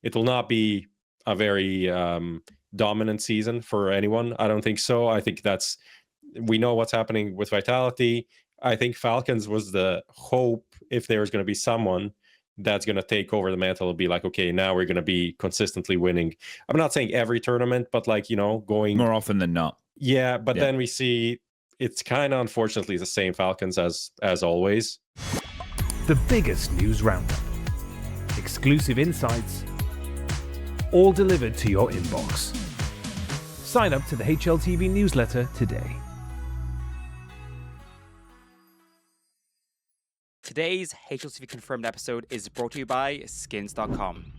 it will not be a very dominant season for anyone. I don't think so. I think we know what's happening with Vitality. I think Falcons was the hope, if there was going to be someone that's going to take over the mantle and be like, okay, now we're going to be consistently winning. I'm not saying every tournament, but like, going more often than not. Yeah, but then we see it's kind of unfortunately the same Falcons as always. The biggest news roundup, exclusive insights, all delivered to your inbox. Sign up to the HLTV newsletter today. Today's HLTV Confirmed episode is brought to you by Skins.com.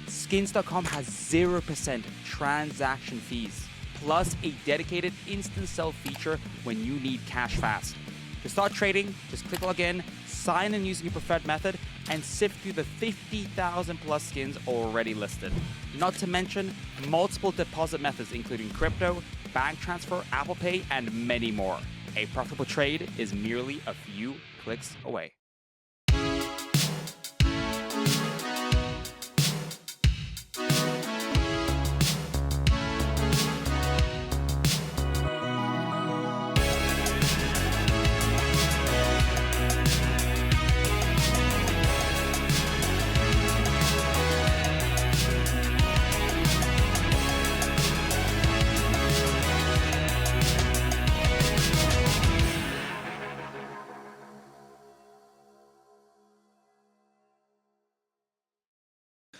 Skins.com has 0% transaction fees, plus a dedicated instant sell feature when you need cash fast. To start trading, just click login, sign in using your preferred method, and sift through the 50,000 plus skins already listed. Not to mention multiple deposit methods including crypto, bank transfer, Apple Pay, and many more. A profitable trade is merely a few clicks away.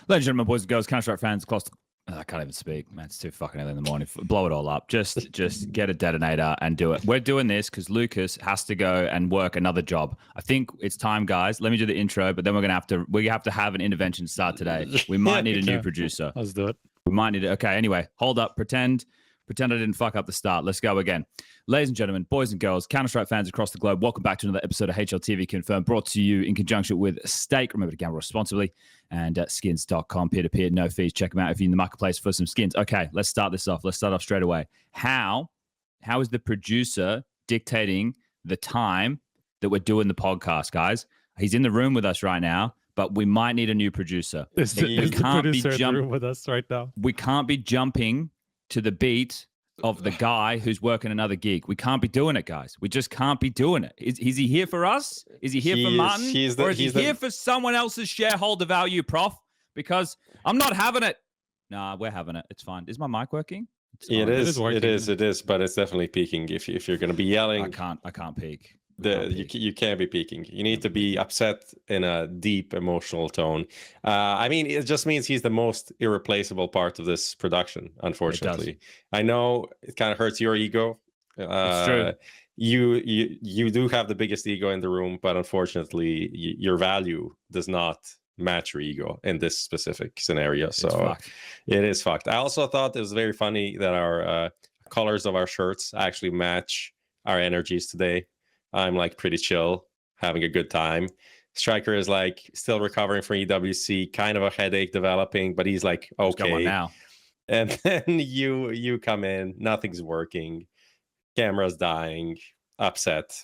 Ladies and gentlemen, boys and girls, Counter-Strike fans, I can't even speak, man. It's too fucking early in the morning. Blow it all up. Just get a detonator and do it. We're doing this because Lucas has to go and work another job. I think it's time, guys. Let me do the intro, but then we have to have an intervention start today. We might need a new producer. Let's do it. We might need it. Okay, anyway, hold up. Pretend I didn't fuck up the start. Let's go again. Ladies and gentlemen, boys and girls, Counter-Strike fans across the globe, welcome back to another episode of HLTV Confirmed, brought to you in conjunction with Stake. Remember to gamble responsibly. And skins.com, peer-to-peer, no fees. Check them out if you're in the marketplace for some skins. Okay, let's start this off. Let's start off straight away. How is the producer dictating the time that we're doing the podcast, guys? He's in the room with us right now, but we might need a new producer. Is the producer in the room with us right now? We can't be jumping to the beat of the guy who's working another gig. We can't be doing it, guys. We just can't be doing it. Is he here for us? Is he here for Martin? Or is he here for someone else's shareholder value, Prof? Because I'm not having it. Nah, we're having it. It's fine. Is my mic working? It is, but it's definitely peaking. If you're going to be yelling, I can't peak. You can't be peaking. You need to be upset in a deep emotional tone. I mean, it just means he's the most irreplaceable part of this production, unfortunately. I know it kind of hurts your ego. It's true. You do have the biggest ego in the room, but unfortunately your value does not match your ego in this specific scenario. So it is fucked. I also thought it was very funny that our colors of our shirts actually match our energies today. I'm like pretty chill, having a good time. Striker is like still recovering from EWC, kind of a headache developing, but he's like, okay. Now. And then you come in, nothing's working, camera's dying, upset,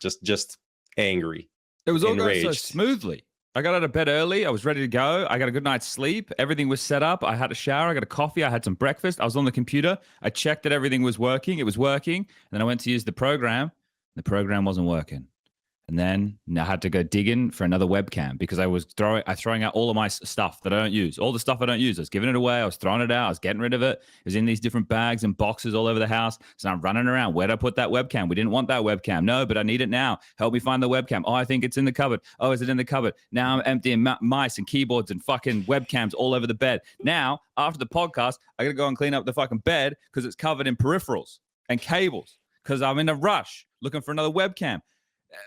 just angry. It was all going so enraged. smoothly. I got out of bed early. I was ready to go. I got a good night's sleep. Everything was set up. I had a shower. I got a coffee. I had some breakfast. I was on the computer. I checked that everything was working. It was working. And then I went to use the program. The program wasn't working. And then I had to go digging for another webcam because I was throwing out all of my stuff that I don't use. All the stuff I don't use. I was giving it away. I was throwing it out. I was getting rid of it. It was in these different bags and boxes all over the house. So I'm running around. Where'd I put that webcam? We didn't want that webcam. No, but I need it now. Help me find the webcam. Oh, I think it's in the cupboard. Oh, is it in the cupboard? Now I'm emptying mice and keyboards and fucking webcams all over the bed. Now, after the podcast, I got to go and clean up the fucking bed because it's covered in peripherals and cables because I'm in a rush looking for another webcam.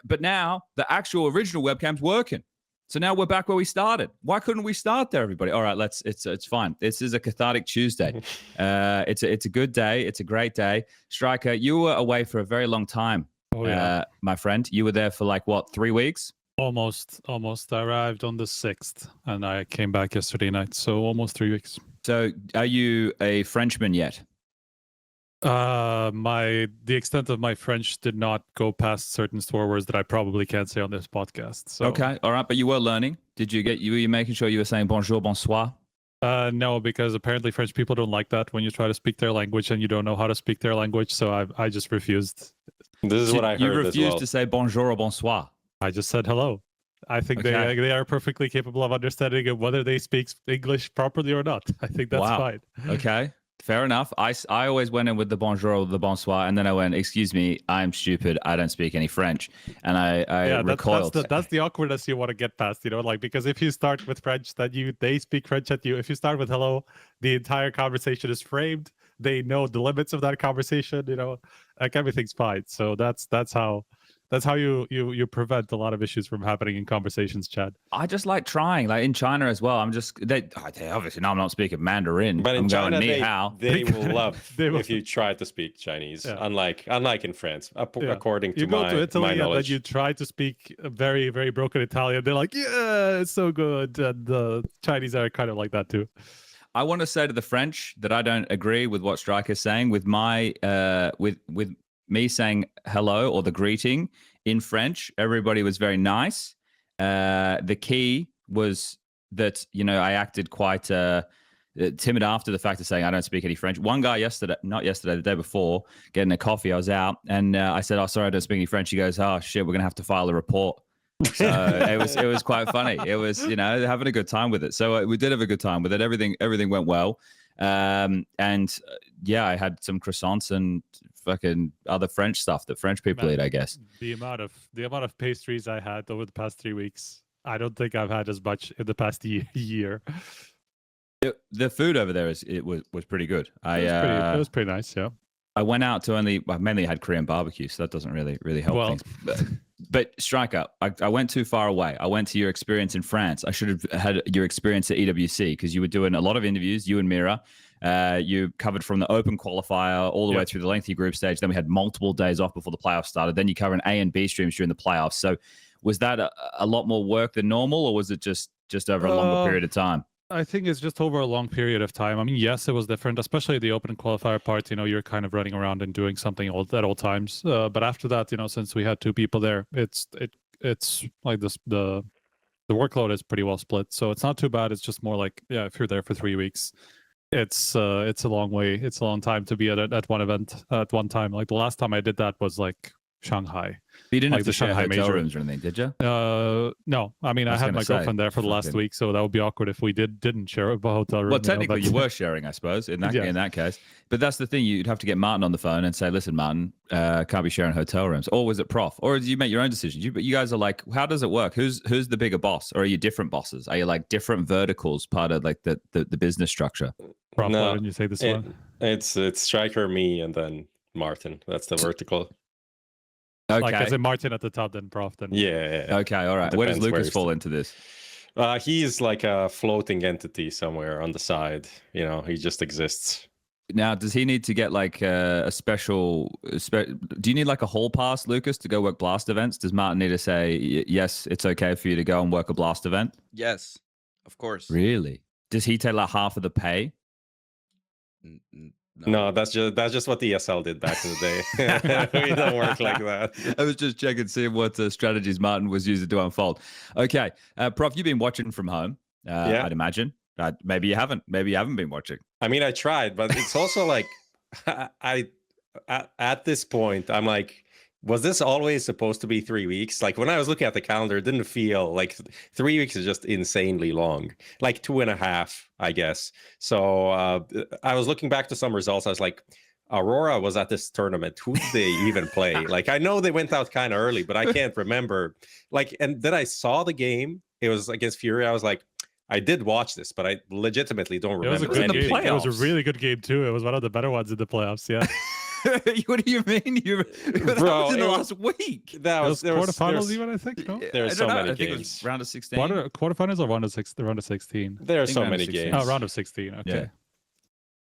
But now the actual original webcam's working. So now we're back where we started. Why couldn't we start there, everybody? All right, it's fine. This is a cathartic Tuesday. It's a good day. It's a great day. Striker, you were away for a very long time. Oh, yeah. My friend. You were there for like what, 3 weeks? Almost. I arrived on the 6th and I came back yesterday night. So almost 3 weeks. So are you a Frenchman yet? The extent of my French did not go past certain swear words that I probably can't say on this podcast. So. Okay, all right, but you were learning. Were you making sure you were saying bonjour, bonsoir? No, because apparently French people don't like that when you try to speak their language and you don't know how to speak their language. So I just refused. This is what I heard You as refused well. to say bonjour or bonsoir. I just said hello. I think Okay. they are perfectly capable of understanding whether they speak English properly or not. I think that's Wow. fine. Okay, fair enough. I always went in with the bonjour or the bonsoir, and then I went, excuse me, I'm stupid. I don't speak any French. And I recoiled. That's the awkwardness you want to get past, like, because if you start with French, then they speak French at you. If you start with hello, the entire conversation is framed. They know the limits of that conversation, like everything's fine. So that's how you prevent a lot of issues from happening in conversations, Chad. I just like trying, like in China as well. They obviously now I'm not speaking Mandarin, But in China, they will love if you try to speak Chinese, unlike in France, according to you go to Italy my and knowledge. then you try to speak very, very broken Italian. They're like, yeah, it's so good. And the Chinese are kind of like that too. I want to say to the French that I don't agree with what Striker's saying. With my with me saying hello or the greeting in French, everybody was very nice. The key was that, I acted quite timid after the fact of saying I don't speak any French. One guy the day before, getting a coffee, I was out, and I said, oh, sorry, I don't speak any French. He goes, oh, shit, we're going to have to file a report. So it was quite funny. It was, having a good time with it. So we did have a good time with it. Everything went well. I had some croissants and fucking other French stuff that French people eat, I guess. The amount of pastries I had over the past 3 weeks, I don't think I've had as much in the past year. The food over there was pretty good. It was pretty nice, yeah. I went out to I mainly had Korean barbecue, so that doesn't really help things. But Striker, I went too far away. I went to your experience in France. I should have had your experience at EWC because you were doing a lot of interviews, you and Mira. You covered from the open qualifier all the way through the lengthy group stage. Then we had multiple days off before the playoffs started. Then you covered A and B streams during the playoffs. So was that a lot more work than normal, or was it just over a longer period of time? I think it's just over a long period of time. I mean, yes, it was different, especially the open qualifier part. You're kind of running around and doing something at all times. But after that, since we had 2 people there, it's like this. The workload is pretty well split, so it's not too bad. It's just more like, if you're there for 3 weeks, it's a long way. It's a long time to be at one event at one time. Like the last time I did that was like Shanghai. But you didn't like have to share hotel rooms or anything, did you? No. I mean, I had my girlfriend there for the last week, so that would be awkward if we didn't share a hotel room. Well, technically, you were sharing, I suppose, in that case. But that's the thing. You'd have to get Martin on the phone and say, listen, Martin, can't be sharing hotel rooms. Or was it Prof? Or did you make your own decisions? But you guys are like, how does it work? Who's the bigger boss? Or are you different bosses? Are you like different verticals, part of like the business structure? Prof, why didn't you say this one? It's Striker, me, and then Martin. That's the vertical. Okay. Like, as in Martin at the top, then Prof, then... Yeah. Okay, all right. Where does Lucas fall into this? He's like a floating entity somewhere on the side. He just exists. Now, does he need to get like a special... do you need like a hall pass, Lucas, to go work blast events? Does Martin need to say, yes, it's okay for you to go and work a blast event? Yes, of course. Really? Does he take like half of the pay? No, that's just what the ESL did back in the day. We don't work like that. I was just checking, seeing what strategies Martin was using to unfold. Okay, Prof, you've been watching from home, I'd imagine. Maybe you haven't. Maybe you haven't been watching. I mean, I tried, but it's also like, at this point, I'm like, was this always supposed to be 3 weeks? Like when I was looking at the calendar, it didn't feel like 3 weeks is just insanely long, like 2.5, I guess. So I was looking back to some results. I was like, Aurora was at this tournament. Who did they even play? Like, I know they went out kind of early, but I can't remember. Like, and then I saw the game. It was against FURIA. I was like, I did watch this, but I legitimately don't remember. It was a good anything. game. It was a really good game too. It was one of the better ones in the playoffs. Yeah. What do you mean? That was in the last week. That was quarterfinals, even, I think. No, there's so many I think games. it was round of 16. Quarterfinals or round of 16? There are so many games. Oh, round of 16. Okay.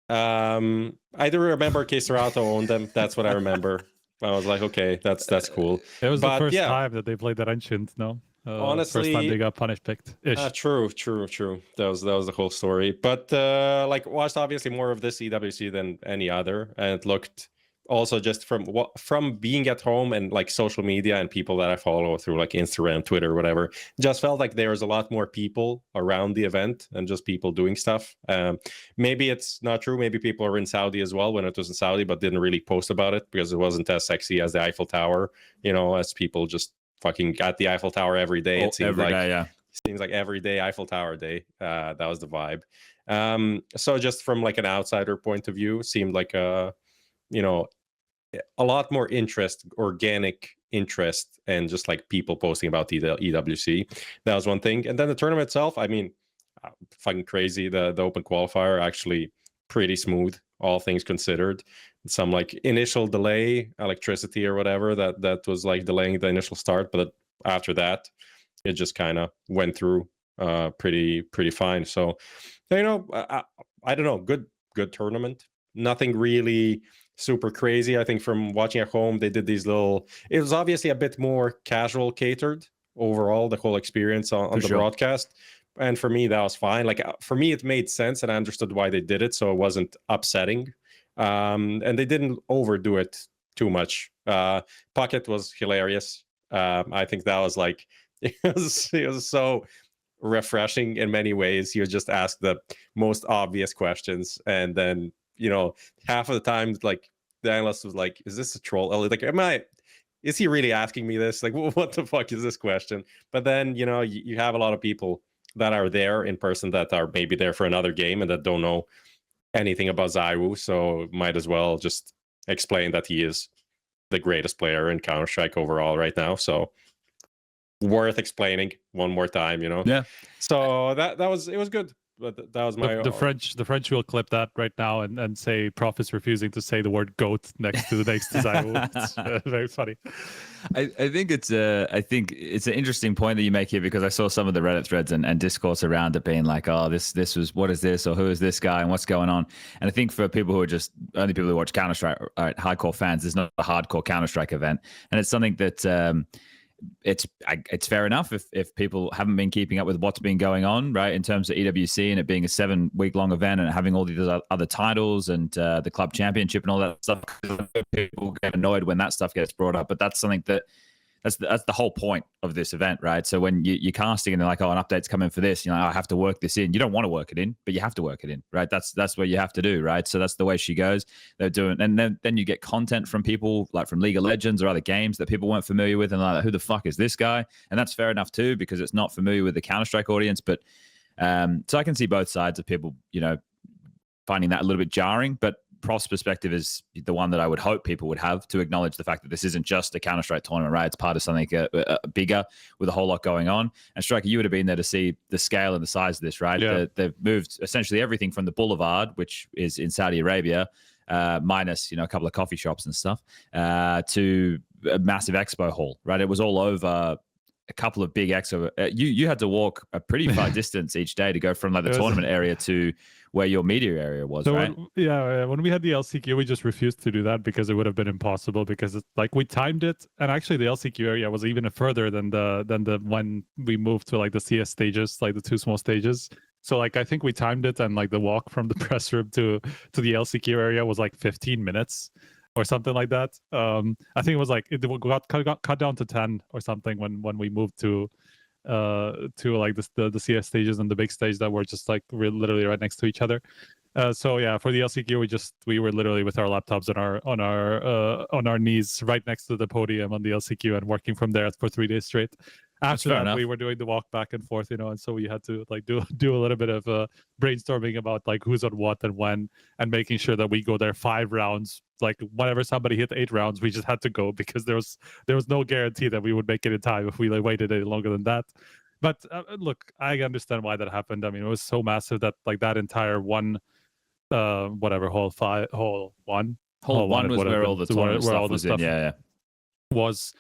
Yeah. I do remember Keserato owned them. That's what I remember. I was like, okay, that's cool. It was the first time that they played that Ancient. No. Honestly, first time they got punished picked. True. That was the whole story. But like watched obviously more of this EWC than any other, and it looked also just from being at home and like social media and people that I follow through like Instagram, Twitter, whatever, just felt like there was a lot more people around the event and just people doing stuff. Maybe it's not true. Maybe people are in Saudi as well when it was in Saudi, but didn't really post about it because it wasn't as sexy as the Eiffel Tower, you know, as people just fucking at the Eiffel Tower every day. It seems like seems like every day Eiffel Tower day. That was the vibe. So just from like an outsider point of view, seemed like you know, a lot more interest, organic interest, and just like people posting about the EWC. That was one thing. And then the tournament itself, I mean, fucking crazy. The open qualifier actually pretty smooth, all things considered. Some like initial delay, electricity or whatever that was like delaying the initial start, but after that, it just kind of went through pretty fine. So, you know, I don't know, good tournament. Nothing really super crazy. I think from watching at home, they did these little, it was obviously a bit more casual catered overall, the whole experience on the broadcast. And for me, that was fine. Like for me, it made sense and I understood why they did it. So it wasn't upsetting. And they didn't overdo it too much. Pocket was hilarious. I think that was like, it was so refreshing in many ways. He would just ask the most obvious questions, and then, you know, half of the time, like the analyst was like, "Is this a troll? Like, is he really asking me this? Like, what the fuck is this question?" But then, you know, you have a lot of people that are there in person that are maybe there for another game and that don't know anything about ZywOo, so might as well just explain that he is the greatest player in Counter-Strike overall right now. So worth explaining one more time, you know. Yeah. So that was, it was good. But that was my the French will clip that right now and say Prof is refusing to say the word goat next to ZywOo. It's very funny. I think it's an interesting point that you make here, because I saw some of the Reddit threads and discourse around it being like, oh, this was, what is this, or who is this guy and what's going on. And I think for people who are just only people who watch Counter-Strike, hardcore fans, it's not a hardcore Counter-Strike event, and it's something that it's fair enough if people haven't been keeping up with what's been going on, right, in terms of EWC and it being a 7-week-long event and having all these other titles and the club championship and all that stuff. People get annoyed when that stuff gets brought up, but that's something that's the whole point of this event, right? So when you're casting and they're like, oh, an update's coming for this, you know, I have to work this in. You don't want to work it in, but you have to work it in, right? That's what you have to do, right? So that's the way she goes. They're doing, and then you get content from people like from League of Legends or other games that people weren't familiar with, and like, who the fuck is this guy? And that's fair enough too, because it's not familiar with the Counter-Strike audience. But so I can see both sides of people, you know, finding that a little bit jarring, but Prof's perspective is the one that I would hope people would have, to acknowledge the fact that this isn't just a Counter-Strike tournament, right? It's part of something bigger with a whole lot going on. And Striker, you would have been there to see the scale and the size of this, right? Yeah. They've moved essentially everything from the Boulevard, which is in Saudi Arabia, minus, you know, a couple of coffee shops and stuff, to a massive expo hall, right? It was all over a couple of big expo. You had to walk a pretty far distance each day to go from like the tournament area to where your media area was, so right? When we had the LCQ, we just refused to do that because it would have been impossible, because it's like we timed it, and actually the LCQ area was even further than the when we moved to like the CS stages, like the 2 small stages. So like I think we timed it, and like the walk from the press room to the LCQ area was like 15 minutes or something like that. I think it was like it got cut down to 10 or something when we moved to like the CS stages and the big stage that were just like literally right next to each other. So yeah, for the LCQ, we were literally with our laptops on our knees right next to the podium on the LCQ and working from there for 3 days straight. After that, we were doing the walk back and forth, you know, and so we had to like do a little bit of brainstorming about like who's on what and when, and making sure that we go there 5 rounds. Like whenever somebody hit 8 rounds, we just had to go, because there was no guarantee that we would make it in time if we like waited any longer than that. But look, I understand why that happened. I mean, it was so massive that like that entire hole one was where all the tournament stuff was in. Yeah. Was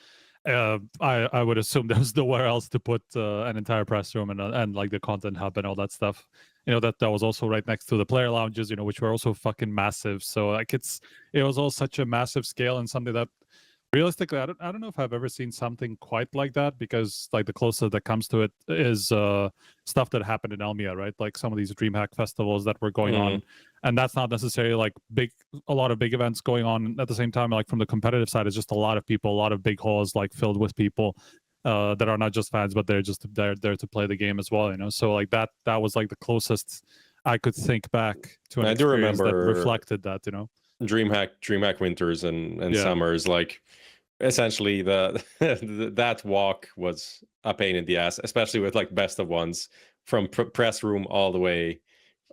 I would assume there was nowhere else to put an entire press room and like the content hub and all that stuff. You know, that was also right next to the player lounges, you know, which were also fucking massive. So like it was all such a massive scale, and something that Realistically, I don't know if I've ever seen something quite like that, because like the closest that comes to it is stuff that happened in Elmia, right? Like some of these DreamHack festivals that were going on, and that's not necessarily like a lot of big events going on at the same time. Like from the competitive side, it's just a lot of people, a lot of big halls like filled with people that are not just fans, but they're just there to play the game as well, you know. So like that was like the closest I could think back to an experience that reflected that, you know. DreamHack winters and summers, like essentially that walk was a pain in the ass, especially with like best of ones from press room all the way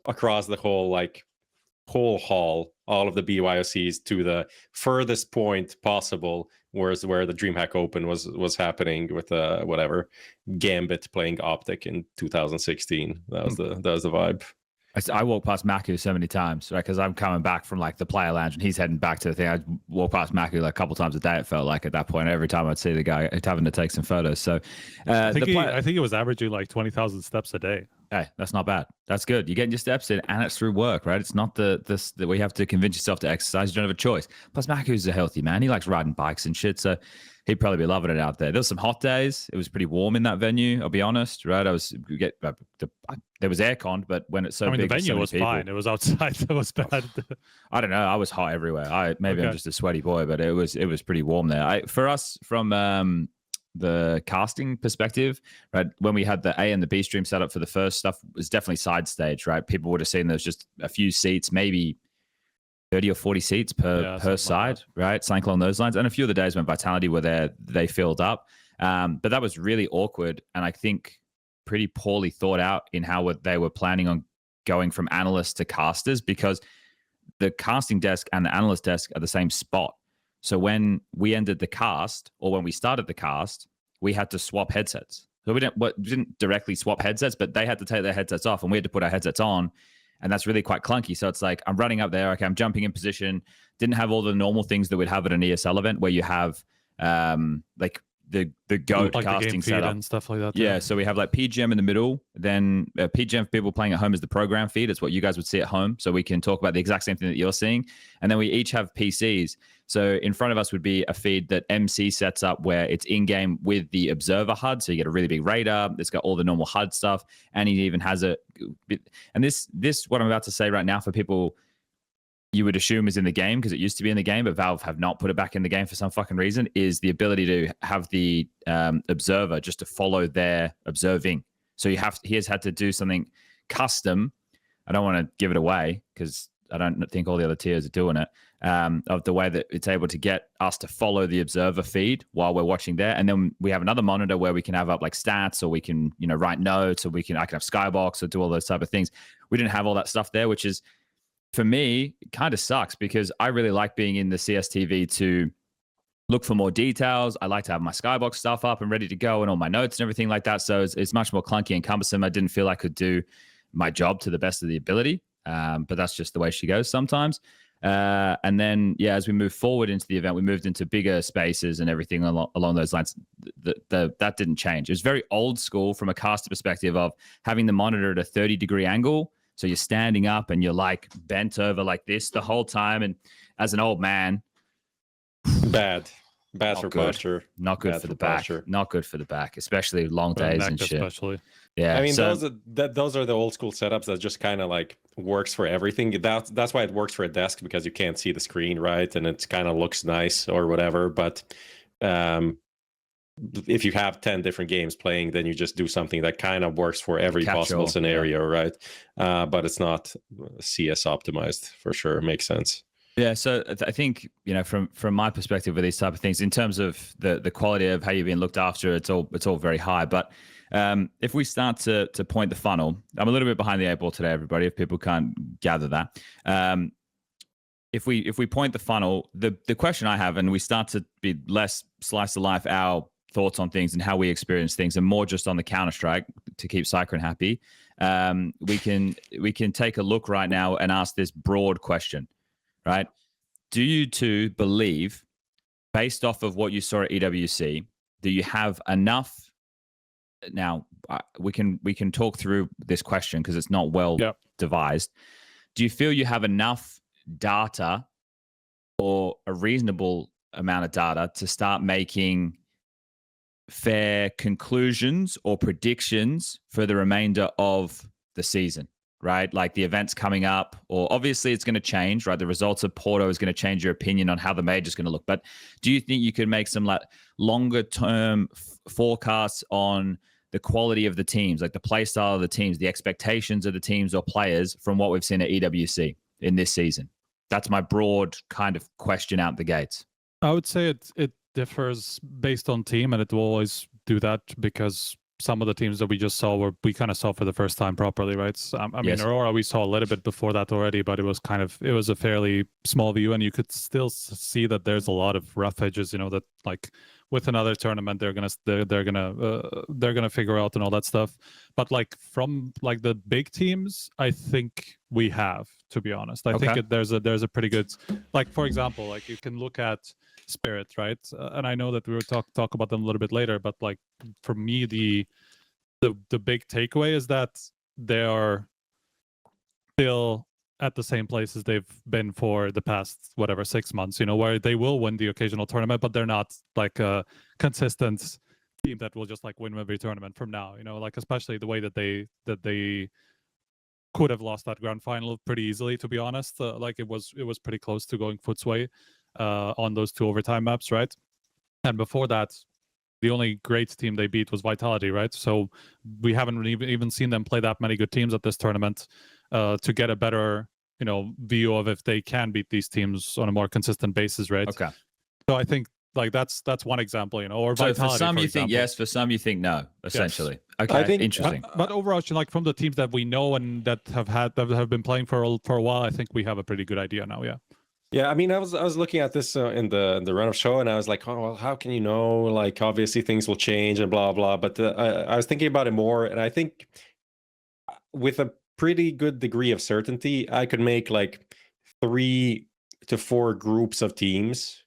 across the whole hall, all of the BYOCs to the furthest point possible, where the DreamHack Open was happening with whatever Gambit playing Optic in 2016. That was the vibe. I walked past Maku so many times, right? Because I'm coming back from like the player lounge and he's heading back to the thing. I walk past Maku like a couple times a day. It felt like at that point, every time I'd see the guy having to take some photos. So I think he was averaging like 20,000 steps a day. Hey, that's not bad. That's good. You're getting your steps in, and it's through work, right? It's not that we have to convince yourself to exercise. You don't have a choice. Plus, Maku's a healthy man. He likes riding bikes and shit, so he'd probably be loving it out there. There was some hot days. It was pretty warm in that venue, I'll be honest, right? There was aircon, but when it's so big, the venue was fine. It was outside that was bad. I don't know. I was hot everywhere. I'm just a sweaty boy, but it was pretty warm there. For us, from the casting perspective, right, when we had the A and the B stream set up for the first stuff, it was definitely side stage, right? People would have seen there's just a few seats, maybe 30 or 40 seats per side, right? Something along those lines. And a few of the days when Vitality were there, they filled up. But that was really awkward, and I think pretty poorly thought out in how they were planning on going from analysts to casters, because the casting desk and the analyst desk are the same spot. So when we ended the cast, or when we started the cast, we had to swap headsets. So we didn't directly swap headsets, but they had to take their headsets off and we had to put our headsets on. And that's really quite clunky. So it's like, I'm running up there. Okay, I'm jumping in position. Didn't have all the normal things that we'd have at an ESL event, where you have like the GOAT like casting the setup and stuff like that. Yeah, so we have like PGM in the middle. Then PGM for people playing at home is the program feed. It's what you guys would see at home. So we can talk about the exact same thing that you're seeing. And then we each have PCs. So in front of us would be a feed that MC sets up, where it's in-game with the observer HUD. So you get a really big radar. It's got all the normal HUD stuff. And he even has and this what I'm about to say right now, for people you would assume is in the game, because it used to be in the game, but Valve have not put it back in the game for some fucking reason, is the ability to have the observer just to follow their observing. So he has had to do something custom. I don't want to give it away because I don't think all the other tiers are doing it, of the way that it's able to get us to follow the observer feed while we're watching there. And then we have another monitor where we can have up like stats, or we can, write notes, or I can have Skybox or do all those type of things. We didn't have all that stuff there, which is, for me, it kind of sucks, because I really like being in the CSTV to look for more details. I like to have my Skybox stuff up and ready to go, and all my notes and everything like that. So it's much more clunky and cumbersome. I didn't feel I could do my job to the best of the ability, but that's just the way she goes sometimes. And then, as we move forward into the event, we moved into bigger spaces and everything along those lines. That didn't change. It was very old school from a caster perspective of having the monitor at a 30-degree angle. So you're standing up and you're like bent over like this the whole time. And as an old man, bad for posture. Not good for the back. Not good for the back, especially long days and shit. Especially. Yeah. I mean, those are the old school setups that just kind of like works for everything. That's why it works for a desk, because you can't see the screen, right? And it kind of looks nice or whatever. But if you have 10 different games playing, then you just do something that kind of works for every possible scenario, right? But it's not CS optimized for sure. It makes sense. Yeah, so I think, from my perspective with these type of things, in terms of the quality of how you're being looked after, it's all very high. But if we start to point the funnel, I'm a little bit behind the 8 ball today, everybody, if people can't gather that. If we point the funnel, the question I have, and we start to be less slice of life, our thoughts on things and how we experience things, and more just on the Counter-Strike to keep Cycron happy, we can take a look right now and ask this broad question, right? Do you two believe, based off of what you saw at EWC, do you have enough? Now, we can talk through this question because it's not well devised. Do you feel you have enough data or a reasonable amount of data to start making fair conclusions or predictions for the remainder of the season, right? Like the events coming up, or obviously it's going to change, right? The results of Porto is going to change your opinion on how the major is going to look. But do you think you could make some like longer term forecasts on the quality of the teams, like the play style of the teams, the expectations of the teams or players from what we've seen at EWC in this season? That's my broad kind of question out the gates. I would say it differs based on team, and it will always do that because some of the teams that we just saw we kind of saw for the first time properly, right? So, I mean, Aurora we saw a little bit before that already, but it was a fairly small view, and you could still see that there's a lot of rough edges, you know, that like with another tournament they're gonna figure out and all that stuff. But like from like the big teams, I think we have, to be honest. I think there's a pretty good, like for example, like you can look at Spirit, right? And I know that we will talk about them a little bit later, but like for me, the big takeaway is that they are still at the same places they've been for the past 6 months, you know, where they will win the occasional tournament, but they're not like a consistent team that will just like win every tournament from now, you know, like especially the way that they could have lost that grand final pretty easily, to be honest. Like it was pretty close to going Foot's way on those 2 overtime maps, right? And before that, the only great team they beat was Vitality, right? So we haven't even seen them play that many good teams at this tournament to get a better, you know, view of if they can beat these teams on a more consistent basis, right? Okay. So I think like that's one example, you know, or so Vitality, for some you example. think yes, for some you think no, essentially. Yes. Okay, I think, interesting. But overall, like from the teams that we know and that have been playing for a while, I think we have a pretty good idea now. Yeah. Yeah, I mean, I was looking at this in the run of show, and I was like, oh, well, how can you know? Like, obviously things will change and blah blah. But I was thinking about it more, and I think with a pretty good degree of certainty, I could make like 3 to 4 groups of teams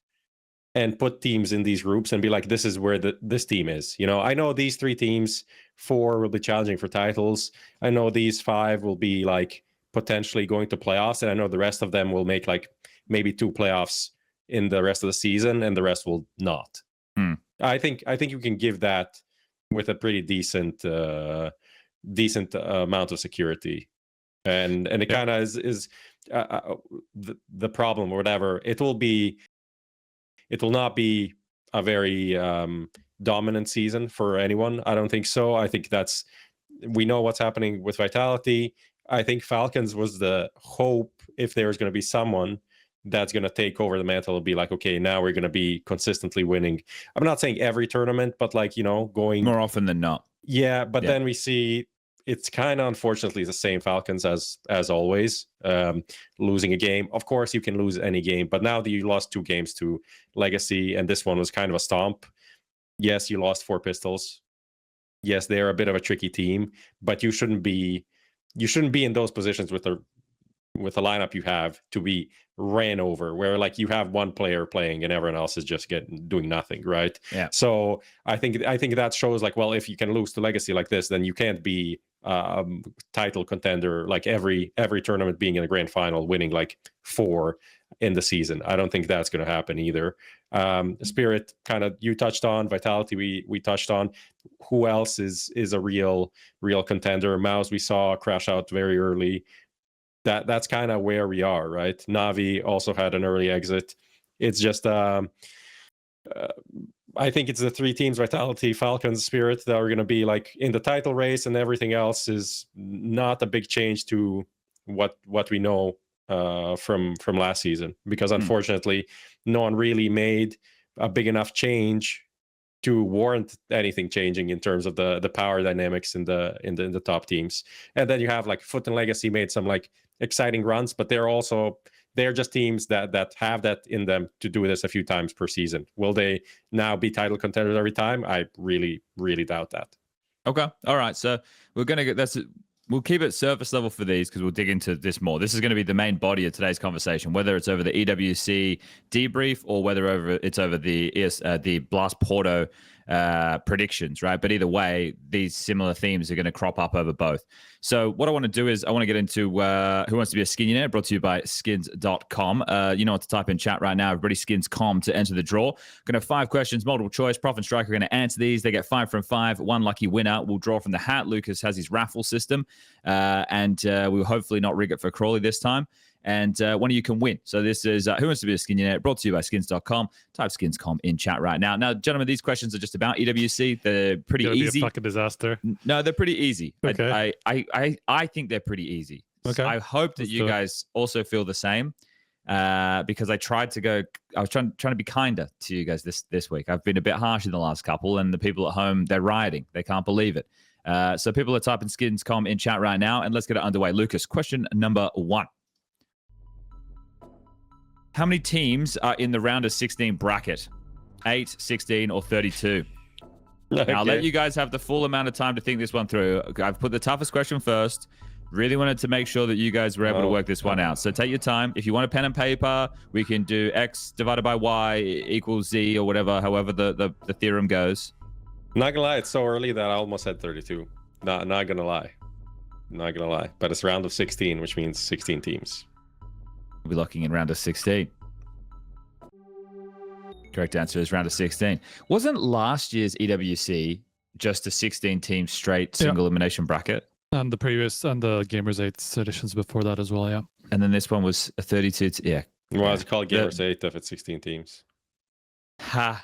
and put teams in these groups and be like, this is where this team is. You know, I know these 3 teams, 4 will be challenging for titles. I know these 5 will be like potentially going to playoffs, and I know the rest of them will make like maybe 2 playoffs in the rest of the season, and the rest will not. I think you can give that with a pretty decent amount of security, and it kind of is the problem or whatever. It will not be a very dominant season for anyone. I don't think so. I think we know what's happening with Vitality. I think Falcons was the hope, if there's going to be someone that's going to take over the mantle and be like, okay, now we're going to be consistently winning. I'm not saying every tournament, but like, you know, going more often than not. Yeah, but then we see it's kind of unfortunately the same Falcons as always, losing a game. Of course, you can lose any game, but now that you lost 2 games to Legacy, and this one was kind of a stomp. Yes, you lost 4 pistols. Yes, they're a bit of a tricky team, but you shouldn't be in those positions with the lineup you have to be ran over, where like you have one player playing and everyone else is just doing nothing, right? Yeah. So I think that shows like, well, if you can lose to Legacy like this, then you can't be title contender like every tournament, being in the grand final, winning like 4 in the season. I don't think that's going to happen either. Spirit, kind of, you touched on Vitality. We touched on who else is a real contender. Mouse, we saw crash out very early. That's kind of where we are, right? Navi also had an early exit. It's just I think it's the 3 teams, Vitality, Falcons, Spirit, that are going to be like in the title race, and everything else is not a big change to what we know from last season, because unfortunately no one really made a big enough change to warrant anything changing in terms of the power dynamics in the top teams. And then you have like Foot and Legacy made some like exciting runs, but they're just teams that have that in them to do this a few times per season. Will they now be title contenders every time? I really, really doubt that. Okay. All right. So we're going to get we'll keep it surface level for these, because we'll dig into this more. This is going to be the main body of today's conversation, whether it's over the EWC debrief or whether it's over the Blast Porto predictions, right? But either way, these similar themes are going to crop up over both. So what I want to do is I want to get into Who Wants to Be a Skinionaire, brought to you by skins.com. You know what to type in chat right now. Everybody, skins.com to enter the draw. Going to have 5 questions, multiple choice. Prof and Strike are going to answer these. They get 5 from 5. One lucky winner will draw from the hat. Lucas has his raffle system, and we will hopefully not rig it for Crawley this time. And one of you can win. So this is Who Wants to Be a Skinionaire, brought to you by skins.com. Type skins.com in chat right now. Now, gentlemen, these questions are just about EWC. They're pretty easy. Be a fucking disaster. No, they're pretty easy. Okay. I think they're pretty easy. Okay. I hope that you guys also feel the same, because I was trying to be kinder to you guys this week. I've been a bit harsh in the last couple, and the people at home, they're rioting. They can't believe it. So people are typing skins.com in chat right now, and let's get it underway. Lucas, question number 1. How many teams are in the round of 16 bracket? 8, 16, or 32? Okay. Now, I'll let you guys have the full amount of time to think this one through. I've put the toughest question first. Really wanted to make sure that you guys were able to work this one out. So take your time. If you want a pen and paper, we can do X divided by Y equals Z or whatever, however the theorem goes. Not gonna lie, it's so early that I almost said 32. Not gonna lie. Not gonna lie. But it's round of 16, which means 16 teams. We'll be looking in round of 16. Correct answer is round of 16. Wasn't last year's EWC just a 16-team straight single elimination bracket? And the previous and the Gamers 8 editions before that as well, yeah. And then this one was a 32. Yeah. Well, it's called Gamers 8 if it's 16 teams. Ha.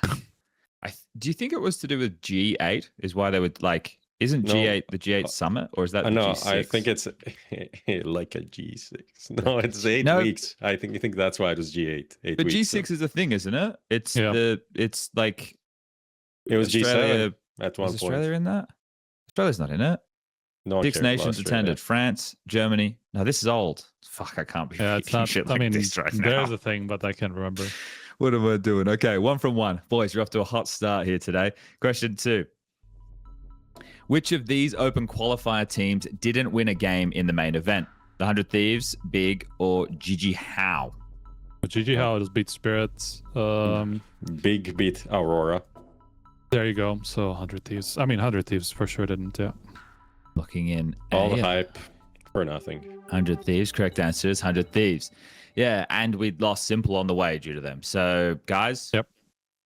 Do you think it was to do with G8? Is why they would like? Isn't G8 the G8 Summit, or is that the G6? I think it's like a G6. No, it's 8 weeks. I think that's why it was G8. But weeks, G6 is a thing, isn't it? It's it's like it was G7 at one point. Is Australia in that? Australia's not in it. No, 6 nations attended: France, Germany. No, this is old. Fuck, I can't be. Yeah, it's not. Shit like this right now. There's a thing, but I can't remember. What am I doing? Okay, 1 from 1. Boys, you're off to a hot start here today. Question 2. Which of these open qualifier teams didn't win a game in the main event? The 100 Thieves, Big, or GG How? GG How just beat Spirits. Big beat Aurora. There you go. So 100 Thieves. I mean, 100 Thieves for sure didn't, yeah. Looking in. All the hype for nothing. 100 Thieves. Correct answer is 100 Thieves. Yeah, and we'd lost Simple on the way due to them. So, guys,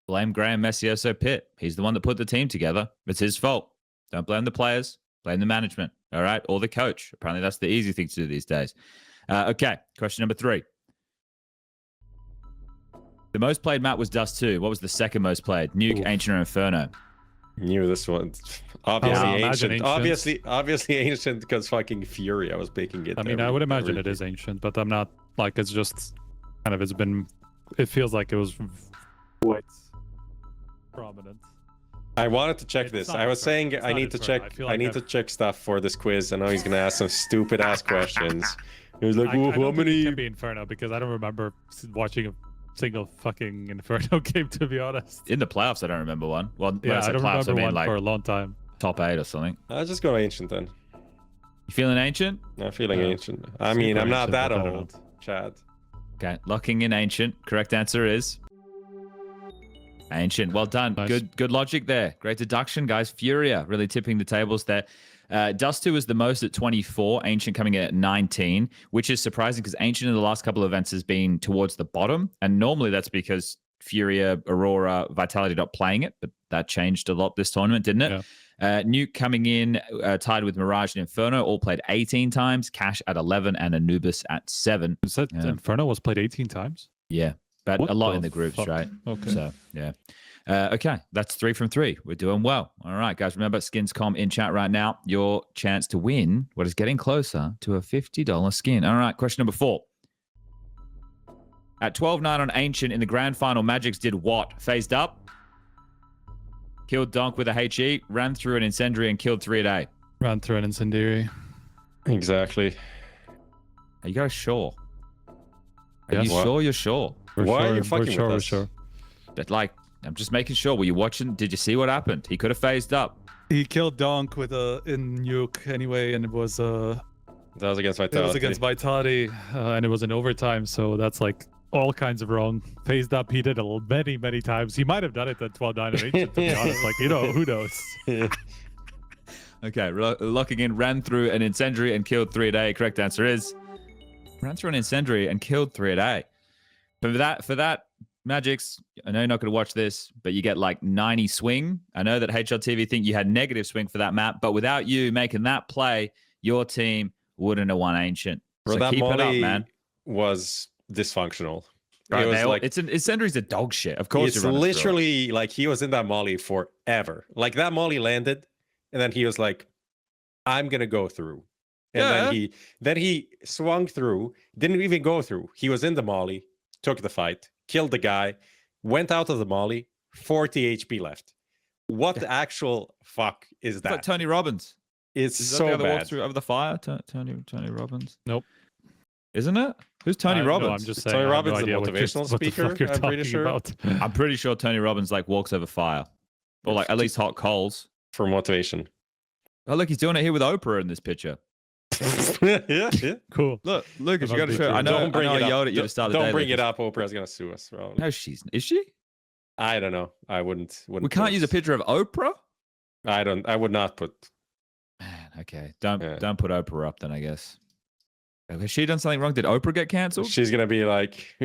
blame Graham Messioso Pitt. He's the one that put the team together. It's his fault. Don't blame the players. Blame the management. All right? Or the coach. Apparently, that's the easy thing to do these days. Okay, question number 3. The most played map was Dust 2. What was the second most played? Nuke, Ancient, or Inferno? Knew this one. Obviously Ancient. Obviously Ancient because fucking Fury. I was picking it. I mean, I would imagine it is Ancient, but I'm not like it's just kind of it feels like it was quite prominent. I wanted to check this. I was saying I need to check. I need to check stuff for this quiz. I know he's gonna ask some stupid ass questions. He was like, "Well, how many?" It can be Inferno because I don't remember watching a single fucking Inferno game, to be honest. In the playoffs, I don't remember one. Well, yeah, I don't playoffs, remember one like for a long time. Top 8 or something. I'll just go Ancient then. You feeling Ancient? I'm feeling Ancient. I mean, I'm not that old, Chad. Okay, locking in Ancient. Correct answer is Ancient. Well done. Nice. Good logic there. Great deduction, guys. Furia really tipping the tables there. Dust 2 was the most at 24, Ancient coming in at 19, which is surprising because Ancient in the last couple of events has been towards the bottom. And normally that's because Furia, Aurora, Vitality not playing it, but that changed a lot this tournament, didn't it? Yeah. Nuke coming in tied with Mirage and Inferno, all played 18 times, Cash at 11 and Anubis at 7. Is that Inferno was played 18 times? Yeah, but a lot in the groups, right? Okay. So, yeah. Okay, that's 3 from 3. We're doing well. All right, guys, remember skins.com in chat right now. Your chance to win what is getting closer to a $50 skin. All right, question number 4. At 12-9 on Ancient in the grand final, Magics did what? Phased up, killed Donk with a HE, ran through an incendiary and killed 3 at A. Ran through an incendiary. Exactly. Are you guys sure? Are you sure you're sure? Why are you fucking with us? Sure. But like, I'm just making sure. Were you watching? Did you see what happened? He could have phased up. He killed Donk with in Nuke anyway, and it was that was against Vitality. It was against Vitality, and it was in overtime. So that's like all kinds of wrong. Phased up, he did it many times. He might have done it at 12-9 of Ancient, to be honest. Like, who knows? Okay, locking in, ran through an incendiary and killed 3 at A. Correct answer is ran through an incendiary and killed 3 at A. But for that, Magix, I know you're not going to watch this, but you get like 90 swing. I know that HLTV think you had negative swing for that map, but without you making that play, your team wouldn't have won Ancient. Bro, So that keep it up, molly man. was dysfunctional. Right, it was like, incendiary's a dog shit. Of course, it's literally like he was in that molly forever. Like that molly landed, and then he was like, "I'm gonna go through," and then he swung through, didn't even go through. He was in the molly, took the fight, killed the guy, went out of the molly, 40 HP left. What the actual fuck is that? Like Tony Robbins. It's Is so that the guy that bad. walks through over the fire? Tony Robbins. Nope. Isn't it? Who's Tony Robbins? No, I'm just saying. Tony I have no Robbins, the idea what motivational the speaker, fuck you're I'm pretty talking sure. about. I'm pretty sure Tony Robbins like walks over fire, or like at least hot coals. For motivation. Oh, look, he's doing it here with Oprah in this picture. yeah. Cool. Look, Lucas, you got to Don't show. I know, bring I it up. yelled at you to start the day. Don't bring it Lucas. up. Oprah's gonna sue us, bro. No, is she? I don't know. I wouldn't. We can't use a picture of Oprah. I would not put. Man, okay, don't put Oprah up then. I guess. Has she done something wrong? Did Oprah get cancelled? She's gonna be like,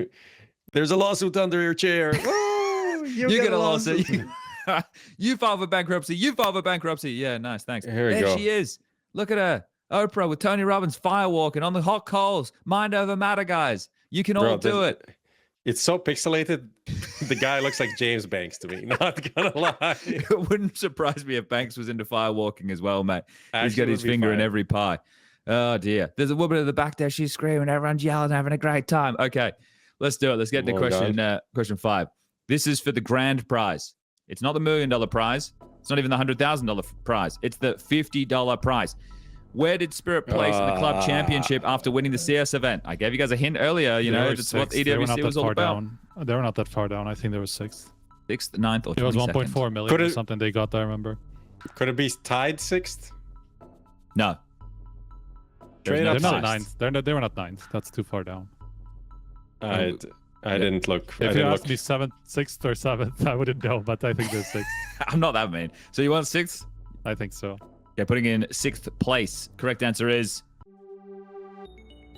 "There's a lawsuit under your chair. Oh, you get a lawsuit. You filed for bankruptcy. You filed for bankruptcy. Yeah, nice. Thanks. Here we there go. she is. Look at her. Oprah with Tony Robbins firewalking on the hot coals. Mind over matter, guys. You can all do it. It's so pixelated. The guy looks like James Banks to me. Not gonna lie. It wouldn't surprise me if Banks was into firewalking as well, mate. He's got Actually his would be finger in fine. every pie. Oh, dear. There's a woman at the back there. She's screaming. Everyone's yelling, having a great time. Okay, let's do it. Let's get to question 5. This is for the grand prize. It's not the $1 million prize. It's not even the $100,000 prize. It's the $50 prize. Where did Spirit place in the club championship after winning the CS event? I gave you guys a hint earlier. You know, that's what EWC was all about. They were not that far down. I think they were 6th. 6th, 9th, or 22nd. It was 1.4 million or something they got, I remember. Could it be tied 6th? No. Trade They're up not 6th. 9th. They were not 9th. That's too far down. I didn't look. If you asked me 7th, 6th, or 7th, I wouldn't know, but I think they're 6th. I'm not that mean. So you want 6th? I think so. Yeah, putting in 6th place. Correct answer is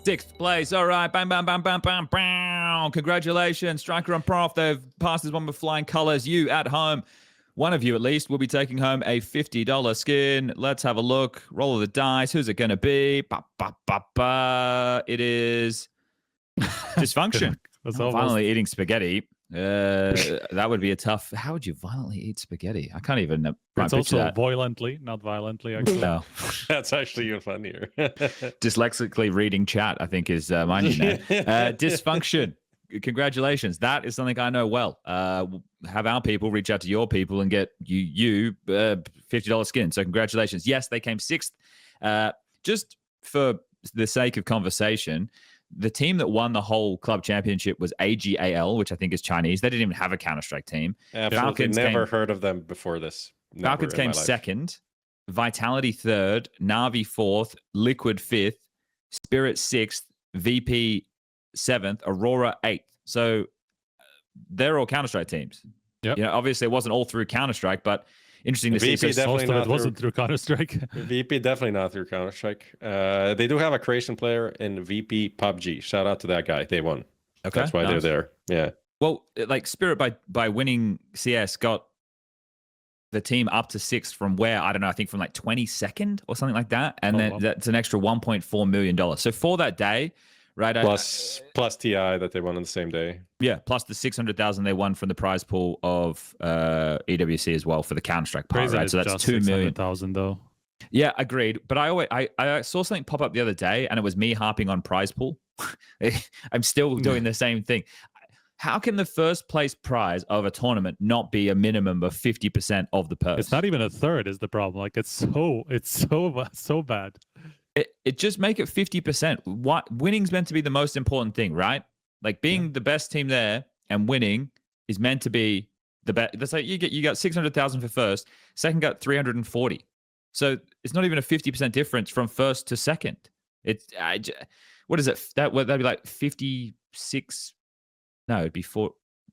6th place. All right. Bam, bam, bam, bam, bam, bam. Congratulations. Striker and Prof. They've passed this one with flying colors. You at home, one of you at least, will be taking home a $50 skin. Let's have a look. Roll of the dice. Who's it going to be? Ba, ba, ba, ba. It is Dysfunction. Violently eating spaghetti. That would be a tough. How would you violently eat spaghetti? I can't even. It's also that. violently, not violently. Actually. No, That's actually even funnier. Dyslexically reading chat, I think, is my new name. Dysfunction. Congratulations. That is something I know well. Have our people reach out to your people and get you $50 skin. So congratulations. Yes, they came 6th. Just for the sake of conversation, the team that won the whole club championship was AGAL, which I think is Chinese. They didn't even have a Counter-Strike team. Falcons never heard of them before this. Falcons came 2nd, Vitality 3rd, Na'Vi 4th, Liquid 5th, Spirit 6th, VP 7th, Aurora 8th. So they're all Counter-Strike teams. Yep. You know, obviously it wasn't all through Counter-Strike, but interesting to see. VP Most of it not wasn't through Counter-Strike. VP definitely not through Counter-Strike. They do have a creation player in VP PUBG. Shout out to that guy. They won. Okay, that's why they're there. Yeah. Well, like Spirit by winning CS got the team up to 6th from where, I don't know, I think from like 22nd or something like that. And then that's an extra $1.4 million. So for that day, right? Plus TI that they won on the same day. Yeah, plus the 600,000 they won from the prize pool of EWC as well for the Counter-Strike part, right? So that's 2 million. Though. Yeah, agreed. But I saw something pop up the other day, and it was me harping on prize pool. I'm still doing the same thing. How can the first place prize of a tournament not be a minimum of 50% of the purse? It's not even a third is the problem. Like it's so bad. It just make it 50%. What winning's meant to be the most important thing, right? Like being the best team there and winning is meant to be the best. That's like you got 600,000 for first, second got 340. So it's not even a 50% difference from first to second. What is it? That'd be like 56 No, it'd be 4.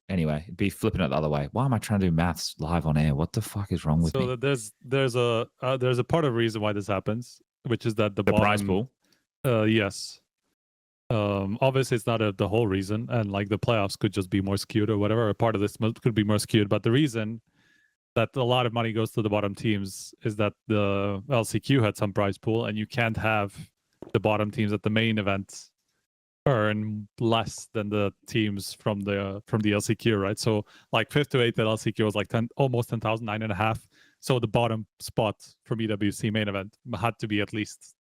Anyway, it'd be flipping it the other way. Why am I trying to do maths live on air? What the fuck is wrong with me? So there's a part of the reason why this happens, which is that the bottom, prize pool. Yes. Obviously, it's not the whole reason, and like the playoffs could just be more skewed or whatever. A part of this could be more skewed, but the reason that a lot of money goes to the bottom teams is that the LCQ had some prize pool, and you can't have the bottom teams at the main event earn less than the teams from the LCQ, right? So like 5th to 8th at LCQ was like almost 10,000, 9.5. So the bottom spot from EWC main event had to be at least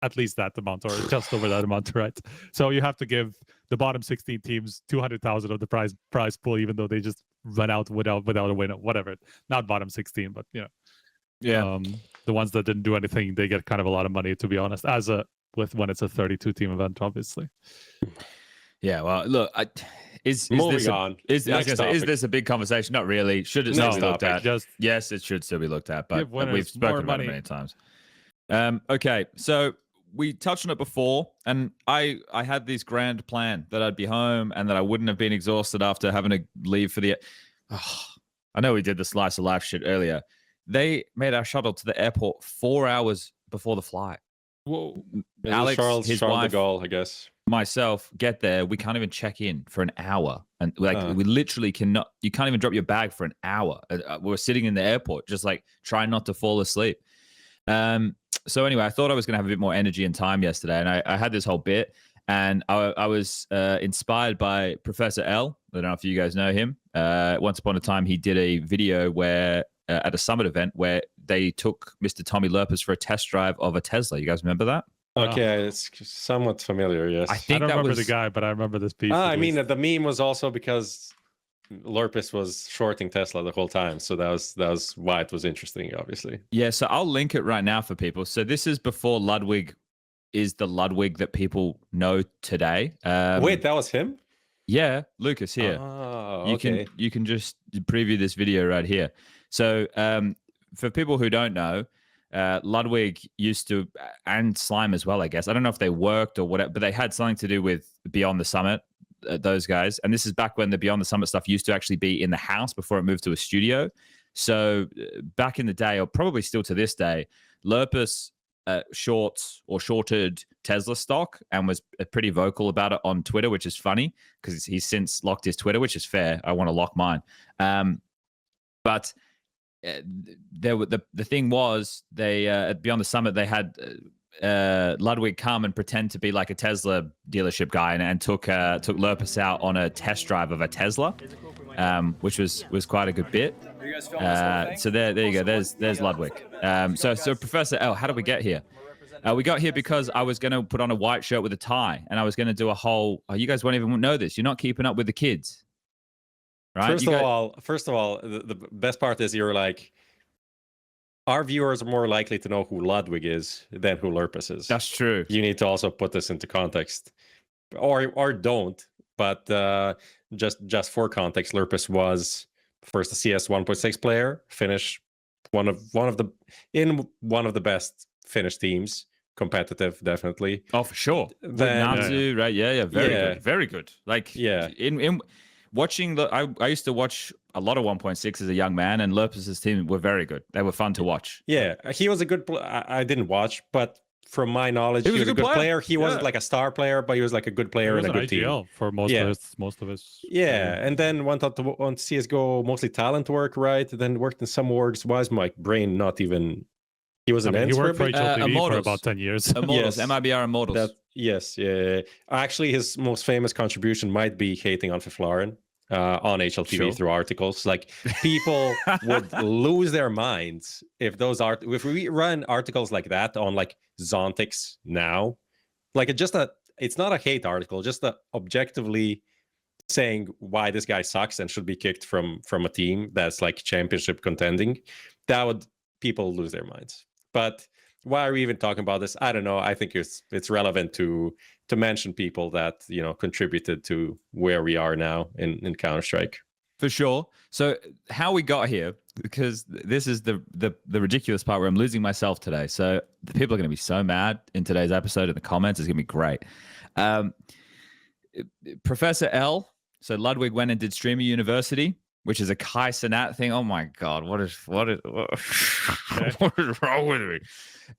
that amount, or just over that amount, right? So you have to give the bottom 16 teams 200,000 of the prize pool, even though they just run out without a win, whatever. Not bottom 16, but you know, the ones that didn't do anything, they get kind of a lot of money, to be honest, when it's a 32 team event, obviously. Yeah, well, look, is moving on? Is this a big conversation? Not really. Should it still be looked at? Yes, it should still be looked at, but we've spoken about it many times. Okay, so we touched on it before, and I had this grand plan that I'd be home and that I wouldn't have been exhausted after having to leave for the. I know we did the slice of life shit earlier. They made our shuttle to the airport 4 hours before the flight. Whoa. Alex, Charles his wife, de Gaulle, I guess. Myself, get there. We can't even check in for an hour, and we literally cannot. You can't even drop your bag for an hour. We're sitting in the airport, just like trying not to fall asleep. So anyway, I thought I was going to have a bit more energy and time yesterday, and I had this whole bit, and I was inspired by Professor L. I don't know if you guys know him. Once upon a time, he did a video where at a summit event where they took Mr. Tommy lurppis for a test drive of a Tesla. You guys remember that? Okay, it's somewhat familiar, yes. I don't remember the guy, but I remember this piece. I mean, the meme was also because lurppis was shorting Tesla the whole time, so that was why it was interesting, obviously. Yeah, so I'll link it right now for people. So this is before Ludwig is the Ludwig that people know today. Wait, that was him? Yeah, Lucas here. Oh, okay. You can just preview this video right here. So for people who don't know, Ludwig used to, and Slime as well, I guess. I don't know if they worked or whatever, but they had something to do with Beyond the Summit, those guys. And this is back when the Beyond the Summit stuff used to actually be in the house before it moved to a studio. So back in the day, or probably still to this day, lurppis shorted Tesla stock and was pretty vocal about it on Twitter, which is funny because he's since locked his Twitter, which is fair. I want to lock mine. But the thing was, they at Beyond the Summit, they had Ludwig come and pretend to be like a Tesla dealership guy and took lurppis out on a test drive of a Tesla, which was quite a good bit. So there you go. There's Ludwig. So Professor L, how did we get here? We got here because I was going to put on a white shirt with a tie, and I was going to do a whole. You guys won't even know this. You're not keeping up with the kids. Right? First of all, the best part is you're like, our viewers are more likely to know who Ludwig is than who lurppis is. That's true. You need to also put this into context, or don't. But just for context, lurppis was first a CS 1.6 player, Finnish, one of the best Finnish teams, competitive, definitely. Oh, for sure. Then, Natsu, right? Yeah, very good. Like, in watching I used to watch a lot of 1.6 as a young man, and lurppis' team were very good. They were fun to watch. Yeah, he was a good I didn't watch, but from my knowledge, he was a good player. He wasn't like a star player, but he was like a good player in a good team. For most of his. Yeah, and then went on CSGO, mostly talent work, right? Then worked in some orgs. Why is my brain not even... He was an he worked for HLTV for about 10 years. Immortals, yes. MIBR Immortals. Yes. Actually, his most famous contribution might be hating on Fiflaren on HLTV through articles. Like, people would lose their minds if if we run articles like that on like Zontix now. Like, it's not a hate article, just objectively saying why this guy sucks and should be kicked from a team that's like championship contending. People lose their minds. But why are we even talking about this? I don't know. I think it's relevant to mention people that, contributed to where we are now in Counter-Strike. For sure. So how we got here, because this is the ridiculous part where I'm losing myself today. So the people are going to be so mad in today's episode in the comments. It's going to be great. Professor L So Ludwig went and did Streamer University, which is a Kai Cenat thing. Oh my God, what is what is wrong with me?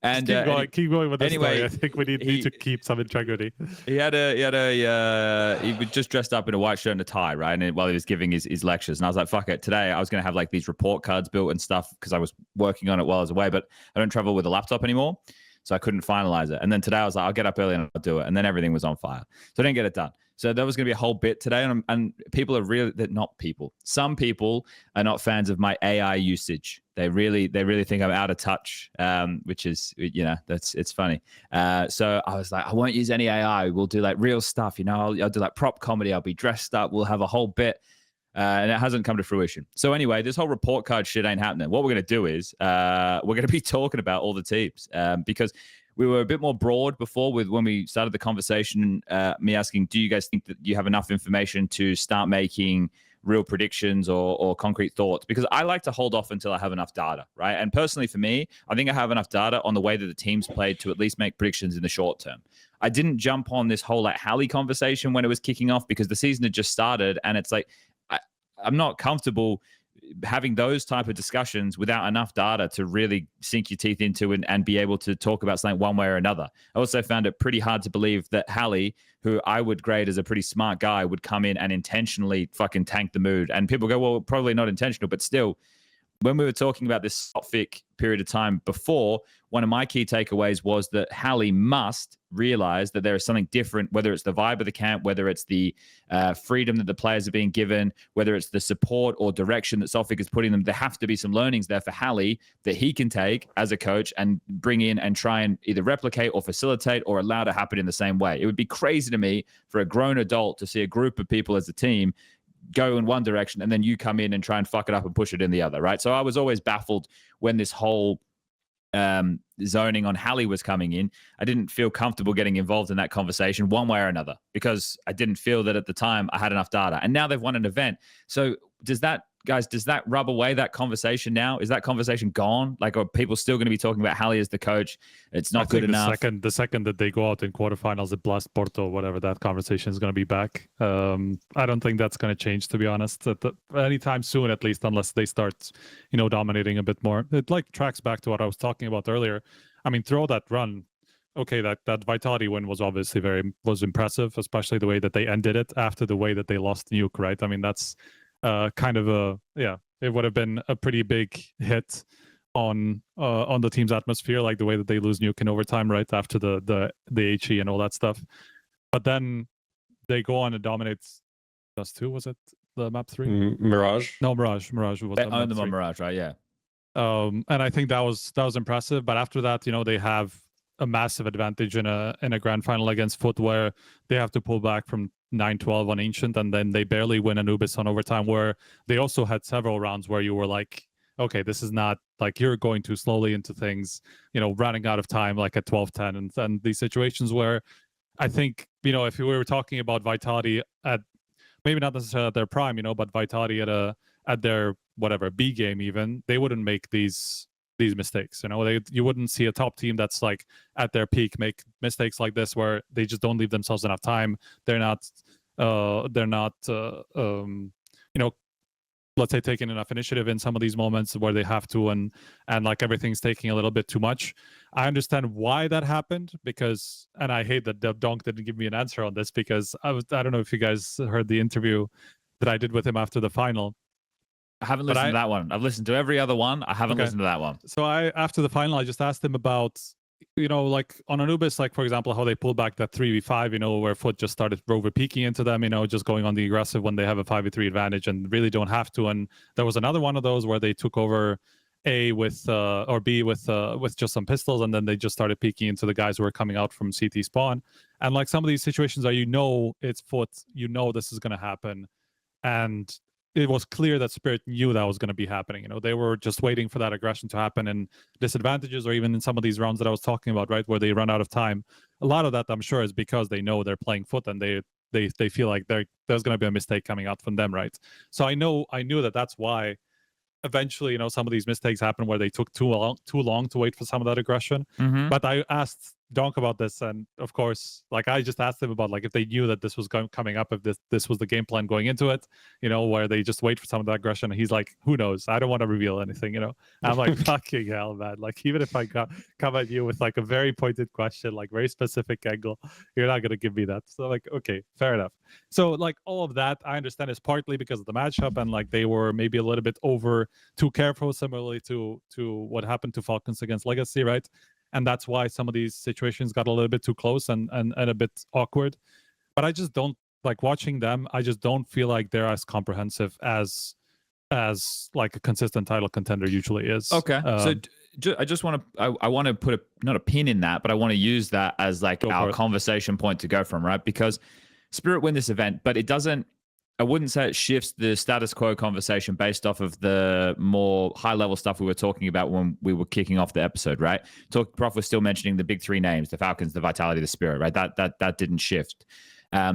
And keep going with this anyway, story. I think we need to keep some integrity. He was just dressed up in a white shirt and a tie, right? And while he was giving his lectures, and I was like, fuck it. Today I was going to have like these report cards built and stuff because I was working on it while I was away, but I don't travel with a laptop anymore, so I couldn't finalize it. And then today I was like, I'll get up early and I'll do it. And then everything was on fire, so I didn't get it done. So there was going to be a whole bit today, and people are really not people. Some people are not fans of my AI usage. They really think I'm out of touch, which is, you know, it's funny. So I was like, I won't use any AI. We'll do like real stuff, you know. I'll do like prop comedy. I'll be dressed up. We'll have a whole bit, and it hasn't come to fruition. So anyway, this whole report card shit ain't happening. What we're going to do is we're going to be talking about all the teams because we were a bit more broad before when we started the conversation, me asking, do you guys think that you have enough information to start making real predictions or concrete thoughts? Because I like to hold off until I have enough data, right? And personally for me, I think I have enough data on the way that the teams played to at least make predictions in the short term. I didn't jump on this whole like Hallie conversation when it was kicking off because the season had just started, and it's like, I'm not comfortable having those type of discussions without enough data to really sink your teeth into and be able to talk about something one way or another. I also found it pretty hard to believe that Hallie, who I would grade as a pretty smart guy, would come in and intentionally fucking tank the mood. And people go, well, probably not intentional, but still, when we were talking about this fic period of time before, one of my key takeaways was that Hallie must realize that there is something different, whether it's the vibe of the camp, whether it's the freedom that the players are being given, whether it's the support or direction that Sophic is putting them. There have to be some learnings there for Hallie that he can take as a coach and bring in and try and either replicate or facilitate or allow to happen in the same way. It would be crazy to me for a grown adult to see a group of people as a team go in one direction and then you come in and try and fuck it up and push it in the other, right? So I was always baffled when this whole zoning on Hallie was coming in. I didn't feel comfortable getting involved in that conversation one way or another because I didn't feel that at the time I had enough data. And now they've won an event. So does that rub away that conversation now? Is that conversation gone? Like, are people still going to be talking about Hallie as the coach? It's not good enough. The second that they go out in quarterfinals at Blast Porto, whatever, that conversation is going to be back. I don't think that's going to change, to be honest, anytime soon, at least, unless they start, dominating a bit more. It like tracks back to what I was talking about earlier. I mean, through that run, okay, that Vitality win was obviously was impressive, especially the way that they ended it after the way that they lost Nuke, right? I mean, that's kind of it would have been a pretty big hit on the team's atmosphere, like the way that they lose Nuke in overtime right after the HE and all that stuff. But then they go on and dominate Dust 2, was it the map 3? Mirage? No, Mirage was they owned them on Mirage, right? Yeah. And I think that was impressive. But after that, they have a massive advantage in a grand final against Foot, where they have to pull back from 9-12 on Ancient, and then they barely win Anubis on overtime, where they also had several rounds where you were like, okay, this is not like, you're going too slowly into things, running out of time like at 12-10, and these situations where I think, if we were talking about Vitality at maybe not necessarily at their prime, but Vitality at their whatever B game, even, they wouldn't make these mistakes. You wouldn't see a top team that's like at their peak make mistakes like this, where they just don't leave themselves enough time. They're not let's say taking enough initiative in some of these moments where they have to, and like everything's taking a little bit too much. I understand why that happened, because, and I hate that Donk didn't give me an answer on this, because I don't know if you guys heard the interview that I did with him after the final. I haven't listened to that one. I've listened to every other one. I haven't listened to that one. So after the final, I just asked him about, like on Anubis, like for example, how they pulled back that 3v5, where Foot just started over peeking into them, just going on the aggressive when they have a 5v3 advantage and really don't have to. And there was another one of those where they took over A with or B with just some pistols, and then they just started peeking into the guys who were coming out from CT spawn. And like some of these situations are, it's Foot, this is going to happen, and it was clear that Spirit knew that was going to be happening. They were just waiting for that aggression to happen, and disadvantages, or even in some of these rounds that I was talking about, right, where they run out of time. A lot of that, I'm sure, is because they know they're playing Foot, and they feel like there's going to be a mistake coming out from them, right? So I knew that that's why eventually, some of these mistakes happen where they took too long to wait for some of that aggression. Mm-hmm. But I asked Donk about this, and of course, like I just asked him about like if they knew that this was coming up, if this was the game plan going into it, where they just wait for some of that aggression. And he's like, who knows? I don't want to reveal anything, I'm like, fucking hell, man. Like, even if I come at you with like a very pointed question, like very specific angle, you're not gonna give me that. So like, okay, fair enough. So like all of that, I understand is partly because of the matchup, and like they were maybe a little bit too careful, similarly to what happened to Falcons against Legacy, right? And that's why some of these situations got a little bit too close and a bit awkward. But I just don't like watching them. I just don't feel like they're as comprehensive as like a consistent title contender usually is. Okay. So I just want to I want to put not a pin in that, but I want to use that as like our conversation point to go from, right? Because Spirit win this event, but it doesn't. I wouldn't say it shifts the status quo conversation based off of the more high-level stuff we were talking about when we were kicking off the episode, right? Prof was still mentioning the big three names, the Falcons, the Vitality, the Spirit, right? That didn't shift. By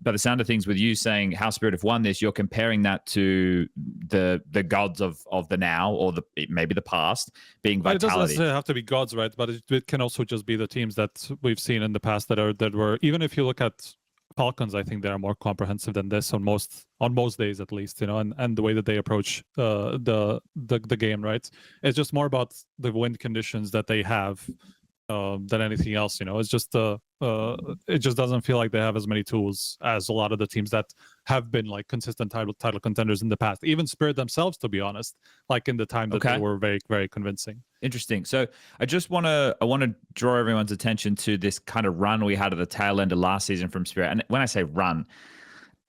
the sound of things, with you saying how Spirit have won this, you're comparing that to the gods of the now, or maybe the past, being Vitality. It doesn't necessarily have to be gods, right? But it can also just be the teams that we've seen in the past that were, even if you look at Falcons, I think they are more comprehensive than this on most days, at least, and the way that they approach the game, right? It's just more about the win conditions that they have than anything else. It's just it just doesn't feel like they have as many tools as a lot of the teams that have been like consistent title contenders in the past. Even Spirit themselves, to be honest, like in the time that they were very, very convincing. Interesting. So I want to draw everyone's attention to this kind of run we had at the tail end of last season from Spirit. And when I say run,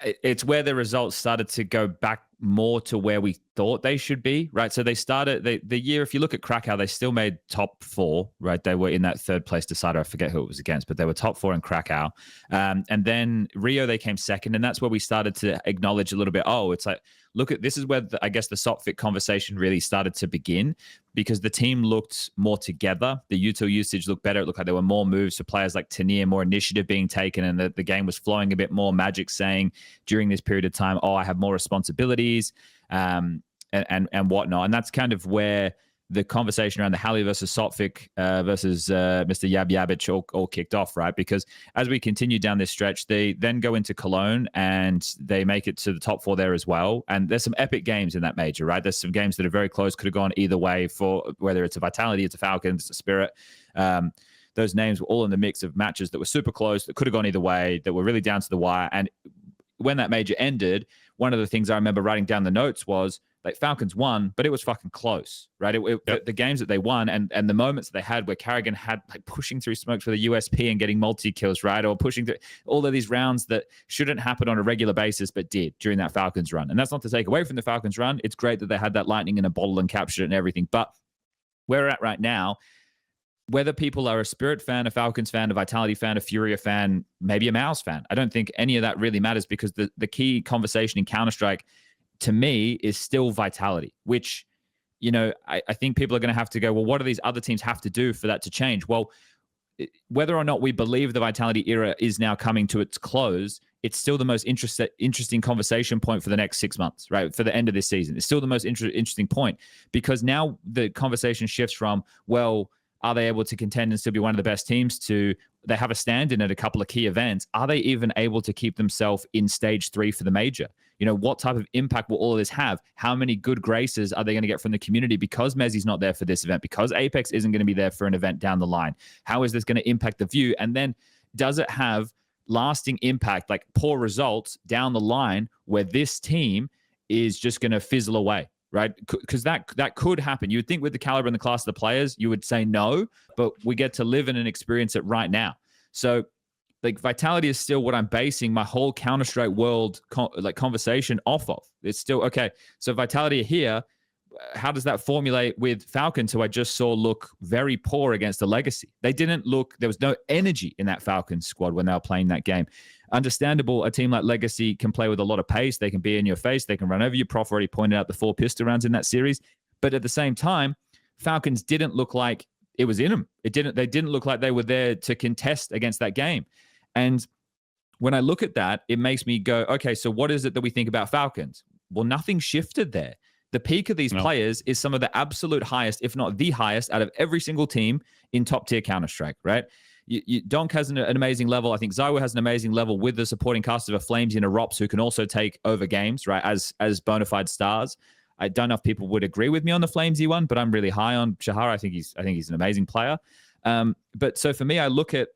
it's where the results started to go back more to where we thought they should be, right? So they started the year, if you look at Krakow, they still made top 4, right? They were in that third place decider. I forget who it was against, but they were top 4 in Krakow. And then Rio, they came second. And that's where we started to acknowledge a little bit, it's like, this is where I guess the soft fit conversation really started to begin, because the team looked more together. The util usage looked better. It looked like there were more moves for players like Tanir, more initiative being taken, and the game was flowing a bit more. Magic saying during this period of time, I have more responsibilities and whatnot. And that's kind of where the conversation around the Halley versus Sotfik versus Mr. Yab Yabic all kicked off, right? Because as we continue down this stretch, they then go into Cologne and they make it to the top 4 there as well. And there's some epic games in that major, right? There's some games that are very close, could have gone either way, for whether it's a Vitality, it's a Falcons, it's a Spirit. Those names were all in the mix of matches that were super close, that could have gone either way, that were really down to the wire. And when that major ended, one of the things I remember writing down the notes was, like, Falcons won, but it was fucking close, right? The games that they won and the moments that they had where karrigan had like pushing through smokes for the USP and getting multi-kills, right? Or pushing through all of these rounds that shouldn't happen on a regular basis, but did during that Falcons run. And that's not to take away from the Falcons run. It's great that they had that lightning in a bottle and captured it and everything. But where we're at right now, whether people are a Spirit fan, a Falcons fan, a Vitality fan, a FURIA fan, maybe a MongolZ fan, I don't think any of that really matters, because the key conversation in Counter-Strike to me is still Vitality, which, I think people are going to have to go, well, what do these other teams have to do for that to change? Well, whether or not we believe the Vitality era is now coming to its close, it's still the most interesting conversation point for the next 6 months, right? For the end of this season. It's still the most interesting point, because now the conversation shifts from, well, are they able to contend and still be one of the best teams, to they have a stand-in at a couple of key events. Are they even able to keep themselves in stage 3 for the major? What type of impact will all of this have? How many good graces are they going to get from the community because Mezzi's not there for this event, because Apex isn't going to be there for an event down the line? How is this going to impact the view? And then does it have lasting impact, like poor results down the line, where this team is just going to fizzle away? Right? Because that could happen. You would think with the caliber and the class of the players, you would say no, but we get to live in and experience it right now. So like Vitality is still what I'm basing my whole Counter-Strike world conversation off of. It's still, okay, so Vitality are here. How does that formulate with Falcons, who I just saw look very poor against the Legacy? They didn't look, there was no energy in that Falcons squad when they were playing that game. Understandable, a team like Legacy can play with a lot of pace. They can be in your face. They can run over you. Prof already pointed out the 4 pistol rounds in that series. But at the same time, Falcons didn't look like it was in them. They didn't look like they were there to contest against that game. And when I look at that, it makes me go, okay, so what is it that we think about Falcons? Well, nothing shifted there. The peak of these players is some of the absolute highest, if not the highest, out of every single team in top tier Counter-Strike, right? Donk has an amazing level. I think Zywa has an amazing level with the supporting cast of a Flames and a ropz who can also take over games, right, as bona fide stars. I don't know if people would agree with me on the Flamesy one, but I'm really high on Shahara. I think he's an amazing player. But so for me, I look at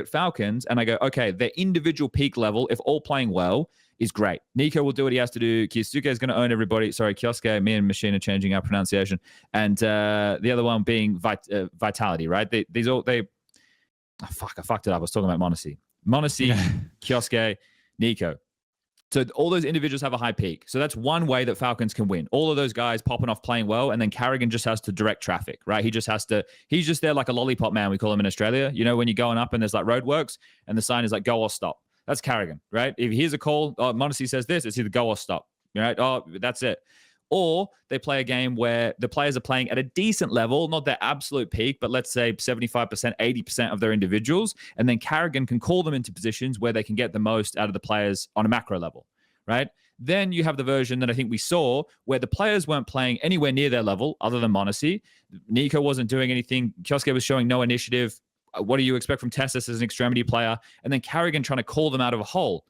Falcons and I go, okay, their individual peak level, if all playing well, is great. Nico will do what he has to do. Kyosuke is going to own everybody. Sorry, Kyosuke, me and Machine are changing our pronunciation. And the other one being Vitality, right? I fucked it up. I was talking about MongolZ. Kyosuke, Nico. So all those individuals have a high peak. So that's one way that Falcons can win. All of those guys popping off playing well, and then karrigan just has to direct traffic, right? He's just there like a lollipop man, we call him in Australia. You know, when you're going up and there's like roadworks and the sign is like go or stop. That's karrigan, right? If he hears a call, MongolZ says this, it's either go or stop, right? Oh, that's it. Or they play a game where the players are playing at a decent level, not their absolute peak, but let's say 75%, 80% of their individuals. And then karrigan can call them into positions where they can get the most out of the players on a macro level, right? Then you have the version that I think we saw where the players weren't playing anywhere near their level other than MongolZ. Nico wasn't doing anything. Kyosuke was showing no initiative. What do you expect from Twistzz as an extremity player? And then karrigan trying to call them out of a hole.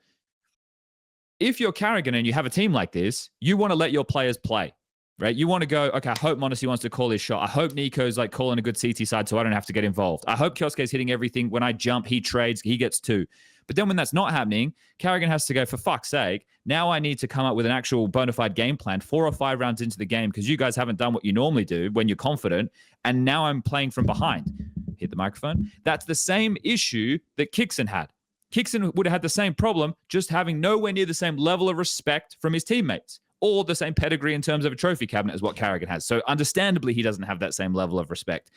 If you're karrigan and you have a team like this, you want to let your players play, right? You want to go, okay, I hope MongolZ wants to call his shot. I hope Nico's like calling a good CT side so I don't have to get involved. I hope Kyosuke's hitting everything. When I jump, he trades, he gets 2. But then when that's not happening, karrigan has to go, for fuck's sake, now I need to come up with an actual bona fide game plan 4 or 5 rounds into the game because you guys haven't done what you normally do when you're confident. And now I'm playing from behind. Hit the microphone. That's the same issue that kixaN had. kixaN would have had the same problem, just having nowhere near the same level of respect from his teammates or the same pedigree in terms of a trophy cabinet as what karrigan has. So understandably, he doesn't have that same level of respect.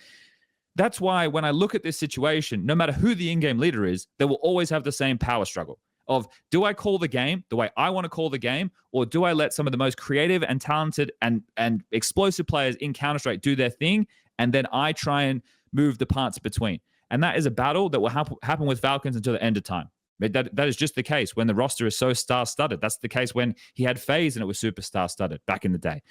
That's why when I look at this situation, no matter who the in-game leader is, they will always have the same power struggle of, do I call the game the way I want to call the game, or do I let some of the most creative and talented and explosive players in Counter-Strike do their thing, and then I try and move the parts between? And that is a battle that will happen with Falcons until the end of time. That is just the case when the roster is so star-studded. That's the case when he had FaZe and it was super star-studded back in the day.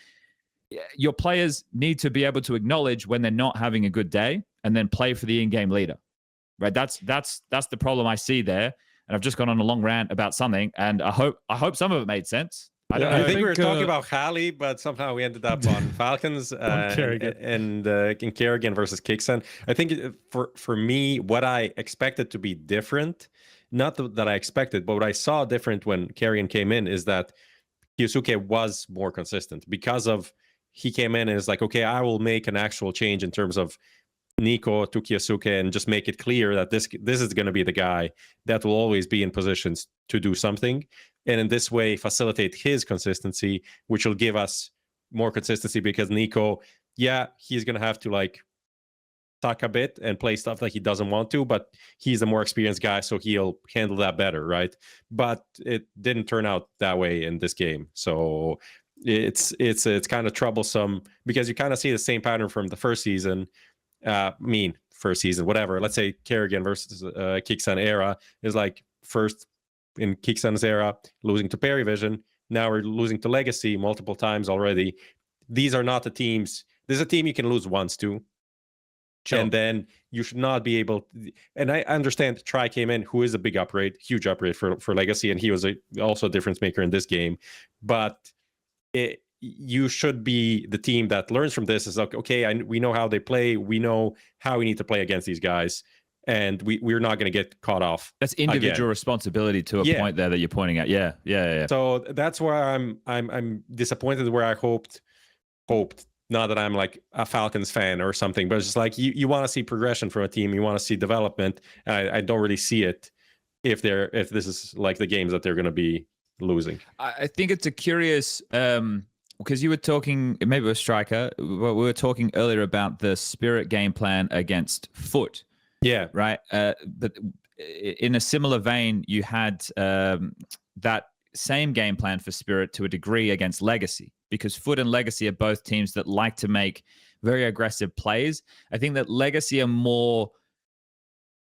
Your players need to be able to acknowledge when they're not having a good day and then play for the in-game leader, right? That's the problem I see there. And I've just gone on a long rant about something, and I hope some of it made sense. I think we were talking about Halley, but somehow we ended up on Falcons and karrigan versus kixaN. I think for me, what I expected to be different, not that I expected, but what I saw different when karrigan came in is that Kyosuke was more consistent because of he came in and is like, okay, I will make an actual change in terms of Nico to Kyosuke and just make it clear that this is going to be the guy that will always be in positions to do something. And in this way, facilitate his consistency, which will give us more consistency because Nico, yeah, he's going to have to like suck a bit and play stuff that he doesn't want to, but he's a more experienced guy, so he'll handle that better, right? But it didn't turn out that way in this game. So it's kind of troublesome because you kind of see the same pattern from the first season. First season, whatever. Let's say karrigan versus kixaN era is like first in kixaN's era, losing to Perivision. Now we're losing to Legacy multiple times already. These are not the teams. This is a team you can lose once to. Sure. And then you should not be able to, and I understand Tri came in, who is a big upgrade, huge upgrade for Legacy, and he was also a difference maker in this game. But you should be the team that learns from this. Is like, okay, we know how they play. We know how we need to play against these guys, and we're not going to get caught off. That's individual responsibility to a point there that you're pointing at. Yeah. So that's where I'm disappointed. Where I hoped, not that I'm like a Falcons fan or something, but it's just like you want to see progression from a team. You want to see development, and I don't really see it if this is like the games that they're going to be losing. I think it's a curious. Because you were talking, maybe it was Striker, we were talking earlier about the Spirit game plan against Foot. Yeah. Right? But in a similar vein, you had that same game plan for Spirit to a degree against Legacy, because Foot and Legacy are both teams that like to make very aggressive plays. I think that Legacy are more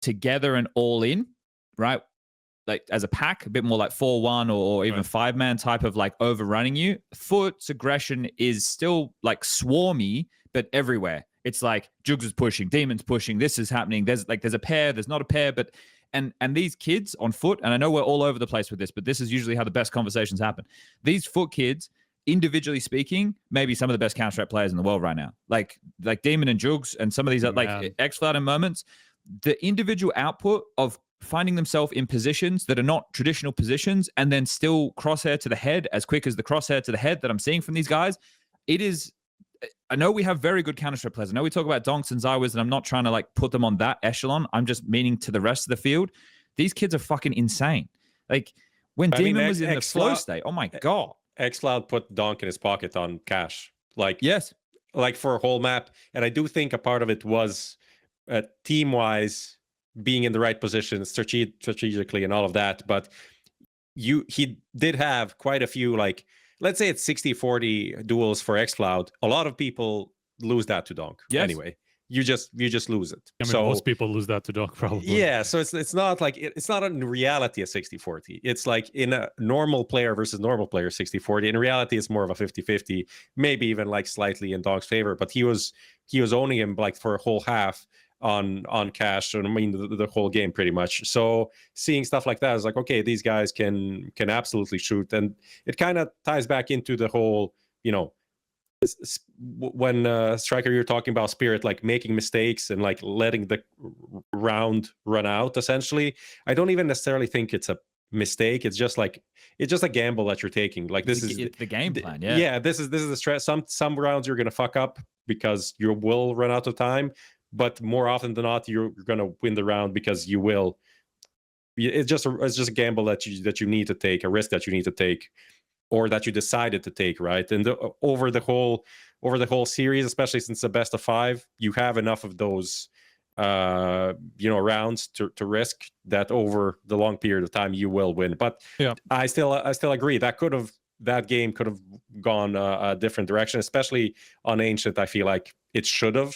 together and all in, right? Like as a pack, a bit more like 4-1 or even 5-man type of like overrunning you. Foot's aggression is still like swarmy, but everywhere. it's like Jugs is pushing, Demon's pushing, this is happening. There's a pair, there's not a pair, but and these kids on foot, and I know we're all over the place with this, but this is usually how the best conversations happen. These foot kids, individually speaking, maybe some of the best Counter-Strike players in the world right now. Like Demon and Jugs and some of these like xFloud and Moments, the individual output of finding themselves in positions that are not traditional positions and then still crosshair to the head as quick as the crosshair to the head that I'm seeing from these guys. It is, I know we have very good Counter-Strike players. I know we talk about Donks and Zywaz, and I'm not trying to like put them on that echelon. I'm just meaning to the rest of the field. These kids are fucking insane. Like when Demon was in the flow state, oh my God. xFloud put Donk in his pocket on Cash. Like, yes, like for a whole map. And I do think a part of it was team-wise, being in the right position strategically and all of that. But he did have quite a few, like, let's say it's 60-40 duels for xFloud. A lot of people lose that to Donk. Yes. Anyway, you just lose it. I mean, so most people lose that to Donk probably. Yeah, so it's not like it's not in reality a 60-40. It's like in a normal player versus normal player 60-40. In reality, it's more of a 50-50, maybe even like slightly in Donk's favor. But he was owning him like for a whole half on Cash, and I mean the whole game pretty much. So seeing stuff like that is like, okay, these guys can absolutely shoot, and it kind of ties back into the whole, you know, when Striker, you're talking about Spirit like making mistakes and like letting the round run out. Essentially, I don't even necessarily think it's a mistake. It's just a gamble that you're taking. Like this is the game plan. This is the stress. Some rounds you're gonna fuck up because you will run out of time. But more often than not, you're going to win the round because you will. It's just a gamble that you need to take, a risk that you need to take, or that you decided to take, right? And over the whole series, especially since the best of 5, you have enough of those, rounds to risk that over the long period of time you will win. But yeah, I still agree that game could have gone a different direction, especially on Ancient. I feel like it should have.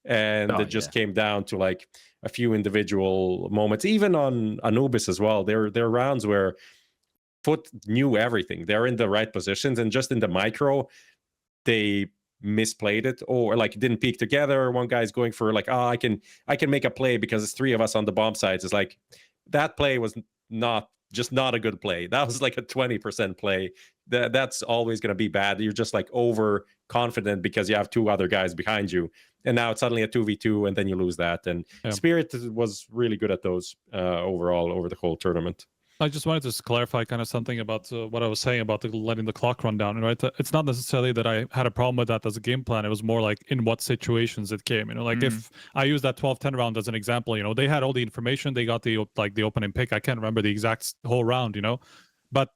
And it just came down to like a few individual moments. Even on Anubis as well, there are rounds where Foot knew everything. They're in the right positions, and just in the micro, they misplayed it or like didn't peek together. One guy's going for like, I can make a play because it's 3 of us on the bomb sides. It's like that play was not a good play. That was like a 20% play. That's always going to be bad. You're just like overconfident because you have 2 other guys behind you. And now it's suddenly a 2v2, and then you lose that. And Spirit was really good at those overall over the whole tournament. I just wanted to clarify kind of something about what I was saying about letting the clock run down, right? It's not necessarily that I had a problem with that as a game plan. It was more like in what situations it came. Like if I use that 12-10 round as an example, they had all the information. They got the opening pick. I can't remember the exact whole round, but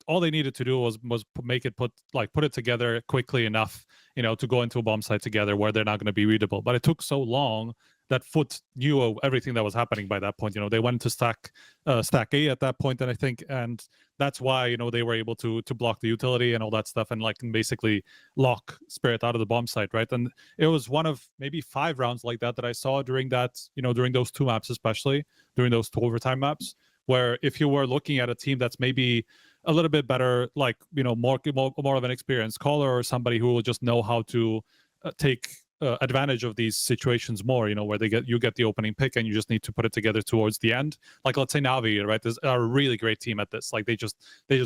all they needed to do was put it together quickly enough, to go into a bomb site together where they're not going to be readable. But it took so long that Foot knew everything that was happening by that point. They went to stack A at that point, and I think, and that's why they were able to block the utility and all that stuff, and like basically lock Spirit out of the bomb site, right? And it was one of maybe 5 rounds like that I saw during that, during those 2 maps, especially during those 2 overtime maps, where if you were looking at a team that's maybe a little bit better, like more of an experienced caller or somebody who will just know how to take advantage of these situations more, where you get the opening pick and you just need to put it together towards the end. Like let's say Navi, right? There's a really great team at this. Like they just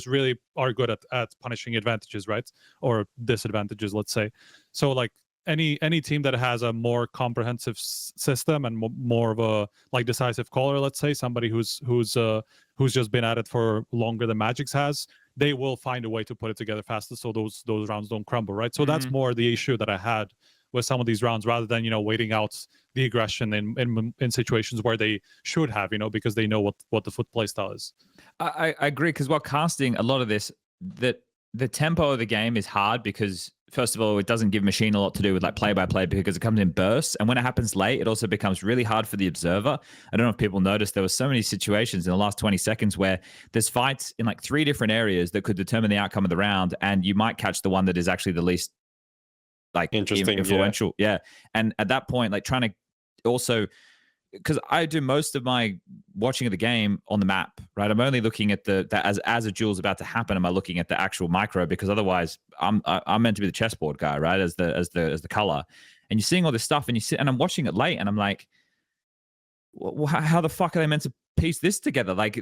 really are good at punishing advantages, right? Or disadvantages, let's say. So like any team that has a more comprehensive system and more of a like decisive caller, let's say somebody who's just been at it for longer than Magic's has, they will find a way to put it together faster so those rounds don't crumble, right? So that's more the issue that I had with some of these rounds, rather than waiting out the aggression in situations where they should have, because they know what the Foot play style is. I agree, because while casting a lot of this, that the tempo of the game is hard because, first of all, it doesn't give Machine a lot to do with like play-by-play because it comes in bursts. And when it happens late, it also becomes really hard for the observer. I don't know if people noticed, there were so many situations in the last 20 seconds where there's fights in like 3 different areas that could determine the outcome of the round, and you might catch the one that is actually the least like interesting, influential. Yeah. And at that point, like trying to also, because I do most of my watching of the game on the map, right? I'm only looking at as a duel's about to happen. Am I looking at the actual micro? Because otherwise, I'm meant to be the chessboard guy, right? As the color, and you're seeing all this stuff, and and I'm watching it late, and I'm like, how the fuck are they meant to piece this together? Like,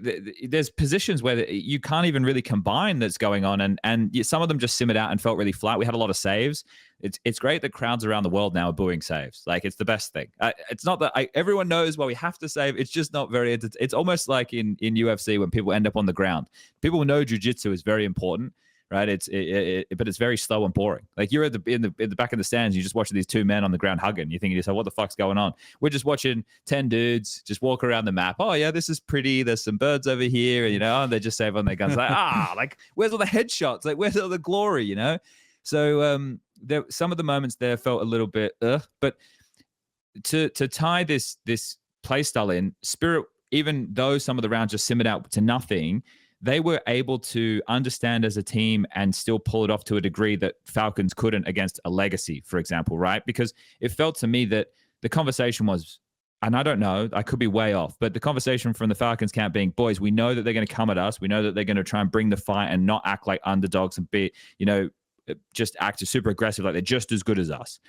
there's positions where you can't even really combine that's going on, and some of them just simmered out and felt really flat. We had a lot of saves. It's great that crowds around the world now are booing saves. Like, it's the best thing. It's not that everyone knows why we have to save. It's just not very. It's almost like in UFC when people end up on the ground. People know jiu-jitsu is very important, right? But it's very slow and boring. Like, you're in the back of the stands, you're just watching these two men on the ground hugging. You're thinking to yourself, what the fuck's going on? We're just watching 10 dudes just walk around the map. Oh yeah, this is pretty. There's some birds over here, and and they just save on their guns. Like, like, where's all the headshots? Like, where's all the glory? So there, some of the moments there felt a little bit, but to tie this play style in, Spirit, even though some of the rounds just simmered out to nothing, they were able to understand as a team and still pull it off to a degree that Falcons couldn't against a Legacy, for example, right? Because it felt to me that the conversation was, and I don't know, I could be way off, but the conversation from the Falcons camp being, boys, we know that they're going to come at us. We know that they're going to try and bring the fight and not act like underdogs and be, just act super aggressive, like they're just as good as us.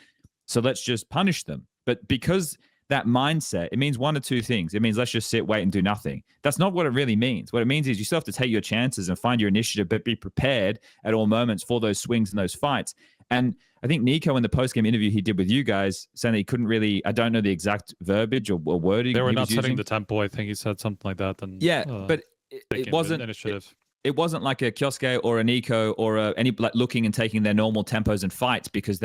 So let's just punish them. But because that mindset, it means one of two things. It means let's just sit, wait, and do nothing. That's not what it really means. What it means is you still have to take your chances and find your initiative, but be prepared at all moments for those swings and those fights. And I think Nico, in the post-game interview he did with you guys, saying that he couldn't really, I don't know the exact verbiage or wording. They were not setting the tempo. I think he said something like that. And yeah, but it wasn't initiative. It wasn't like a Kyosuke or a Nico or any like looking and taking their normal tempos and fights, because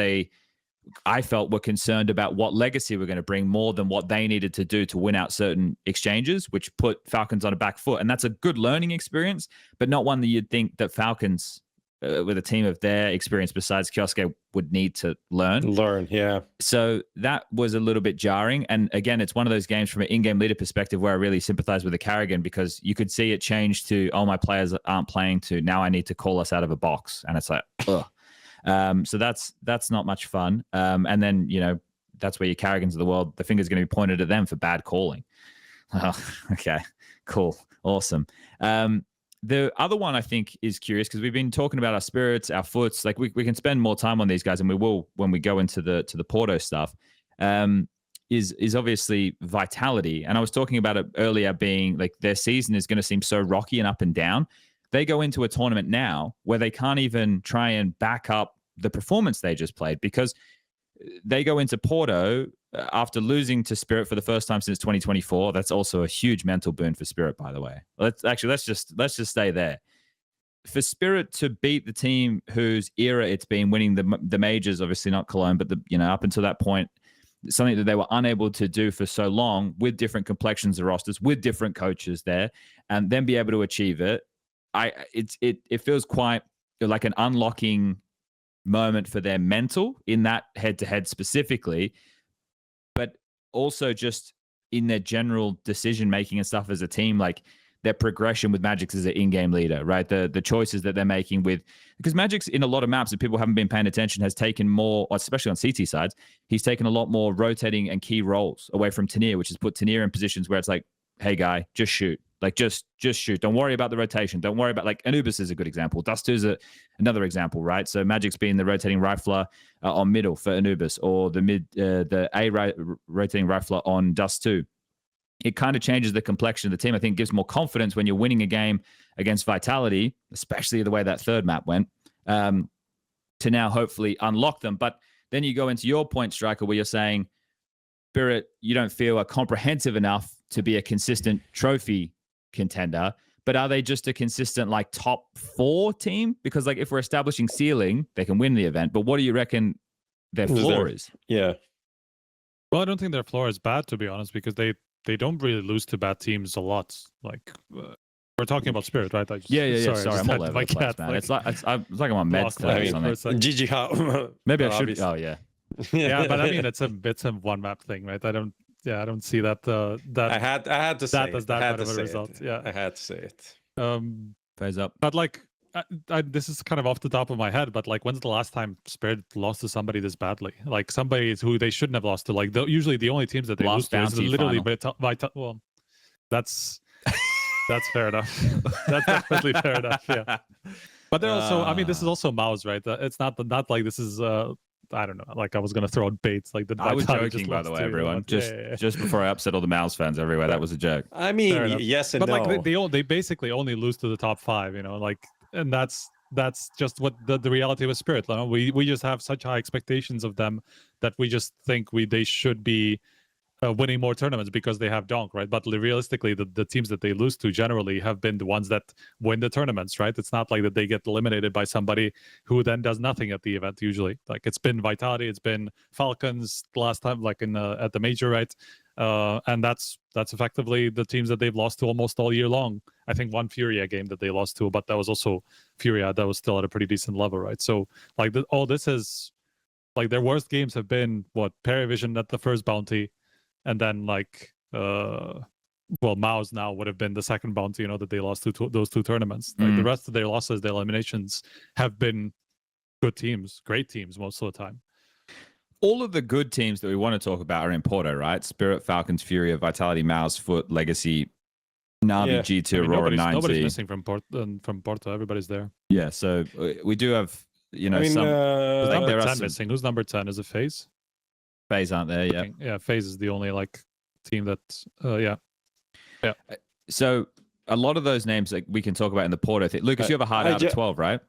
I felt were concerned about what Legacy were going to bring more than what they needed to do to win out certain exchanges, which put Falcons on a back foot. And that's a good learning experience, but not one that you'd think that Falcons, with a team of their experience besides Kyosuke, would need to learn. Yeah. So that was a little bit jarring. And again, it's one of those games from an in-game leader perspective where I really sympathize with the karrigan, because you could see it change to, oh, my players aren't playing, to now I need to call us out of a box. And it's like, ugh. So that's not much fun. And then, that's where your karrigans of the world, the finger's going to be pointed at them for bad calling. Oh, okay, cool. Awesome. The other one I think is curious, because we've been talking about our spirits, our foots. Like we can spend more time on these guys, and we will when we go into the Porto stuff. Is obviously Vitality, and I was talking about it earlier, being like their season is going to seem so rocky and up and down. They go into a tournament now where they can't even try and back up the performance they just played, because they go into Porto after losing to Spirit for the first time since 2024. That's also a huge mental boon for Spirit, by the way. Let's just stay there. For Spirit to beat the team whose era it's been, winning the majors, obviously not Cologne, but up until that point, something that they were unable to do for so long, with different complexions of rosters, with different coaches there, and then be able to achieve it. It feels quite like an unlocking moment for their mental in that head-to-head specifically, but also just in their general decision-making and stuff as a team, like their progression with Magix as an in-game leader, right? The choices that they're making because Magix in a lot of maps, if people haven't been paying attention, has taken more, especially on CT sides, he's taken a lot more rotating and key roles away from Tanir, which has put Tanir in positions where it's like, hey guy, just shoot. Like just shoot. Don't worry about the rotation. Don't worry about, like, Anubis is a good example. Dust 2 is another example, right? So Magic's being the rotating rifler on middle for Anubis, or the rotating rifler on Dust 2. It kind of changes the complexion of the team. I think it gives more confidence when you're winning a game against Vitality, especially the way that third map went, to now hopefully unlock them. But then you go into your point, Striker, where you're saying, Spirit, you don't feel are comprehensive enough to be a consistent trophy contender, but are they just a consistent like top 4 team? Because like if we're establishing ceiling, they can win the event, but what do you reckon their floor is? Yeah. Well, I don't think their floor is bad, to be honest, because they don't really lose to bad teams a lot. Like we're talking about Spirit, right? Yeah. Sorry, I'm all over the place, man. It's like I'm on meds today or something. GG how? Maybe I should. Oh yeah. Yeah, but I mean it's a one map thing, right? I don't see that I had to say that as that kind of a result. Yeah, I had to say it. FaZe up. But like, this is kind of off the top of my head, but like, when's the last time Spirit lost to somebody this badly? Like somebody who they shouldn't have lost to. Like usually the only teams that they lose to is literally well, that's fair enough. That's definitely fair enough. Yeah, but they're also. I mean, this is also MongolZ, right? It's not like this is I don't know. Like I was gonna throw out baits. Like the I was Vitality joking, just by the lost way, to, everyone. yeah. Just before I upset all the Mouse fans everywhere, that was a joke. I mean, Fair yes and but no. like they basically only lose to the top 5, you know, like, and that's just what the reality with Spirit. You know? We just have such high expectations of them that we just think they should be winning more tournaments because they have Donk, right? But realistically, the teams that they lose to generally have been the ones that win the tournaments, right? It's not like that they get eliminated by somebody who then does nothing at the event usually. Like it's been Vitality, it's been Falcons last time, like in at the major, right? And that's effectively the teams that they've lost to almost all year long. I think one FURIA game that they lost to, but that was also FURIA that was still at a pretty decent level, right? So like all this is like their worst games have been what Paravision at the first bounty, and then like Mouse now would have been the second bounty, you know, that they lost to those 2 tournaments. Like the rest of their losses, their eliminations have been good teams, great teams most of the time. All of the good teams that we want to talk about are in Porto, right? Spirit, Falcons, FURIA, Vitality, Mouse, Foot, Legacy, Navi, G2, Aurora, 90. Nobody's missing from Porto. Everybody's there. Yeah, so we do have, you know, I mean, some. Who's Like, number 10 missing? Who's number 10? Is it FaZe? FaZe aren't there yet. Yeah, FaZe is the only like team that, yeah. So a lot of those names like we can talk about in the Porto thing. Lucas, you have a hard out of 12, right?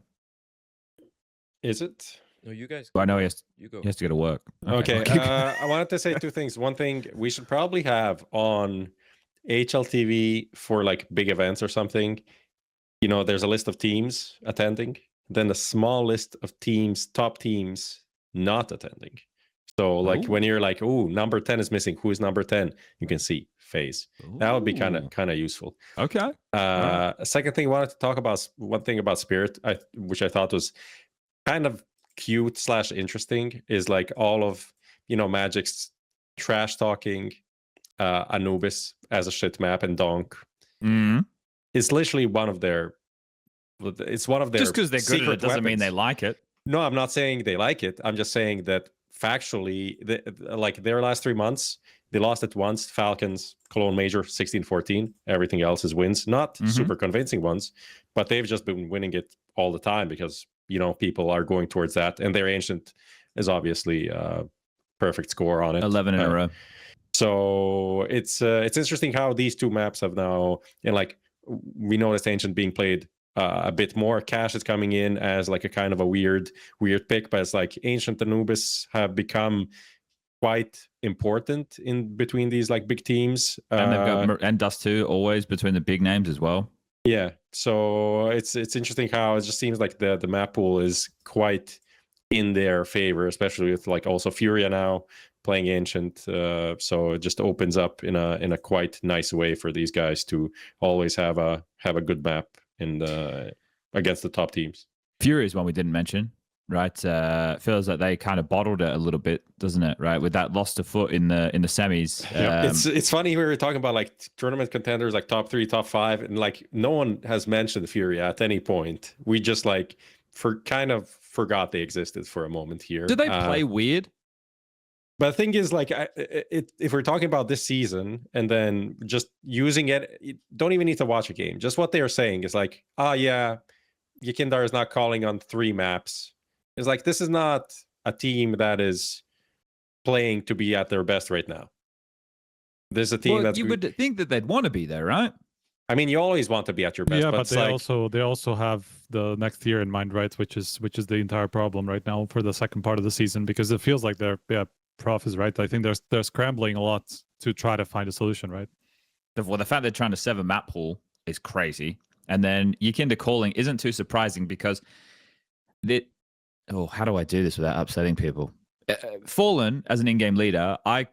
Is it? No, you guys. Well, I know he has You go. to go to work. Okay. I wanted to say 2 things. One thing we should probably have on HLTV for like big events or something. You know, there's a list of teams attending, then a small list of teams, top teams not attending. So like when you're like, oh, number 10 is missing. Who is number 10? You can see FaZe. That would be kind of useful. Okay. Second thing I wanted to talk about, one thing about Spirit, which I thought was kind of cute / interesting, is like all of, you know, Magic's trash talking Anubis as a shit map and Donk. It's literally one of their. It's one of their. Just because they're good at it doesn't mean they like it. No, I'm not saying they like it. I'm just saying that factually, like their last 3 months, they lost it once. Falcons, Cologne Major, 16-14. Everything else is wins. Not super convincing ones, but they've just been winning it all the time because, you know, people are going towards that. And their Ancient is obviously perfect score on it. 11 in a row. So it's interesting how these 2 maps have now, and like we noticed Ancient being played a bit more. Cash is coming in as like a kind of a weird pick, but it's like Ancient Anubis have become quite important in between these like big teams. And they've got and Dust 2 always between the big names as well. Yeah, so it's interesting how it just seems like the map pool is quite in their favor, especially with like also FURIA now playing Ancient. So it just opens up in a quite nice way for these guys to always have a good map in against the top teams. FURIA is one we didn't mention, right? Feels like they kind of bottled it a little bit, doesn't it? Right, with that loss to Foot in the semis. It's funny we were talking about like tournament contenders, like top 3, top 5, and like no one has mentioned FURIA at any point. We just like forgot they existed for a moment here. Do they play weird? But the thing is, like, if we're talking about this season and then just using it, you don't even need to watch a game. Just what they are saying is like, yeah, Yekindar is not calling on 3 maps. It's like, this is not a team that is playing to be at their best right now. There's a team that you would think that they'd want to be there, right? I mean, you always want to be at your best. Yeah, but they like, they also have the next year in mind, right? Which is the entire problem right now for the second part of the season, because it feels like Prof is right. I think they're scrambling a lot to try to find a solution, right? Well, the fact they're trying to 7 map pool is crazy. And then Yekindar calling isn't too surprising because how do I do this without upsetting people? Fallen, as an in-game leader, I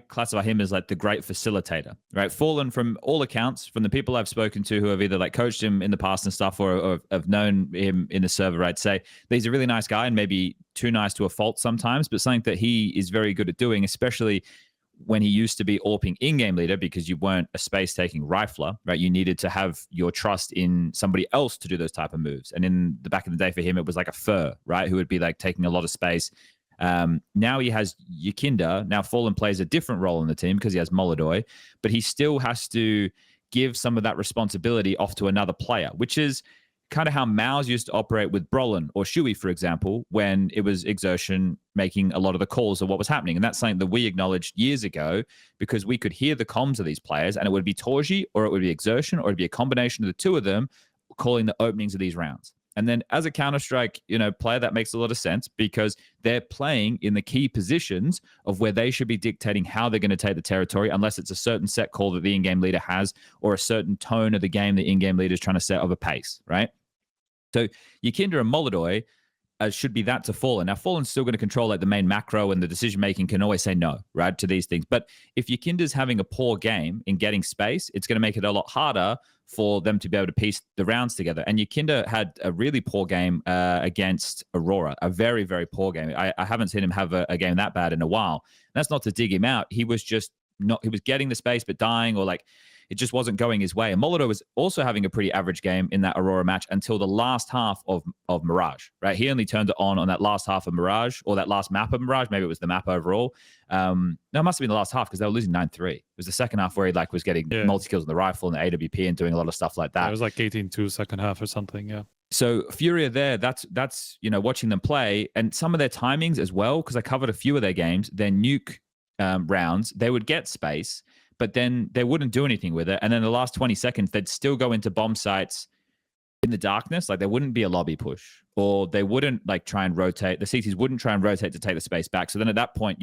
classify him as like the great facilitator, right? Fallen, from all accounts, from the people I've spoken to who have either like coached him in the past and stuff or have known him in the server, right, say that he's a really nice guy and maybe too nice to a fault sometimes, but something that he is very good at doing, especially when he used to be AWPing in-game leader, because you weren't a space-taking rifler, right? You needed to have your trust in somebody else to do those type of moves. And in the back of the day for him, it was like a Fur, right? Who would be like taking a lot of space. Now he has Yekindar. Now Fallen plays a different role in the team because he has MongolZ, but he still has to give some of that responsibility off to another player, which is kind of how MongolZ used to operate with Brolin or Shuey, for example, when it was Exertion making a lot of the calls of what was happening. And that's something that we acknowledged years ago because we could hear the comms of these players, and it would be Torji or it would be Exertion or it'd be a combination of the two of them calling the openings of these rounds. And then as a Counter-Strike, player, that makes a lot of sense because they're playing in the key positions of where they should be dictating how they're going to take the territory, unless it's a certain set call that the in-game leader has or a certain tone of the game the in-game leader is trying to set of a pace, right? So Ykinda and MongolZ should be that to Fallen. Now, Fallen's still going to control like the main macro, and the decision-making can always say no, right, to these things. But if Ykinda's having a poor game in getting space, it's going to make it a lot harder for them to be able to piece the rounds together. And Ykinda had a really poor game against Aurora, a very, very poor game. I haven't seen him have a game that bad in a while. And that's not to dig him out. He was just not, he was getting the space but dying, or like it just wasn't going his way. And MongolZ was also having a pretty average game in that Aurora match until the last half of Mirage, right? He only turned it on that last half of Mirage, or that last map of Mirage. Maybe it was the map overall. No, it must have been the last half because they were losing 9-3. It was the second half where he like was getting multi-kills on the rifle and the AWP and doing a lot of stuff like that. It was like 18-2 second half or something, yeah. So FURIA there, that's watching them play, and some of their timings as well, because I covered a few of their games, their nuke rounds, they would get space, but then they wouldn't do anything with it. And then the last 20 seconds, they'd still go into bomb sites in the darkness. Like there wouldn't be a lobby push, or they wouldn't like try and rotate. The CTs wouldn't try and rotate to take the space back. So then at that point,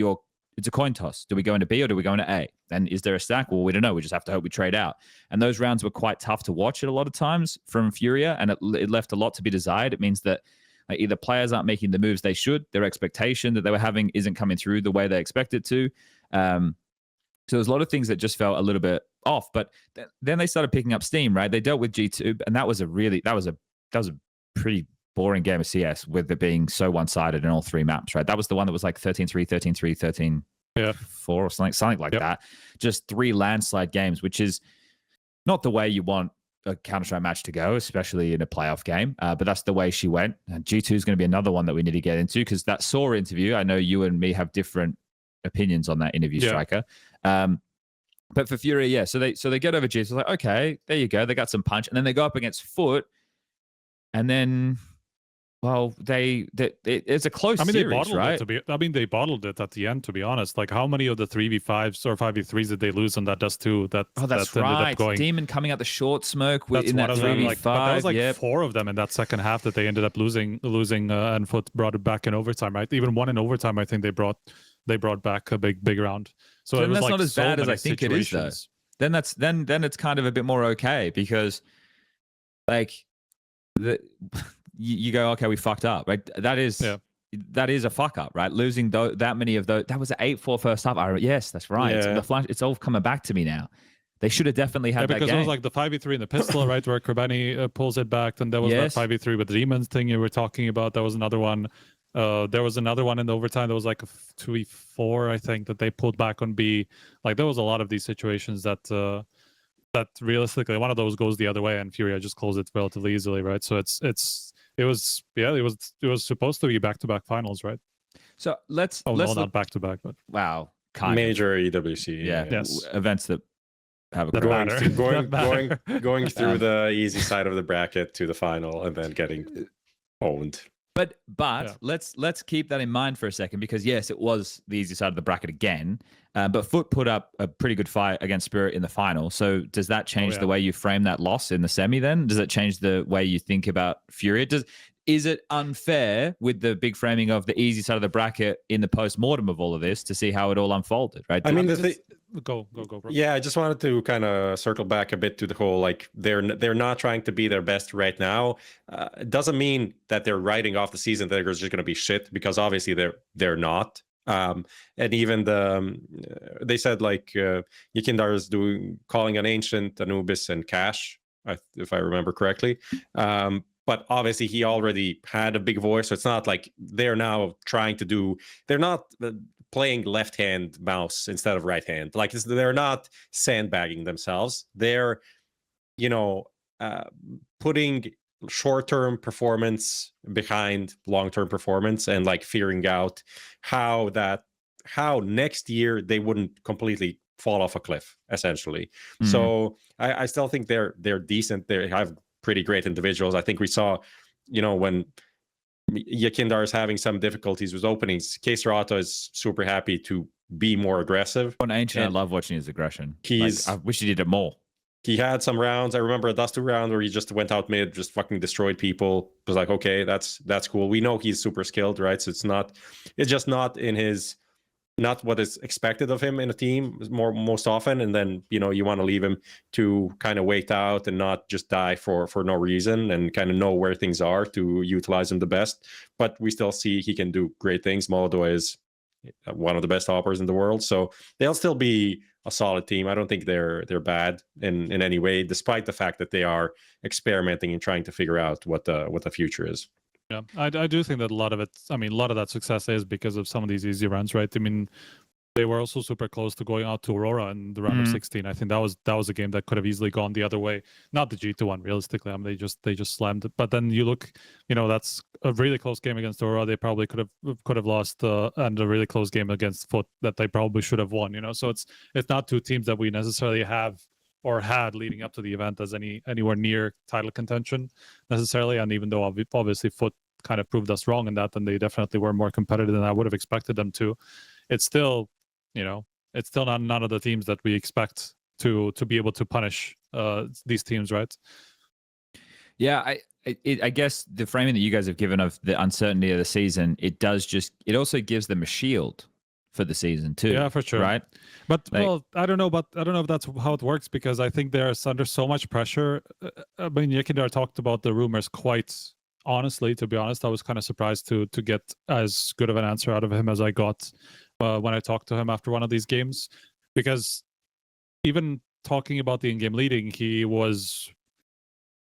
it's a coin toss. Do we go into B or do we go into A? And is there a stack? Well, we don't know. We just have to hope we trade out. And those rounds were quite tough to watch at a lot of times from FURIA, and it left a lot to be desired. It means that like, either players aren't making the moves they should, their expectation that they were having isn't coming through the way they expect it to. So there's a lot of things that just felt a little bit off, but then they started picking up steam, right? They dealt with G2, and that was a pretty boring game of CS with it being so one-sided in all three maps, right? That was the one that was like 13-3, 13-3, 13-4 or something like that. Just 3 landslide games, which is not the way you want a Counter-Strike match to go, especially in a playoff game. But that's the way she went. And G2 is going to be another one that we need to get into, because that Saw interview, I know you and me have different opinions on that interview, Striker. But for FURIA, so they get over G2. It's like, okay, there you go. They got some punch. And then they go up against Foot. And then, well, it's a close series, they bottled right? it they bottled it at the end, to be honest. Like, how many of the 3v5s or 5v3s did they lose on that Dust 2? That's ended right. up going... Demon coming out the short smoke in that 3v5. Like, but there was like 4 of them in that second half that they ended up losing, and Foot brought it back in overtime, right? Even one in overtime, I think they brought back a big round. So it was that's like not as bad as I think it is, though. Then it's kind of a bit more okay, because like you go, okay, we fucked up, right? That is a fuck up, right? Losing that many of those. That was an 8-4 first half. Yes, that's right. Yeah. The flash, it's all coming back to me now. They should have definitely had that game. Because it was like the 5v3 in the pistol, right, where Kerbeni pulls it back. Then there was that 5v3 with the Demons thing you were talking about. There was another one. There was another one in the overtime. There was like a 2v4, I think, that they pulled back on B. Like there was a lot of these situations that realistically one of those goes the other way, and FURIA just closed it relatively easily, right? So it was supposed to be back-to-back finals, right? So let's not back-to-back, but wow, major EWC events that have a going through the easy side of the bracket to the final and then getting owned. But let's keep that in mind for a second, because yes, it was the easy side of the bracket again, but Foot put up a pretty good fight against Spirit in the final. So does that change the way you frame that loss in the semi then? Does it change the way you think about FURIA? Is it unfair with the big framing of the easy side of the bracket in the post-mortem of all of this to see how it all unfolded, right? I mean, go, bro. Yeah, I just wanted to kind of circle back a bit to the whole, like, they're not trying to be their best right now. It doesn't mean that they're writing off the season, that they're just going to be shit, because obviously they're not. And even they said like Ykinda is calling an Ancient, Anubis, and Cash, if I remember correctly. But obviously he already had a big voice, so it's not like they're now trying to do. They're not playing left-hand mouse instead of right-hand. Like they're not sandbagging themselves. They're, putting short-term performance behind long-term performance, and like figuring out how next year they wouldn't completely fall off a cliff, essentially. So I still think they're decent. They have pretty great individuals. I think we saw, when Yakindar is having some difficulties with openings, KSRATO is super happy to be more aggressive. On Ancient, I love watching his aggression. I wish he did it more. He had some rounds. I remember a Dust2 round where he just went out mid, just fucking destroyed people. It was like, okay, that's cool. We know he's super skilled, right? So it's just not what is expected of him in a team most often. And then, you want to leave him to kind of wait out and not just die for no reason, and kind of know where things are to utilize him the best. But we still see he can do great things. MongolZ is one of the best hoppers in the world. So they'll still be a solid team. I don't think they're bad in any way, despite the fact that they are experimenting and trying to figure out what the future is. Yeah, I do think that a lot of that success is because of some of these easy runs, right? I mean, they were also super close to going out to Aurora in the round of 16. I think that was a game that could have easily gone the other way. Not the G2 one, realistically. I mean, they just slammed it. But then you look, that's a really close game against Aurora. They probably could have lost, and a really close game against Foot that they probably should have won. So it's not two teams that we necessarily have or had leading up to the event as anywhere near title contention necessarily. And even though obviously Foot kind of proved us wrong in that, and they definitely were more competitive than I would have expected them to, it's still, it's still not none of the teams that we expect to be able to punish these teams, right? Yeah, I guess the framing that you guys have given of the uncertainty of the season, it also gives them a shield for the season too. Yeah, for sure. Right. But I don't know if that's how it works, because I think they're under so much pressure. I mean, Yakindar talked about the rumors quite honestly. To be honest, I was kind of surprised to get as good of an answer out of him as I got when I talked to him after one of these games, because even talking about the in-game leading, he was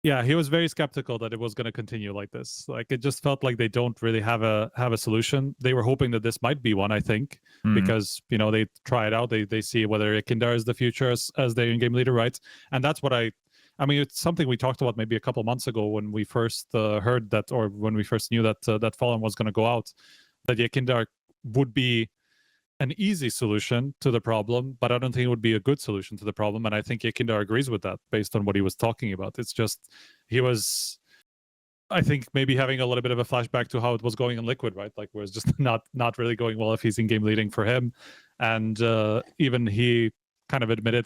very skeptical that it was going to continue like this. Like, it just felt like they don't really have a solution. They were hoping that this might be one, I think, because they try it out, they see whether Yakindar is the future as their in-game leader, right? And that's what I mean, it's something we talked about maybe a couple months ago when we first heard that, or when we first knew that Fallen was going to go out, that Yakindar would be an easy solution to the problem, but I don't think it would be a good solution to the problem. And I think Yakindar agrees with that based on what he was talking about. It's just, he was, I think, maybe having a little bit of a flashback to how it was going in Liquid, right? Like, where it's just not really going well if he's in-game leading for him. And even he kind of admitted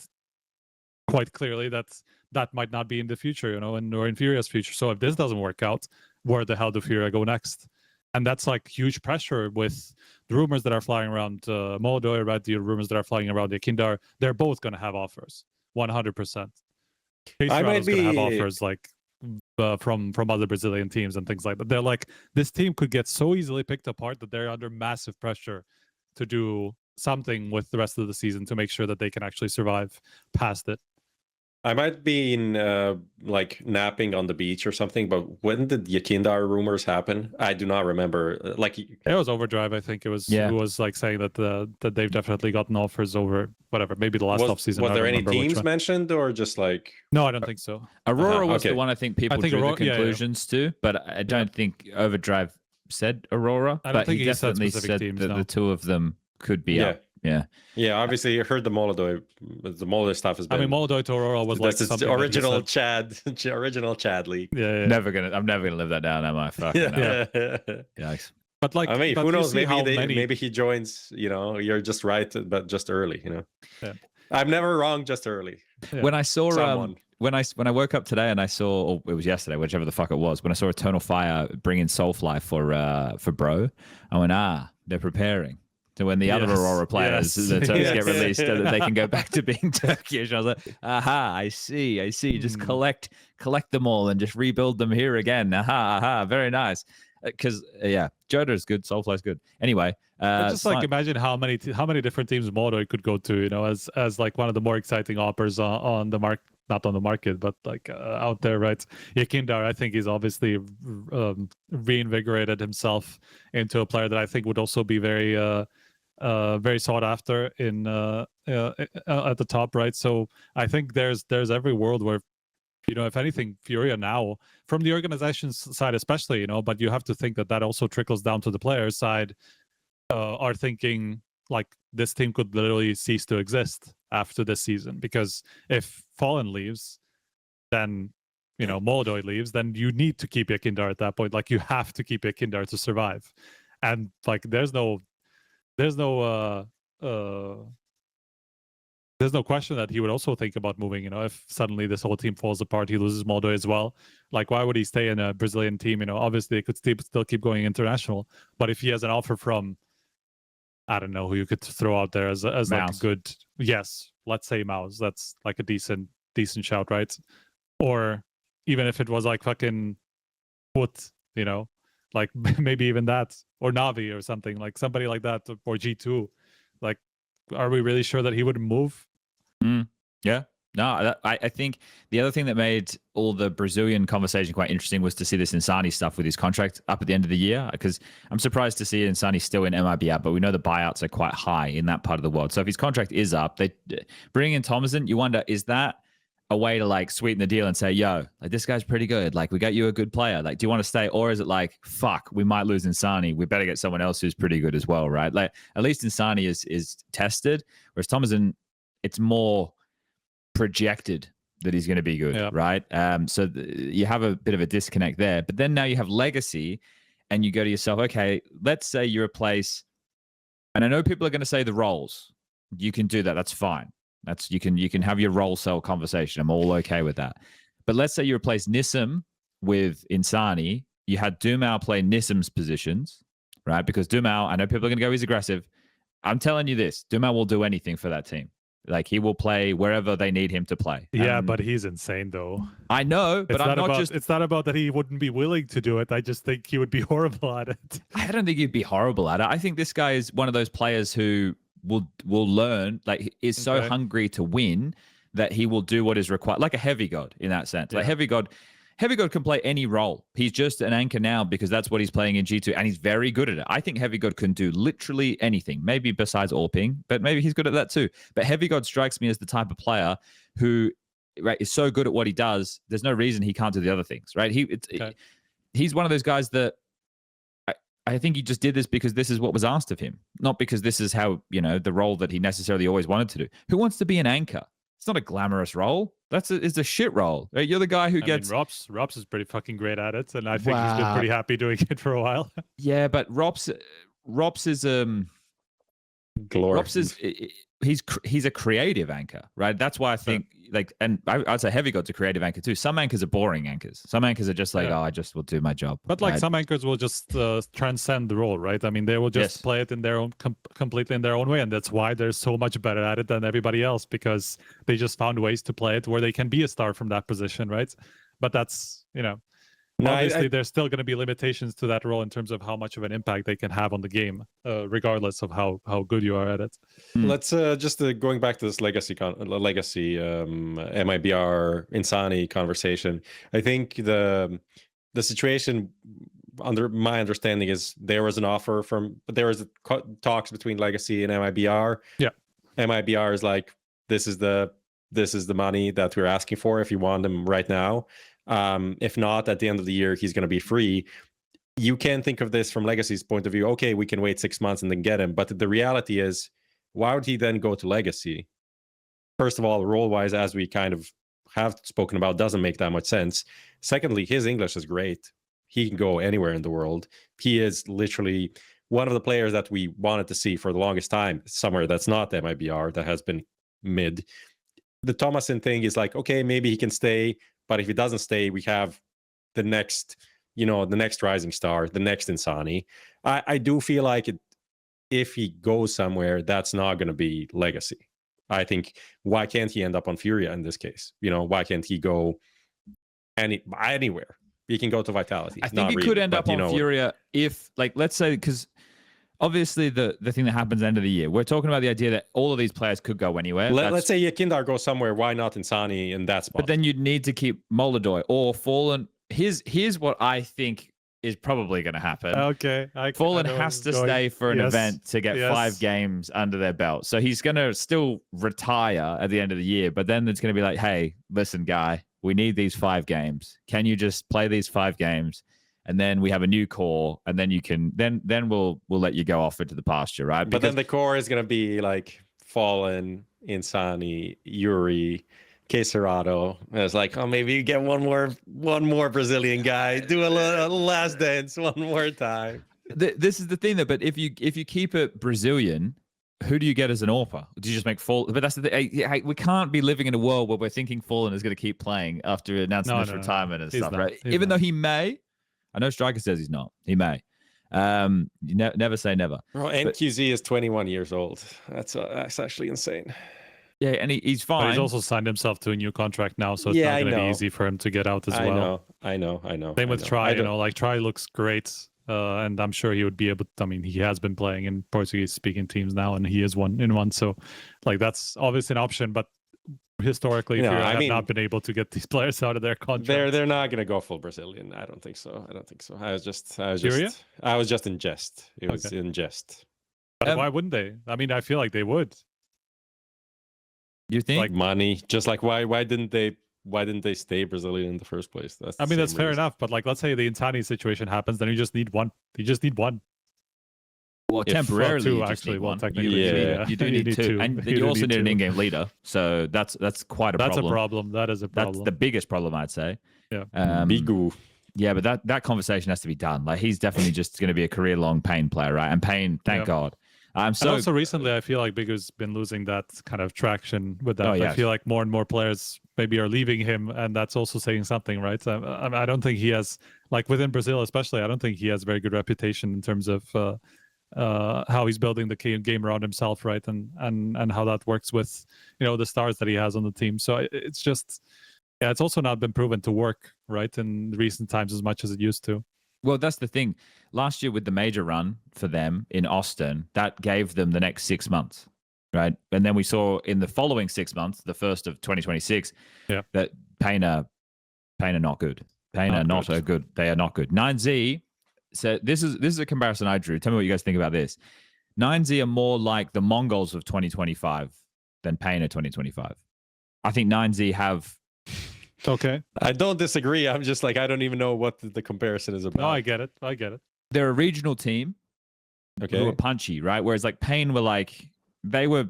quite clearly that might not be in the future, or in FURIA's future. So if this doesn't work out, where the hell do FURIA go next? And that's like huge pressure with the rumors that are flying around MongolZ, right? The rumors that are flying around Yakindar, they're both going to have offers, 100%. I might be going to have offers like from other Brazilian teams and things like that. They're like, this team could get so easily picked apart that they're under massive pressure to do something with the rest of the season to make sure that they can actually survive past it. I might be in like napping on the beach or something, but when did Yakindar rumors happen? I do not remember. Like, it was Overdrive, I think. It was like saying that they've definitely gotten offers over whatever, maybe the last offseason. Was there any teams mentioned, or just like? No, I don't think so. Aurora was the one I think people drew the conclusions to, but I don't think Overdrive said Aurora. I don't think he definitely said teams, that the two of them could be up. Yeah, obviously you heard the MongolZ stuff has been. I mean, MongolZ to Aurora was like something original Chad league. Yeah. I'm never gonna live that down, am I? Fuck. Yikes. But like, I mean, who knows? Maybe he joins. You're just right, but just early. Yeah. I'm never wrong, just early. Yeah. When I saw when I woke up today and I saw, or it was yesterday, whichever the fuck it was, when I saw Eternal Fire bring in Soulfly for Bro, I went, they're preparing. So when the other Aurora players, the Turks get released, they can go back to being Turkish. I was like, I see. Just collect them all and just rebuild them here again. Very nice. Because Joda is good, Soulfly is good. Anyway, just like imagine how many different teams MongolZ could go to, as like one of the more exciting offers on the market. Not on the market, but like out there, right? Yakindar, I think he's obviously reinvigorated himself into a player that I think would also be very sought after in at the top, right? So I think there's every world where, if anything, FURIA now, from the organization's side especially, but you have to think that also trickles down to the players' side, are thinking like this team could literally cease to exist after this season, because if Fallen leaves, then MongolZ leaves, then you need to keep Yakindar at that point. Like, you have to keep Yakindar to survive. And like, there's no question that he would also think about moving, if suddenly this whole team falls apart, he loses MongolZ as well. Like, why would he stay in a Brazilian team? Obviously, it could still keep going international. But if he has an offer from, I don't know who you could throw out there as like a good, yes, let's say MongolZ, that's like a decent shout, right? Or even if it was like fucking Put, like maybe even that, or Navi or something, like somebody like that, or G2. Like, are we really sure that he wouldn't move? Yeah. No, I think the other thing that made all the Brazilian conversation quite interesting was to see this Insani stuff with his contract up at the end of the year, because I'm surprised to see Insani still in MIBR, but we know the buyouts are quite high in that part of the world. So if his contract is up, they bring in Thomason, you wonder, is that a way to like sweeten the deal and say, yo, like, this guy's pretty good. Like, we got you a good player. Like, do you want to stay? Or is it like, fuck, we might lose Insani. We better get someone else who's pretty good as well, right? Like, at least Insani is tested, whereas Thomason, it's more projected that he's going to be good, right? So you have a bit of a disconnect there. But then now you have legacy, and you go to yourself, okay, let's say you replace, and I know people are going to say the roles. You can do that. That's fine. You can have your role cell conversation. I'm all okay with that. But let's say you replace Nissim with Insani. You had Dumao play Nissim's positions, right? Because Dumao, I know people are going to go, he's aggressive. I'm telling you this, Dumao will do anything for that team. Like, he will play wherever they need him to play. Yeah, but he's insane though. I know, but it's not about that he wouldn't be willing to do it. I just think he would be horrible at it. I don't think he'd be horrible at it. I think this guy is one of those players who will learn, like, is so hungry to win that he will do what is required, like a heavy god in that sense. Like, heavy god can play any role. He's just an anchor now because that's what he's playing in G2, and he's very good at it. I think heavy god can do literally anything, maybe besides AWPing, but maybe he's good at that too. But heavy god strikes me as the type of player who, right, is so good at what he does, there's no reason he can't do the other things, right? He's one of those guys that I think he just did this because this is what was asked of him, not because this is how, the role that he necessarily always wanted to do. Who wants to be an anchor? It's not a glamorous role. It's a shit role. Right? You're the guy who gets... ropz is pretty fucking great at it, and I think he's been pretty happy doing it for a while. Yeah, but ropz is Ropz is he's a creative anchor, right? That's why I think and I'd say heavy god's a creative anchor too. Some anchors are boring anchors. Some anchors are just like, I just will do my job. But like, some anchors will just transcend the role, right? I mean, they will just play it in their own completely in their own way, and that's why they're so much better at it than everybody else, because they just found ways to play it where they can be a star from that position, right? But that's obviously, there's still going to be limitations to that role in terms of how much of an impact they can have on the game, regardless of how good you are at it. Let's just going back to this legacy MIBR Insani conversation. I think the situation, under my understanding, is there was an offer there was talks between legacy and MIBR. Yeah, MIBR is like, this is the money that we're asking for if you want him right now. If not, at the end of the year, he's going to be free. You can think of this from Legacy's point of view. Okay, we can wait 6 months and then get him. But the reality is, why would he then go to Legacy? First of all, role-wise, as we kind of have spoken about, doesn't make that much sense. Secondly, his English is great. He can go anywhere in the world. He is literally one of the players that we wanted to see for the longest time, somewhere that's not MIBR, that has been mid. The Thomason thing is like, okay, maybe he can stay. But if he doesn't stay, we have the next, the next rising star, the next Insani. I do feel like if he goes somewhere, that's not going to be legacy. I think, why can't he end up on FURIA in this case? Why can't he go anywhere? He can go to Vitality. I think he could end up on FURIA if, like, let's say, because obviously the thing that happens at the end of the year, we're talking about the idea that all of these players could go anywhere. Let's say Yakindar goes somewhere. Why not Insani in that spot? But then you'd need to keep MongolZ or Fallen. Here's what I think is probably going to happen. Okay. Fallen has to stay for an event to get 5 games under their belt. So he's going to still retire at the end of the year. But then it's going to be like, hey, listen, guy, we need these 5 games. Can you just play these 5 games? And then we have a new core, and then you can then we'll let you go off into the pasture, right? But then the core is going to be like Fallen, Insani, Yuri, Cerrado. And it's like, oh, maybe you get one more Brazilian guy, do a last dance one more time. This is the thing, though. But if you keep it Brazilian, who do you get as an AWPer? Do you just make Fallen? But that's the thing. We can't be living in a world where we're thinking Fallen is going to keep playing after announcing his retirement and stuff, right? Even though he may. I know Striker says he's not. He may. Never say never. Bro, NQZ is 21 years old. That's actually insane. Yeah, and he's fine. But he's also signed himself to a new contract now, so it's not going to be easy for him to get out as well. I know. Same with Try. Try looks great, and I'm sure he would be able to. I mean, he has been playing in Portuguese-speaking teams now, and he is one. So, that's obviously an option. But historically, FURIA have not been able to get these players out of their contract. They're not going to go full Brazilian. I don't think so. I was just in jest. It was in jest. But why wouldn't they? I mean, I feel like they would. You think like money? Just like why didn't they stay Brazilian in the first place? That's fair enough. But let's say the Intani situation happens, then you just need one. Well, temporarily, two, actually, technically, you do need two, and you also need an in-game leader. So that's quite a problem. That's a problem. That is a problem. That's the biggest problem, I'd say. Yeah. Bigu. Yeah, but that conversation has to be done. Like, he's definitely just going to be a career-long Pain player, right? And Pain, thank God. And also recently, I feel like Bigu's been losing that kind of traction with that. I feel like more and more players maybe are leaving him, and that's also saying something, right? I don't think he has, within Brazil especially, I don't think he has a very good reputation in terms of how he's building the game around himself, right? And how that works with, the stars that he has on the team. So it's just, it's also not been proven to work, right, in recent times as much as it used to. Well, that's the thing. Last year with the major run for them in Austin, that gave them the next 6 months, right? And then we saw in the following 6 months, the first of 2026, that Pain are not good. Pain are not good. They are not good. 9Z. So this is a comparison I drew. Tell me what you guys think about this. 9Z are more like the MongolZ of 2025 than Pain of 2025. I think 9Z have. Okay. I don't disagree. I'm just I don't even know what the comparison is about. No, I get it. They're a regional team. Okay. Who were punchy, right? Whereas Pain were they were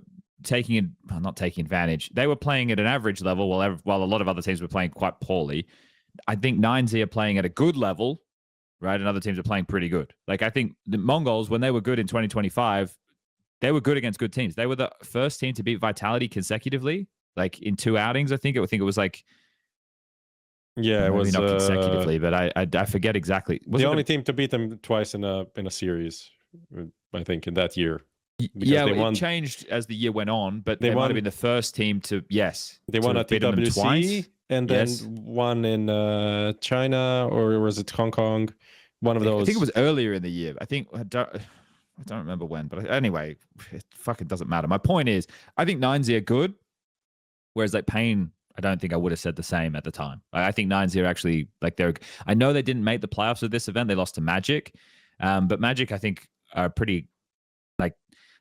not taking advantage. They were playing at an average level while a lot of other teams were playing quite poorly. I think 9Z are playing at a good level, right? And other teams are playing pretty good. I think the MongolZ, when they were good in 2025, they were good against good teams. They were the first team to beat Vitality consecutively, in 2 outings, I think. I think it was it was not consecutively, but I forget exactly. The only team to beat them twice in a series, I think, in that year. It changed as the year went on, but they might have been the first team to They won at EWC and then won in China, or was it Hong Kong? One of those. I think it was earlier in the year. I don't remember when, but anyway, it fucking doesn't matter. My point is, I think 9Z are good, whereas Pain, I don't think I would have said the same at the time. I think 9Z are actually I know they didn't make the playoffs of this event. They lost to Magic. But Magic, I think, are pretty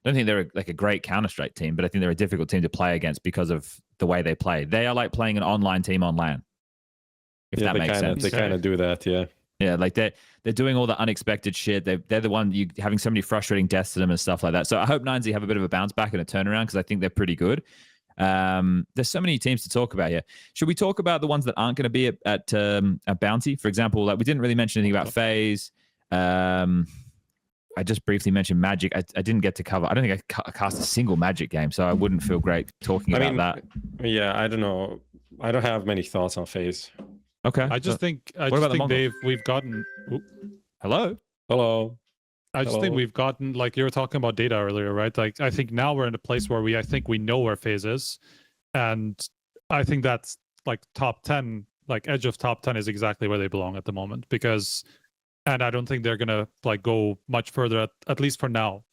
I don't think they're a great Counter-Strike team, but I think they're a difficult team to play against because of the way they play. They are playing an online team on LAN. If that makes sense. They kind of do that, yeah. Yeah, they're doing all the unexpected shit. They're the one having so many frustrating deaths to them and stuff like that. So I hope 9Z have a bit of a bounce back and a turnaround because I think they're pretty good. There's so many teams to talk about here. Should we talk about the ones that aren't going to be at Bounty? For example, we didn't really mention anything about FaZe. I just briefly mentioned Magic. I didn't get to cover. I don't think I cast a single Magic game, so I wouldn't feel great talking about that. Yeah, I don't know. I don't have many thoughts on FaZe. Okay. I just think we've gotten. Hello. I just think we've gotten, you were talking about data earlier, right? I think now we're in a place where I think we know where FaZe is. And I think that's top 10, edge of top 10 is exactly where they belong at the moment. And I don't think they're going to go much further, at least for now.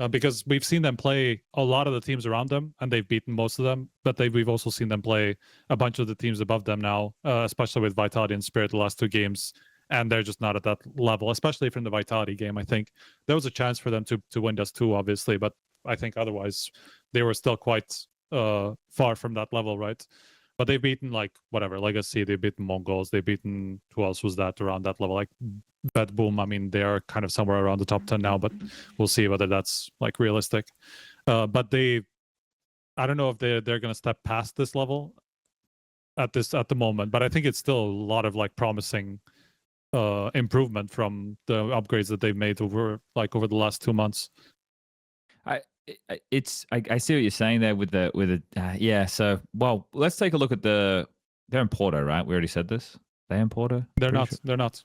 Because we've seen them play a lot of the teams around them, and they've beaten most of them. But we've also seen them play a bunch of the teams above them now, especially with Vitality and Spirit the last 2 games. And they're just not at that level, especially from the Vitality game. I think there was a chance for them to win Dust 2, obviously, but I think otherwise they were still quite far from that level, right? But they've beaten Legacy, they've beaten MongolZ, they've beaten, who else was that around that level? Bad Boom. I mean, they are kind of somewhere around the top 10 now, but we'll see whether that's realistic. But I don't know if they're going to step past this level. at the moment. But I think it's still a lot of like promising improvement from the upgrades that they've made over the last 2 months. I see what you're saying there with the yeah. So well, let's take a look at they're in Porto, right? We already said this. They're in Porto. They're not. Sure. They're not.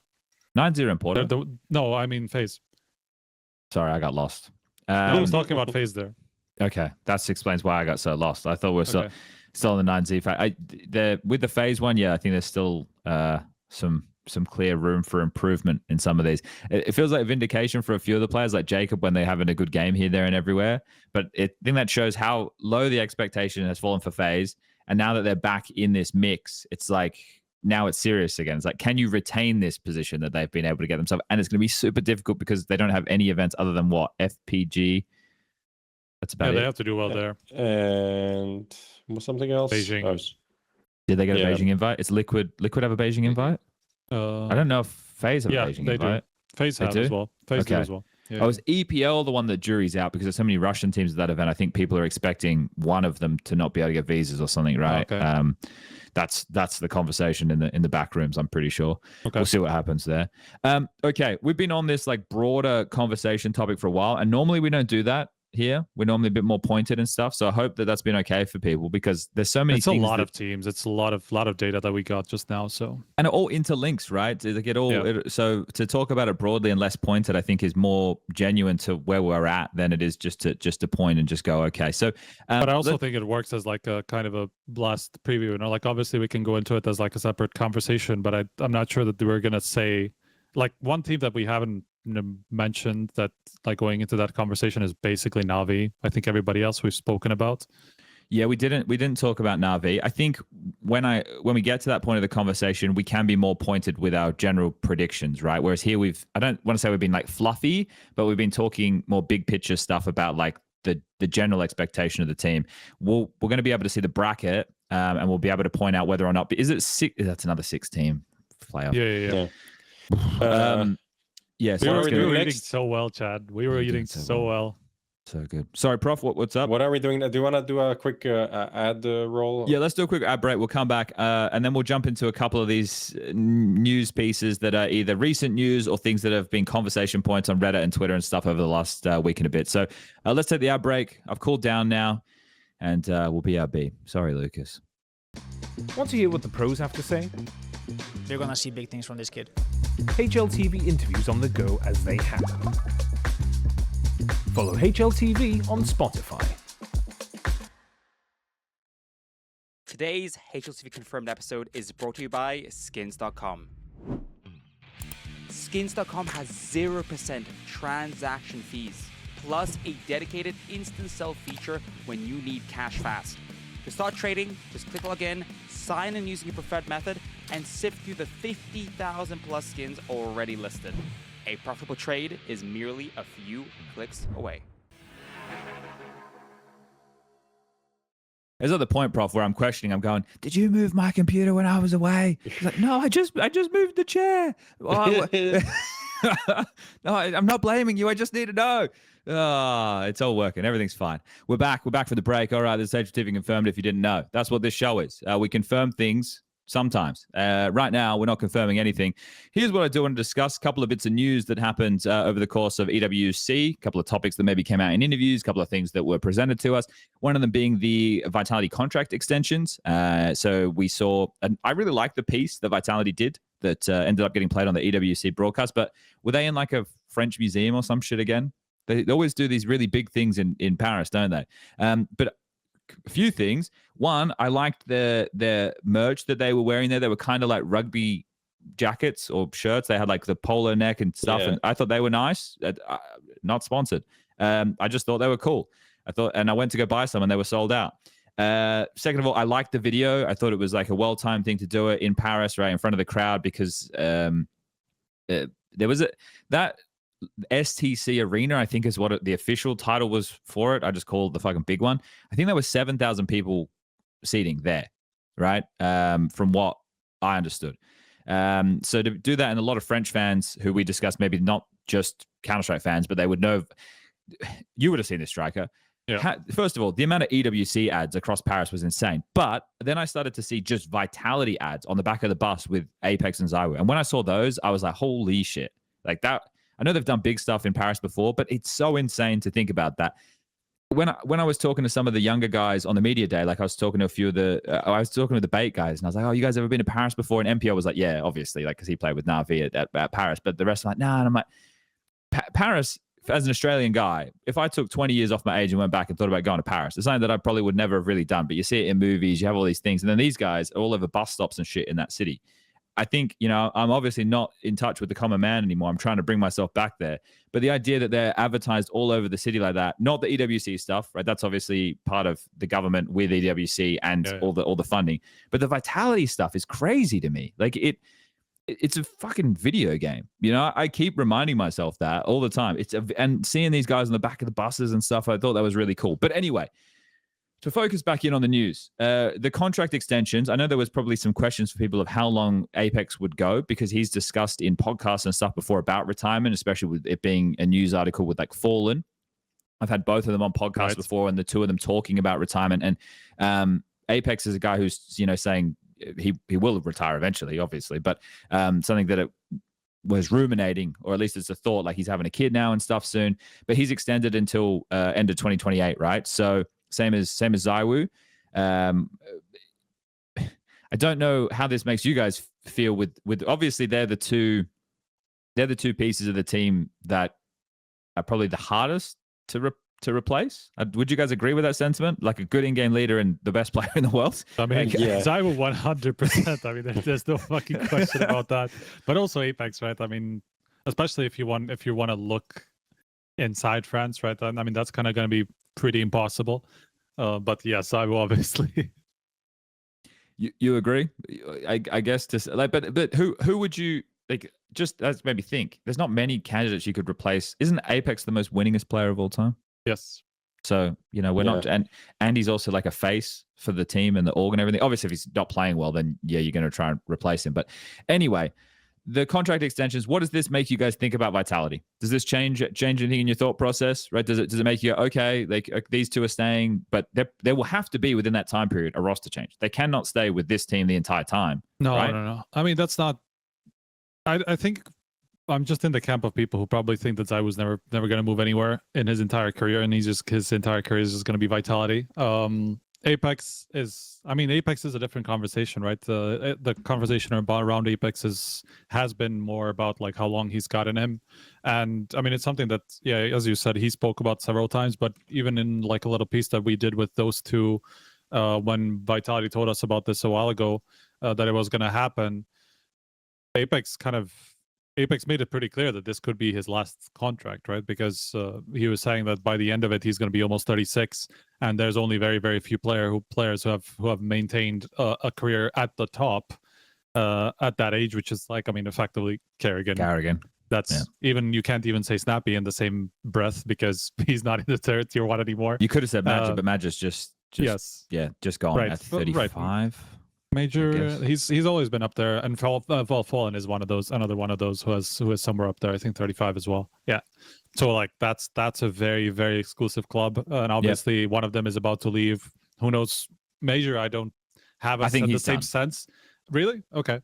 9-0 in Porto. No, I mean FaZe. Sorry, I got lost. I was talking about FaZe there. Okay, that explains why I got so lost. I thought we were still in the 9Z. With the FaZe one, yeah, I think there's still some clear room for improvement in some of these. It feels like a vindication for a few of the players, like Jacob, when they're having a good game here, there, and everywhere. But I think that shows how low the expectation has fallen for FaZe. And now that they're back in this mix, it's like now it's serious again. It's like, can you retain this position that they've been able to get themselves? And it's going to be super difficult because they don't have any events other than what? FPG. That's about it. Yeah, they have to do well there. And something else? Beijing. Oh, did they get a Beijing invite? It's Liquid have a Beijing invite? I don't know if FaZe have a Beijing they invite. Do. FaZe have as well. FaZe do as well. Yeah. Oh, is EPL the one that jury's out because there's so many Russian teams at that event? I think people are expecting one of them to not be able to get visas or something, right? Okay. That's the conversation in the back rooms, I'm pretty sure. Okay. We'll see what happens there. Okay, we've been on this like broader conversation topic for a while, and normally we don't do that here. We're normally a bit more pointed and stuff. So I hope that that's been okay for people because there's so many. It's things a lot of teams. It's a lot of data that we got just now. So and it all interlinks, right? They get all. So to talk about it broadly and less pointed, I think is more genuine to where we're at than it is just to point and just go okay. So, but I also think it works as like a kind of a blast preview. You know, like obviously we can go into it as like a separate conversation, but I'm not sure that we're gonna say like one team that we haven't mentioned that like going into that conversation is basically Na'Vi. I think everybody else we've spoken about. Yeah, we didn't talk about Na'Vi. I think when we get to that point of the conversation, we can be more pointed with our general predictions, right? Whereas here I don't want to say we've been like fluffy, but we've been talking more big picture stuff about like the general expectation of the team. We're going to be able to see the bracket and we'll be able to point out whether or not is it six. That's another 6-team playoff. Yeah. Yes, we were eating so well, Chad. We were eating so well. So good. Sorry, Prof. What's up? What are we doing? Do you want to do a quick ad roll? Yeah, let's do a quick ad break. We'll come back and then we'll jump into a couple of these news pieces that are either recent news or things that have been conversation points on Reddit and Twitter and stuff over the last week and a bit. So let's take the ad break. I've cooled down now and we'll be RB. Sorry, Lucas. Want to hear what the pros have to say? You're going to see big things from this kid. HLTV interviews on the go as they happen. Follow HLTV on Spotify. Today's HLTV Confirmed episode is brought to you by Skins.com. Skins.com has 0% transaction fees, plus a dedicated instant sell feature when you need cash fast. To start trading, just click login, sign in using your preferred method, and sift through the 50,000 plus skins already listed. A profitable trade is merely a few clicks away. There's another point, Prof, where I'm questioning. I'm going, did you move my computer when I was away? He's like, no, I just moved the chair. No, I'm not blaming you. I just need to know. It's all working. Everything's fine. We're back. We're back for the break. All right, this is HLTV Confirmed if you didn't know. That's what this show is. We confirm things sometimes. Right now, we're not confirming anything. Here's what I do want to discuss. A couple of bits of news that happened over the course of EWC. A couple of topics that maybe came out in interviews. A couple of things that were presented to us. One of them being the Vitality contract extensions. So we saw, and I really liked the piece that Vitality did that ended up getting played on the EWC broadcast. But were they in like a French museum or some shit again? They always do these really big things in Paris, don't they? But a few things. One, I liked their merch that they were wearing there. They were kind of like rugby jackets or shirts. They had like the polo neck and stuff, and I thought they were nice. Not sponsored. I just thought they were cool. And I went to go buy some, and they were sold out. Second of all, I liked the video. I thought it was like a well-timed thing to do it in Paris, right in front of the crowd, because there was that STC Arena, I think is what the official title was for it. I just called the fucking big one. I think there was 7,000 people seating there, right? From what I understood. So to do that, and a lot of French fans who we discussed, maybe not just Counter-Strike fans, but they would know. You would have seen this, Striker. Yeah. First of all, the amount of EWC ads across Paris was insane. But then I started to see just Vitality ads on the back of the bus with Apex and ZywOo. And when I saw those, I was like, holy shit. Like that. I know they've done big stuff in Paris before, but it's so insane to think about that. When I was talking to some of the younger guys on the media day, like I was talking to a few of I was talking to the bait guys, and I was like, "Oh, you guys ever been to Paris before?" And MPO was like, "Yeah, obviously," like because he played with Na'Vi at Paris. But the rest are like, "Nah." And I'm like, Paris, as an Australian guy, if I took 20 years off my age and went back and thought about going to Paris, it's something that I probably would never have really done. But you see it in movies, you have all these things, and then these guys are all over bus stops and shit in that city. I think, I'm obviously not in touch with the common man anymore. I'm trying to bring myself back there. But the idea that they're advertised all over the city like that, not the EWC stuff, right? That's obviously part of the government with EWC and all the funding. But the Vitality stuff is crazy to me. Like it's a fucking video game. I keep reminding myself that all the time. And seeing these guys on the back of the buses and stuff, I thought that was really cool. But anyway, to focus back in on the news, the contract extensions, I know there was probably some questions for people of how long Apex would go, because he's discussed in podcasts and stuff before about retirement, especially with it being a news article with like Fallen. I've had both of them on podcasts before, and the two of them talking about retirement. And Apex is a guy who's, saying he will retire eventually, obviously, but something that it was ruminating, or at least it's a thought, like he's having a kid now and stuff soon, but he's extended until end of 2028, right? So same as ZywOo. I don't know how this makes you guys feel with obviously they're the two pieces of the team that are probably the hardest to replace. Would you guys agree with that sentiment? Like a good in-game leader and the best player in the world? I mean, yeah. ZywOo 100%. I mean, there's no fucking question about that. But also Apex, right? I mean, especially if you want to look inside France, right? I mean, that's kind of going to be pretty impossible. But yes, ZywOo obviously. You agree? I guess but who would you like? Just let's maybe think. There's not many candidates you could replace. Isn't Apex the most winningest player of all time? Yes. So we're not, and he's also like a face for the team and the org and everything. Obviously, if he's not playing well, then yeah, you're going to try and replace him. But anyway, the contract extensions. What does this make you guys think about Vitality? Does this change anything in your thought process? Right? Does it make you okay? Like these two are staying, but there will have to be within that time period a roster change. They cannot stay with this team the entire time. No, right? no. I mean, that's not. I think I'm just in the camp of people who probably think that ZywOo's never going to move anywhere in his entire career, and his entire career is just going to be Vitality. Apex is a different conversation, right? The conversation around Apex has been more about like how long he's got in him, and I mean it's something that as you said, he spoke about several times. But even in like a little piece that we did with those two, when Vitality told us about this a while ago, that it was going to happen, Apex made it pretty clear that this could be his last contract, right? Because he was saying that by the end of it, he's going to be almost 36, and there's only very, very few players who have maintained a career at the top at that age, which is like, I mean, effectively karrigan. That's even, you can't even say Snappy in the same breath because he's not in the tier 1 anymore. You could have said Magic, but Magic's just gone at 35. Right. Major, he's always been up there, and Fallen is another one of those who is somewhere up there. I think 35 as well. Yeah, so like that's a very, very exclusive club, and obviously one of them is about to leave. Who knows? Major, I don't have the same sense. Really? Okay.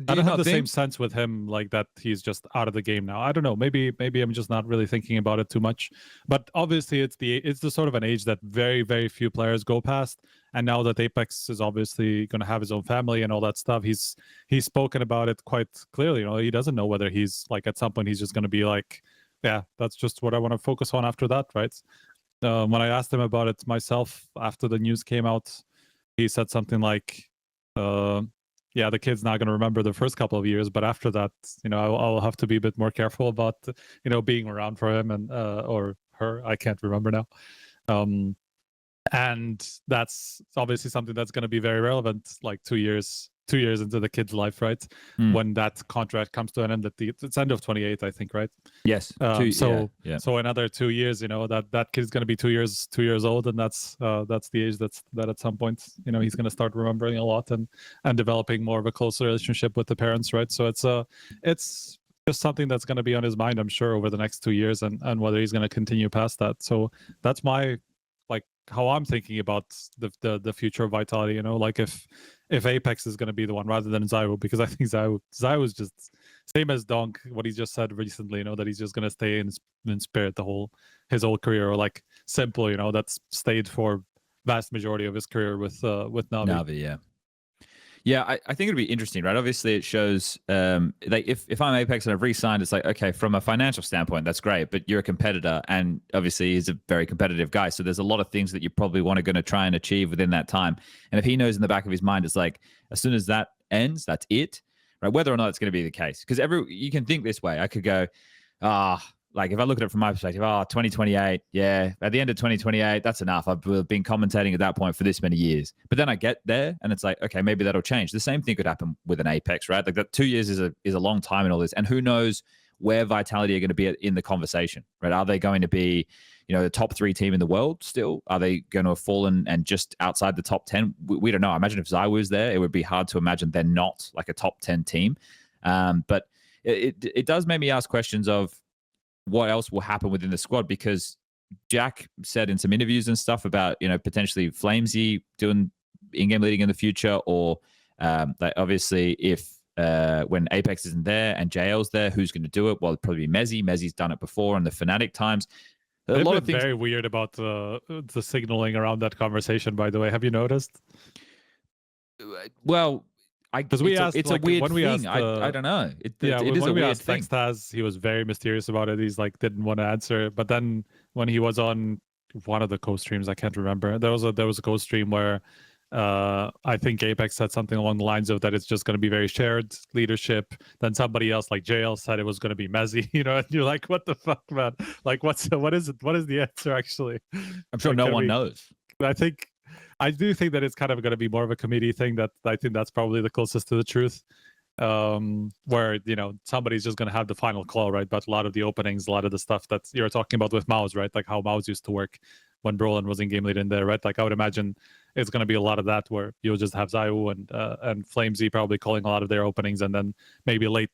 I don't have the same sense with him, like that he's just out of the game now. I don't know. Maybe I'm just not really thinking about it too much. But obviously, it's the sort of an age that very, very few players go past. And now that Apex is obviously going to have his own family and all that stuff, he's spoken about it quite clearly. He doesn't know whether he's like at some point he's just going to be like, yeah, that's just what I want to focus on after that, right? When I asked him about it myself after the news came out, he said something like, yeah, the kid's not going to remember the first couple of years, but after that, I'll have to be a bit more careful about, being around for him and or her. I can't remember now. And that's obviously something that's going to be very relevant, like 2 years into the kid's life, right? When that contract comes to an end it's end of 28, I think, right? Yes. So another 2 years, that kid's going to be 2 years old, and that's the age that at some point, he's going to start remembering a lot and developing more of a closer relationship with the parents, right? So it's just something that's going to be on his mind, I'm sure, over the next 2 years, and whether he's going to continue past that. So that's my how I'm thinking about the future of Vitality. You know, like if Apex is going to be the one rather than ZywOo, because I think ZywOo is just same as Donk. What he just said recently, you know, that he's just going to stay in Spirit his whole career, or like Simple, you know, that's stayed for vast majority of his career with Navi. Navi, yeah. Yeah, I think it'd be interesting, right? Obviously, it shows like if I'm Apex and I've re-signed, it's like, okay, from a financial standpoint, that's great, but you're a competitor, and obviously he's a very competitive guy, so there's a lot of things that you probably going to try and achieve within that time. And if he knows in the back of his mind, it's like, as soon as that ends, that's it, right? Whether or not it's going to be the case, because you can think this way. I could go, like if I look at it from my perspective, 2028, yeah, at the end of 2028, that's enough. I've been commentating at that point for this many years. But then I get there and it's like, okay, maybe that'll change. The same thing could happen with an Apex, right? Like that 2 years is a long time in all this. And who knows where Vitality are going to be in the conversation, right? Are they going to be, you know, the top 3 team in the world still? Are they going to have fallen and just outside the top 10? We don't know. I imagine if ZywOo's there, it would be hard to imagine they're not like a top 10 team. But it does make me ask questions of, what else will happen within the squad, because Jack said in some interviews and stuff about, you know, potentially Flamesy doing in-game leading in the future, or like obviously if when Apex isn't there and JL's there, who's going to do it? Well, it'd probably be Mezzy. Mezzy's done it before in the Fnatic times. A lot of things very weird about the signaling around that conversation, by the way. Have you noticed? Well, because we asked, it's like, a weird when we thing. asked, I don't know. It is when a we weird asked thing. Twistzz, he was very mysterious about it. He's like didn't want to answer. But then when he was on one of the co-streams, I can't remember. There was a co-stream where I think Apex said something along the lines of that it's just going to be very shared leadership. Then somebody else like JL said it was going to be Mezzy, you know, and you're like, what the fuck, man? Like, what is it? What is the answer actually? I'm sure like, no one knows. I do think that it's kind of going to be more of a committee thing. That I think that's probably the closest to the truth, where, you know, somebody's just going to have the final call, right? But a lot of the openings, a lot of the stuff that you're talking about with MongolZ, right? Like how MongolZ used to work when Brolin was in game lead in there, right? Like I would imagine it's going to be a lot of that, where you'll just have ZywOo and Flamesy probably calling a lot of their openings, and then maybe late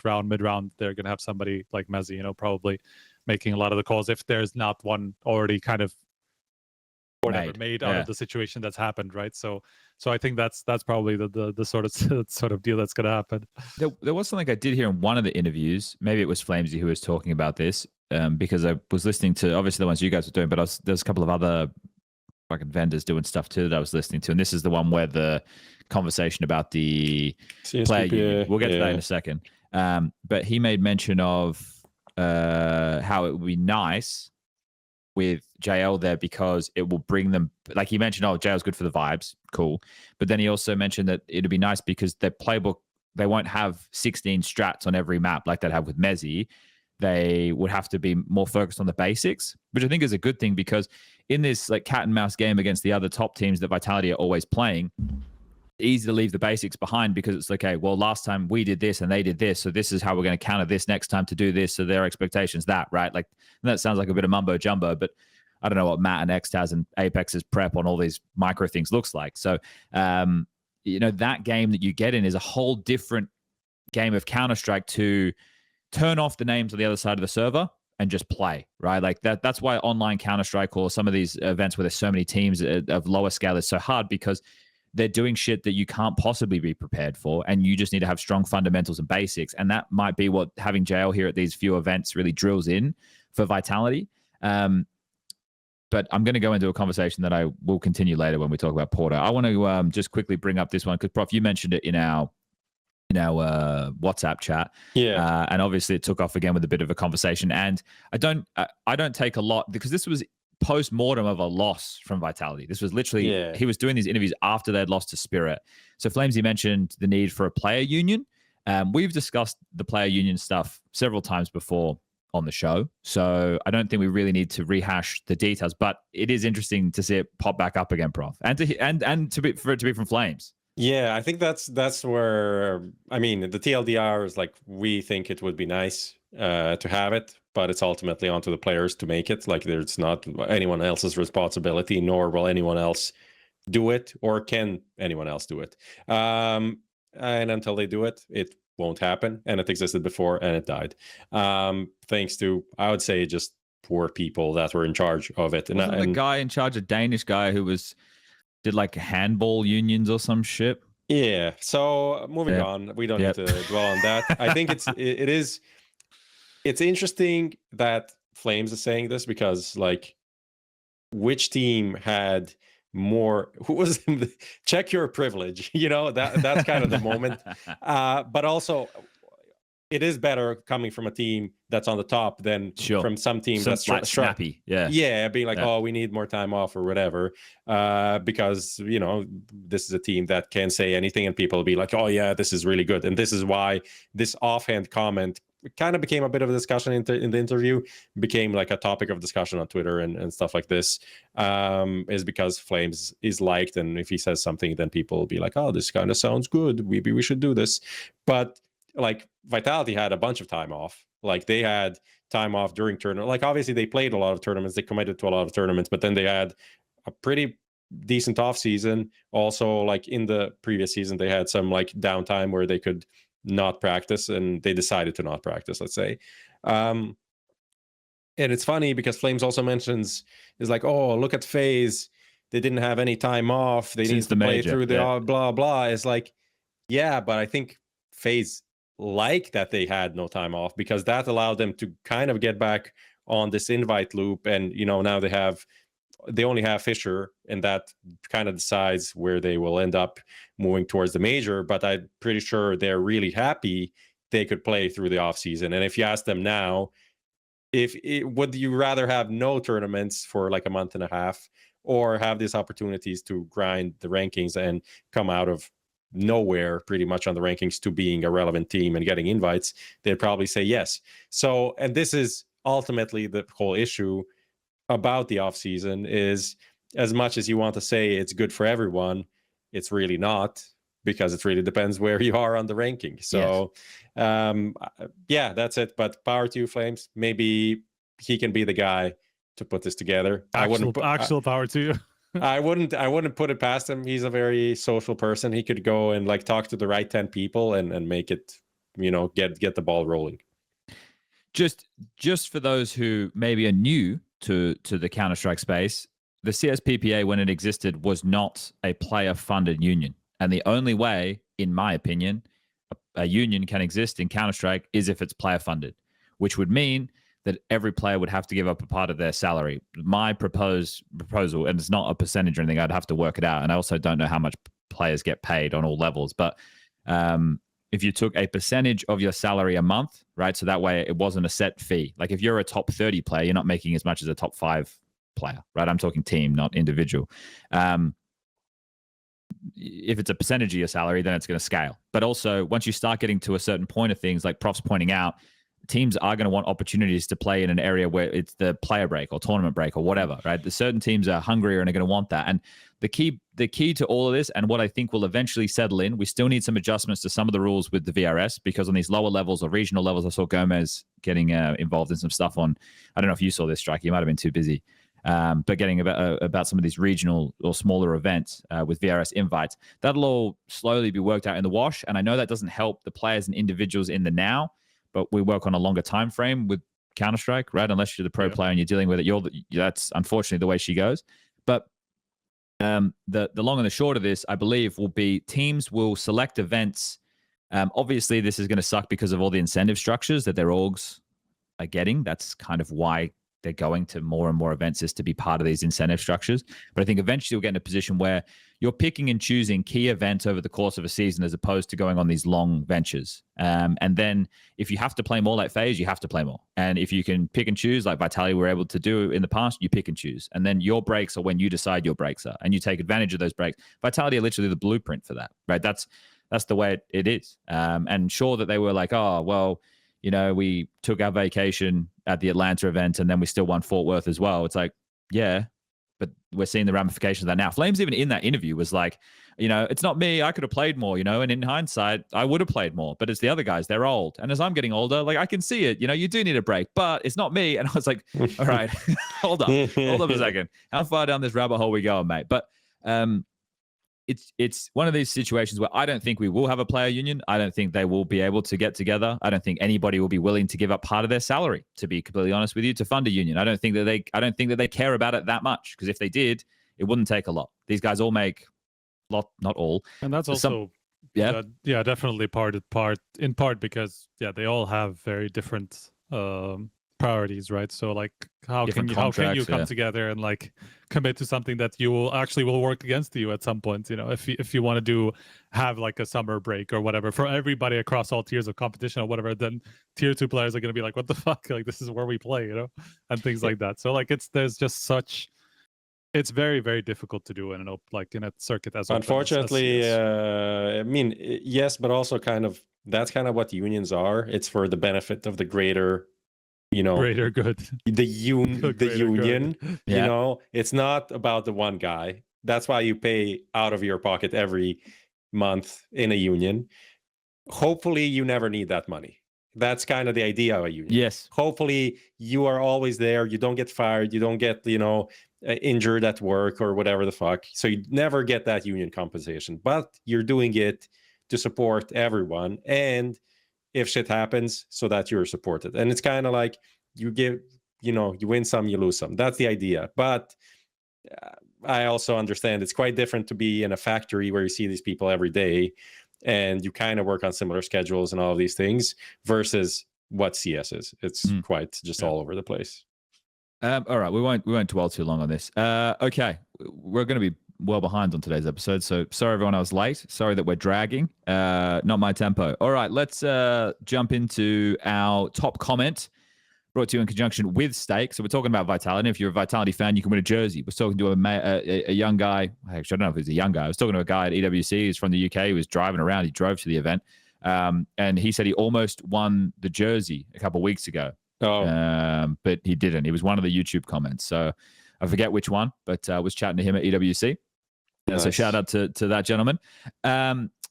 round, mid round, they're going to have somebody like Mezzy, you know, probably making a lot of the calls if there's not one already kind of made out of the situation that's happened, right? So I think that's probably the sort of deal that's going to happen. There was something I did hear in one of the interviews. Maybe it was Flamesy who was talking about this, because I was listening to obviously the ones you guys were doing, but there's a couple of other fucking vendors doing stuff too that I was listening to, and this is the one where the conversation about the player union. We'll get to that in a second. But he made mention of how it would be nice with JL there because it will bring them, like he mentioned, JL's good for the vibes, cool. But then he also mentioned that it'd be nice because their playbook, they won't have 16 strats on every map like they'd have with Mezzy. They would have to be more focused on the basics, which I think is a good thing, because in this like cat and mouse game against the other top teams that Vitality are always playing, easy to leave the basics behind because it's like, okay, well, last time we did this and they did this, so this is how we're going to counter this next time to do this, so their expectations that, right? Like, that sounds like a bit of mumbo jumbo, but I don't know what Matt and Xtaz and Apex's prep on all these micro things looks like. So, you know, that game that you get in is a whole different game of Counter-Strike to turn off the names on the other side of the server and just play, right? Like that's why online Counter-Strike or some of these events where there's so many teams of lower scale is so hard, because they're doing shit that you can't possibly be prepared for, and you just need to have strong fundamentals and basics. And that might be what having JL here at these few events really drills in for Vitality. But I'm going to go into a conversation that I will continue later when we talk about Porto. I want to just quickly bring up this one because, Prof, you mentioned it in our WhatsApp chat. Yeah. And obviously it took off again with a bit of a conversation. And I don't take a lot, because this was post-mortem of a loss from Vitality. This was literally, he was doing these interviews after they'd lost to Spirit. So Flamesy mentioned the need for a player union. We've discussed the player union stuff several times before on the show, so I don't think we really need to rehash the details, but it is interesting to see it pop back up again, Prof, and for it to be from Flames. Yeah, I think that's where, I mean, the TLDR is like, we think it would be nice to have it, but it's ultimately onto the players to make it. Like, it's not anyone else's responsibility, nor will anyone else do it, or can anyone else do it. And until they do it, it won't happen. And it existed before and it died. Thanks to, I would say, just poor people that were in charge of it. And, Wasn't the guy in charge, a Danish guy who did like handball unions or some shit? Yeah. So moving on, we don't need to dwell on that. I think it's interesting that Flames is saying this, because like, which team had more? Who was check your privilege? You know, that's kind of the moment. But also, it is better coming from a team that's on the top than from some team that's like snappy. Yeah, being like, oh, we need more time off or whatever, because you know, this is a team that can say anything and people will be like, oh yeah, this is really good. And this is why this offhand comment kind of became a bit of a discussion in the interview, became like a topic of discussion on Twitter and stuff like this, is because Flames is liked, and if he says something, then people will be like, oh, this kind of sounds good, maybe we should do this. But like, Vitality had a bunch of time off. Like, they had time off during tournament. Like, obviously they played a lot of tournaments, they committed to a lot of tournaments, but then they had a pretty decent off season. Also, like in the previous season, they had some like downtime where they could not practice, and they decided to not practice, let's say. And it's funny because Flames also mentions, is like, oh, look at FaZe, they didn't have any time off, they need to play through the blah blah. It's like, yeah, but I think FaZe like that they had no time off, because that allowed them to kind of get back on this invite loop. And you know, now they only have Fisher, and that kind of decides where they will end up moving towards the major. But I'm pretty sure they're really happy they could play through the off season. And if you ask them now, would you rather have no tournaments for like a month and a half, or have these opportunities to grind the rankings and come out of nowhere pretty much on the rankings to being a relevant team and getting invites? They'd probably say yes. So, and this is ultimately the whole issue about the off season, is as much as you want to say it's good for everyone, it's really not, because it really depends where you are on the ranking. So yeah, that's it. But power to you, Flames. Maybe he can be the guy to put this together. Actual power to you. I wouldn't put it past him. He's a very social person. He could go and like talk to the right 10 people and make it, you know, get the ball rolling. Just for those who maybe are new to the Counter-Strike space, the CSPPA, when it existed, was not a player-funded union. And the only way, in my opinion, a union can exist in Counter-Strike is if it's player-funded, which would mean that every player would have to give up a part of their salary. My proposal, and it's not a percentage or anything, I'd have to work it out. And I also don't know how much players get paid on all levels. But if you took a percentage of your salary a month, right? So that way it wasn't a set fee. Like if you're a top 30 player, you're not making as much as a top 5 player, right? I'm talking team, not individual. If it's a percentage of your salary, then it's going to scale. But also, once you start getting to a certain point of things, like Prof's pointing out, teams are going to want opportunities to play in an area where it's the player break or tournament break or whatever, right? The certain teams are hungrier and are going to want that. And the key to all of this, and what I think will eventually settle in, we still need some adjustments to some of the rules with the VRS, because on these lower levels or regional levels, I saw Gomez getting involved in some stuff on, I don't know if you saw this, Strike, you might have been too busy, but getting about some of these regional or smaller events with VRS invites. That'll all slowly be worked out in the wash. And I know that doesn't help the players and individuals in the now, but we work on a longer time frame with Counter-Strike, right? Unless you're the pro player and you're dealing with it, that's unfortunately the way she goes. But the long and the short of this, I believe, will be teams will select events. Obviously, this is going to suck because of all the incentive structures that their orgs are getting. That's kind of why they're going to more and more events, is to be part of these incentive structures. But I think eventually you'll get in a position where you're picking and choosing key events over the course of a season, as opposed to going on these long ventures. And then if you have to play more like FaZe, you have to play more. And if you can pick and choose, like Vitality were able to do in the past, you pick and choose. And then your breaks are when you decide your breaks are, and you take advantage of those breaks. Vitality are literally the blueprint for that, right? That's the way it is. And sure that they were like, oh, well, you know, we took our vacation at the Atlanta event and then we still won Fort Worth as well. It's like, yeah, but we're seeing the ramifications of that now. Flames, even in that interview, was like, you know, it's not me. I could have played more, you know, and in hindsight, I would have played more, but it's the other guys. They're old. And as I'm getting older, like I can see it, you know, you do need a break, but it's not me. And I was like, all right, hold up a second. How far down this rabbit hole we going, mate? But it's one of these situations where I don't think we will have a player union. I don't think they will be able to get together. I don't think anybody will be willing to give up part of their salary, to be completely honest with you, to fund a union. I don't think that they care about it that much, because if they did, it wouldn't take a lot. These guys all make not all. And that's also definitely in part because they all have very different priorities, right? So like how can you come together and like commit to something that you will work against you at some point, if you want to have like a summer break or whatever for everybody across all tiers of competition or whatever, then tier 2 players are going to be like, what the fuck, like this is where we play, and things like that. So like it's very, very difficult to do in a circuit as unfortunately I mean, yes, but also that's kind of what unions are. It's for the benefit of the greater greater good, the union good. It's not about the one guy. That's why you pay out of your pocket every month in a union. Hopefully you never need that money. That's kind of the idea of a union. Yes. Hopefully you are always there. You don't get fired. You don't get injured at work or whatever the fuck. So you never get that union compensation, but you're doing it to support everyone, and if shit happens, so that you're supported. And it's kind of like you give, you win some, you lose some. That's the idea. But I also understand it's quite different to be in a factory where you see these people every day and you kind of work on similar schedules and all of these things versus what CS is. It's quite just all over the place. All right, we won't dwell too long on this. Okay, we're going to be well behind on today's episode, so sorry everyone I was late. Sorry that we're dragging. Not my tempo. All right, let's jump into our top comment, brought to you in conjunction with Stake. So we're talking about Vitality. If you're a Vitality fan, you can win a jersey. We're talking to a young guy. Actually, I don't know if he's a young guy. I was talking to a guy at EWC. He's from the UK. He was driving around. He drove to the event, and he said he almost won the jersey a couple of weeks ago. But he didn't. He was one of the YouTube comments. So I forget which one, but I was chatting to him at EWC. Nice. So shout out to that gentleman.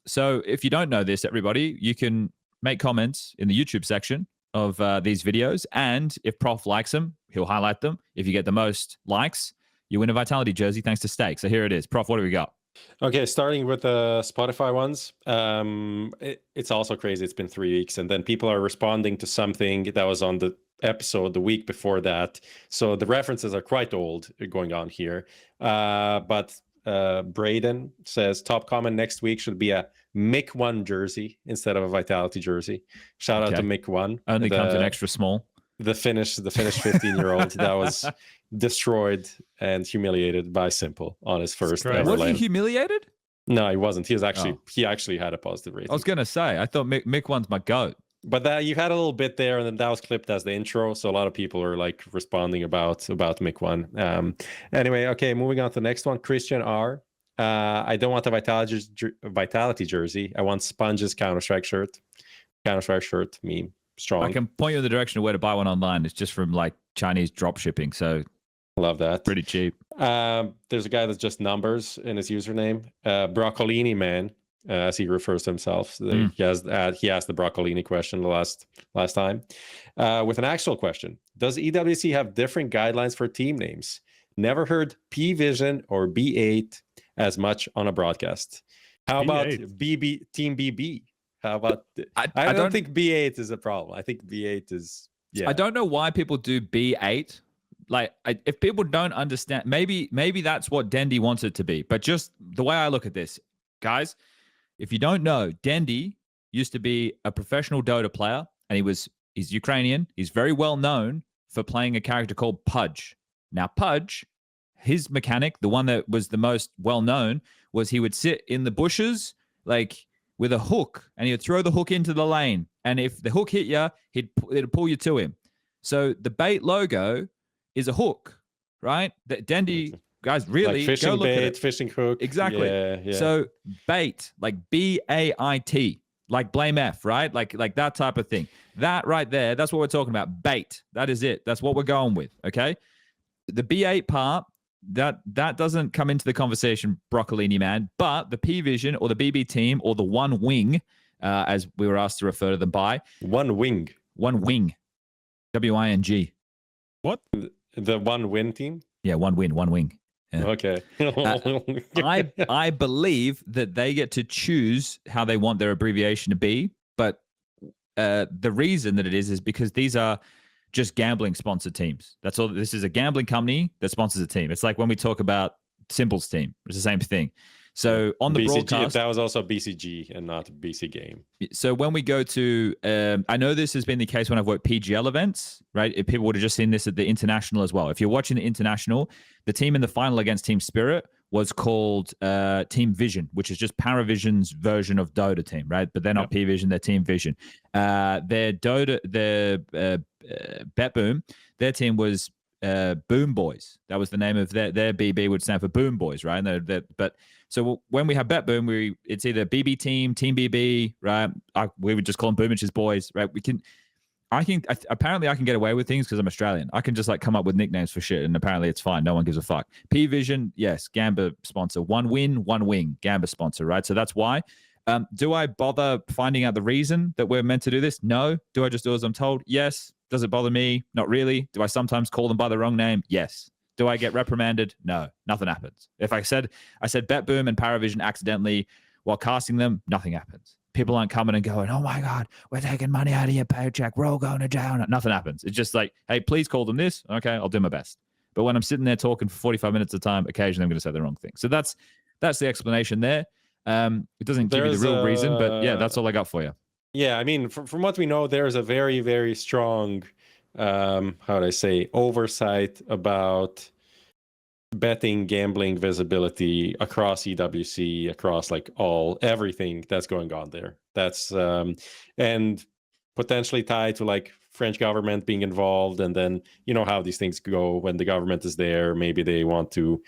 So if you don't know this, everybody, you can make comments in the YouTube section of these videos. And if Prof likes them, he'll highlight them. If you get the most likes, you win a Vitality jersey thanks to Stake. So here it is. Prof, what do we got? Okay, starting with the Spotify ones. It's also crazy. It's been 3 weeks, and then people are responding to something that was on the episode the week before that. So the references are quite old going on here. But Braden says top comment next week should be a Mick 1 jersey instead of a Vitality jersey. Shout out to Mick 1. Only comes in extra small. The Finnish 15-year-old that was destroyed and humiliated by Simple on his first ever Was lane. he humiliated? No, he wasn't. He was actually he actually had a positive rating. I was gonna say, I thought Mick 1's my goat. But you had a little bit there, and then that was clipped as the intro. So a lot of people are like responding about Mick 1. Anyway, okay, moving on to the next one. Christian R. I don't want the Vitality jersey. I want SPUNJ's Counter-Strike shirt. Counter-Strike shirt meme. Strong. I can point you in the direction of where to buy one online. It's just from like Chinese drop shipping. So love that. Pretty cheap. There's a guy that's just numbers in his username. Broccolini Man, as he refers to himself. He asked the Broccolini question the last time. With an actual question. Does EWC have different guidelines for team names? Never heard P Vision or B8 as much on a broadcast. How about BB Team BB? How about I don't think B8 is a problem. I think B8 is I don't know why people do B8. Like if people don't understand, maybe that's what Dendy wants it to be. But just the way I look at this, guys, if you don't know, Dendy used to be a professional Dota player, and he's Ukrainian. He's very well known for playing a character called Pudge. Now, Pudge, his mechanic, the one that was the most well known, was he would sit in the bushes like with a hook, and he would throw the hook into the lane. And if the hook hit you, it'd pull you to him. So the bait logo is a hook, right? That Dendy, guys, really like fishing go look bait, at it. fishing hook. Exactly. Yeah. So bait, like BAIT, like blame F, right? Like that type of thing. That right there, that's what we're talking about. Bait. That is it. That's what we're going with. Okay. The B8 part, that doesn't come into the conversation, Broccolini Man, but the P Vision or the BB team or the One Wing, as we were asked to refer to them by. One Wing. WING. What? The One Win team? Yeah, One Wing. Yeah. Okay. I believe that they get to choose how they want their abbreviation to be, but the reason that it is because these are just gambling sponsored teams. That's all. This is a gambling company that sponsors a team. It's like when we talk about Simple's team. It's the same thing. So on the BCG, broadcast, that was also BCG and not BC game. So when we go to, I know this has been the case when I've worked PGL events, right? If people would have just seen this at the international as well. If you're watching the international, the team in the final against Team Spirit was called Team Vision, which is just Paravision's version of Dota team, right? But they're not P-Vision, they're Team Vision. Their Dota, their Bet Boom, their team was Boom Boys. That was the name of their BB would stand for Boom Boys, right? And but so when we have Bet Boom, it's either BB Team, Team BB, right? We would just call them Boomich's boys, right? Apparently I can get away with things because I'm Australian. I can just like come up with nicknames for shit, and apparently it's fine. No one gives a fuck. P Vision, yes, Gamba sponsor. One win, one wing, Gamba sponsor, right? So that's why. Do I bother finding out the reason that we're meant to do this? No. Do I just do as I'm told? Yes. Does it bother me? Not really. Do I sometimes call them by the wrong name? Yes. Do I get reprimanded? No. Nothing happens. If I said Bet Boom and Paravision accidentally while casting them, nothing happens. People aren't coming and going, oh my God, we're taking money out of your paycheck. We're all going to jail. Nothing happens. It's just like, hey, please call them this. Okay, I'll do my best. But when I'm sitting there talking for 45 minutes at a time, occasionally I'm going to say the wrong thing. So that's the explanation there. It doesn't give you the real reason, but yeah, that's all I got for you. Yeah, I mean, from what we know, there's a very, very strong, how do I say, oversight about betting, gambling visibility across EWC, across like everything that's going on there. That's and potentially tied to like French government being involved, and then you know how these things go when the government is there. Maybe they want to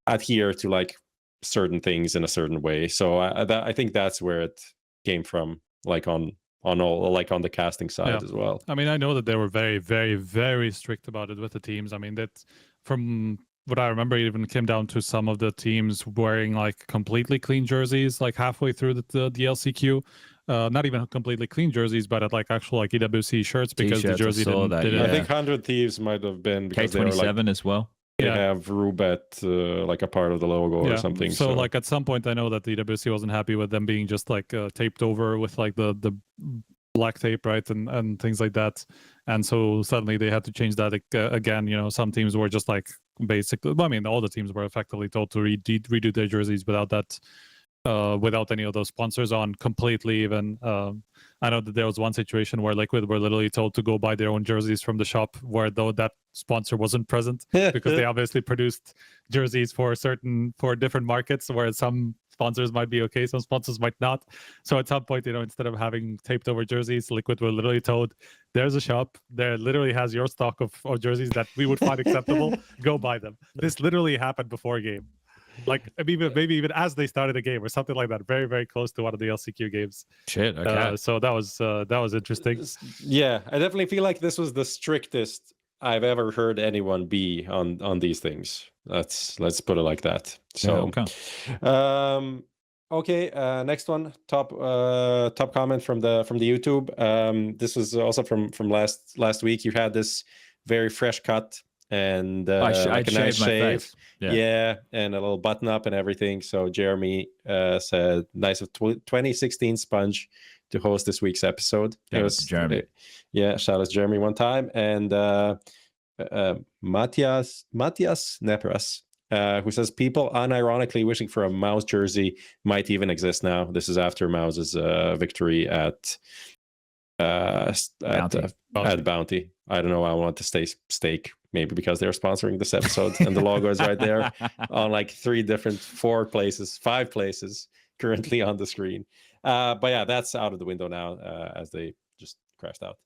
adhere to like certain things in a certain way. So I think that's where it came from, like on the casting side as well. I mean, I know that they were very, very, very strict about it with the teams. I mean, that from what I remember, it even came down to some of the teams wearing like completely clean jerseys, like halfway through the LCQ. Not even completely clean jerseys, but at like actual like EWC shirts because the jersey didn't. I think 100 Thieves might have been because K27 they were like, as well. They have Rubet like a part of the logo or something. So like at some point, I know that the EWC wasn't happy with them being just like taped over with like the black tape, right, and things like that. And so suddenly they had to change that again. You know, some teams were just like basically, I mean, all the teams were effectively told to redo their jerseys without that, without any of those sponsors on completely. Even I know that there was one situation where Liquid were literally told to go buy their own jerseys from the shop, where though that sponsor wasn't present because they obviously produced jerseys for different markets, where some sponsors might be okay, some sponsors might not. So at some point, you know, instead of having taped over jerseys, Liquid were literally told, there's a shop there literally has your stock of jerseys that we would find acceptable, go buy them. This literally happened before a game, like maybe even as they started a game or something like that, very, very close to one of the LCQ games. Shit, okay. So that was interesting. Yeah, I definitely feel like this was the strictest I've ever heard anyone be on these things. Let's put it like that. So okay, next one, top comment from the YouTube. This was also from last week. You had this very fresh cut and like a nice shave. Yeah, and a little button up and everything. So Jeremy said, nice of 2016 SPUNJ to host this week's episode. It was Jeremy. Yeah, shout out to Jeremy one time. And Matthias Nepras, who says, people unironically wishing for a MongolZ jersey might even exist now. This is after MongolZ's victory at Bounty. I don't know why I want to stay stake, maybe because they're sponsoring this episode and the logo is right there on like 5 places currently on the screen. But yeah, that's out of the window now as they just crashed out.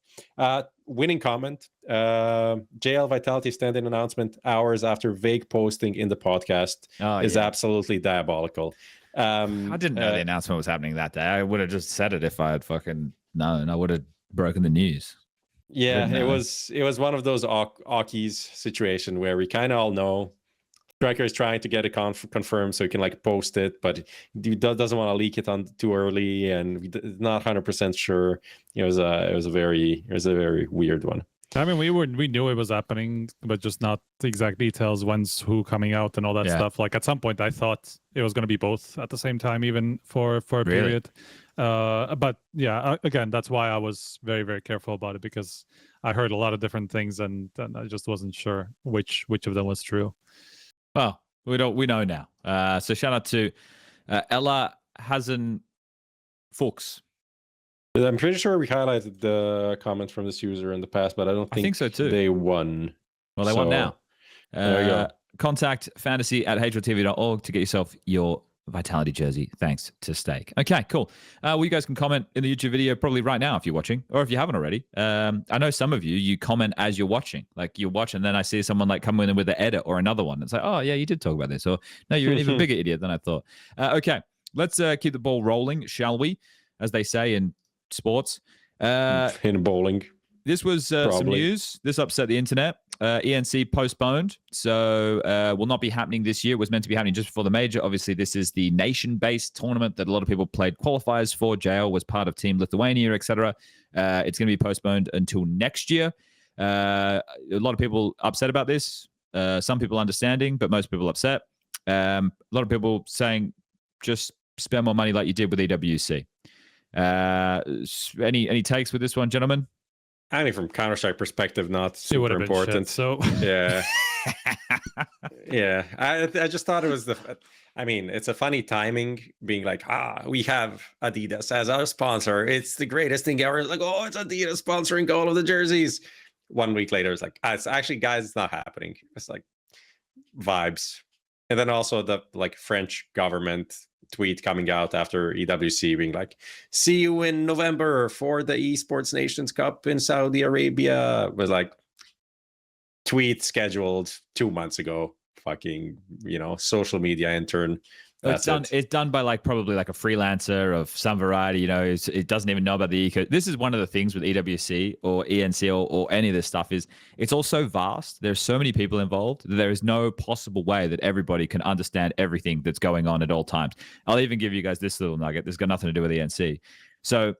Winning comment, JL Vitality stand-in announcement hours after vague posting in the podcast is absolutely diabolical. I didn't know the announcement was happening that day. I would have just said it if I had fucking known. I would have broken the news. Yeah, it was one of those Aki's situation where we kind of all know Striker is trying to get it confirmed so he can like post it, but he doesn't want to leak it on too early, and not 100% sure. It was a very weird one. I mean, we knew it was happening, but just not the exact details, when's who coming out and all that stuff. Like at some point, I thought it was going to be both at the same time, even for a period. But yeah, again, that's why I was very, very careful about it, because I heard a lot of different things, and I just wasn't sure which of them was true. Well, we know now. So shout out to Ella Hazen Fuchs. I'm pretty sure we highlighted the comments from this user in the past, but I think so too. They won. Well, they won now. There you go. Contact fantasy@hltv.org to get yourself your Vitality jersey, thanks to Stake. Okay, cool. Well, you guys can comment in the YouTube video probably right now if you're watching, or if you haven't already. I know some of you comment as you're watching. Like you watch, and then I see someone like come in with an edit or another one. It's like, oh yeah, you did talk about this, or no, you're an even bigger idiot than I thought. Okay, let's keep the ball rolling, shall we? As they say in sports. In bowling. This was some news. This upset the internet. ENC postponed, so will not be happening this year. It was meant to be happening just before the major. Obviously, this is the nation-based tournament that a lot of people played qualifiers for. JL was part of Team Lithuania, etc. It's going to be postponed until next year. A lot of people upset about this. Some people understanding, but most people upset. A lot of people saying, just spend more money like you did with EWC. Any takes with this one, gentlemen? I mean, from Counter-Strike perspective, not super important. Shit, so yeah, yeah. I just thought it was it's a funny timing, being like, we have Adidas as our sponsor. It's the greatest thing ever. It's like, oh, it's Adidas sponsoring all of the jerseys. 1 week later, it's like, it's actually, guys, it's not happening. It's like vibes. And then also the French government tweet coming out after EWC being like, see you in November for the Esports Nations Cup in Saudi Arabia, was like tweet scheduled 2 months ago. Fucking, social media intern. It's done by probably a freelancer of some variety. It doesn't even know about the eco. This is one of the things with EWC or ENC or any of this stuff is it's all so vast. There's so many people involved that there is no possible way that everybody can understand everything that's going on at all times. I'll even give you guys this little nugget. There's got nothing to do with ENC. So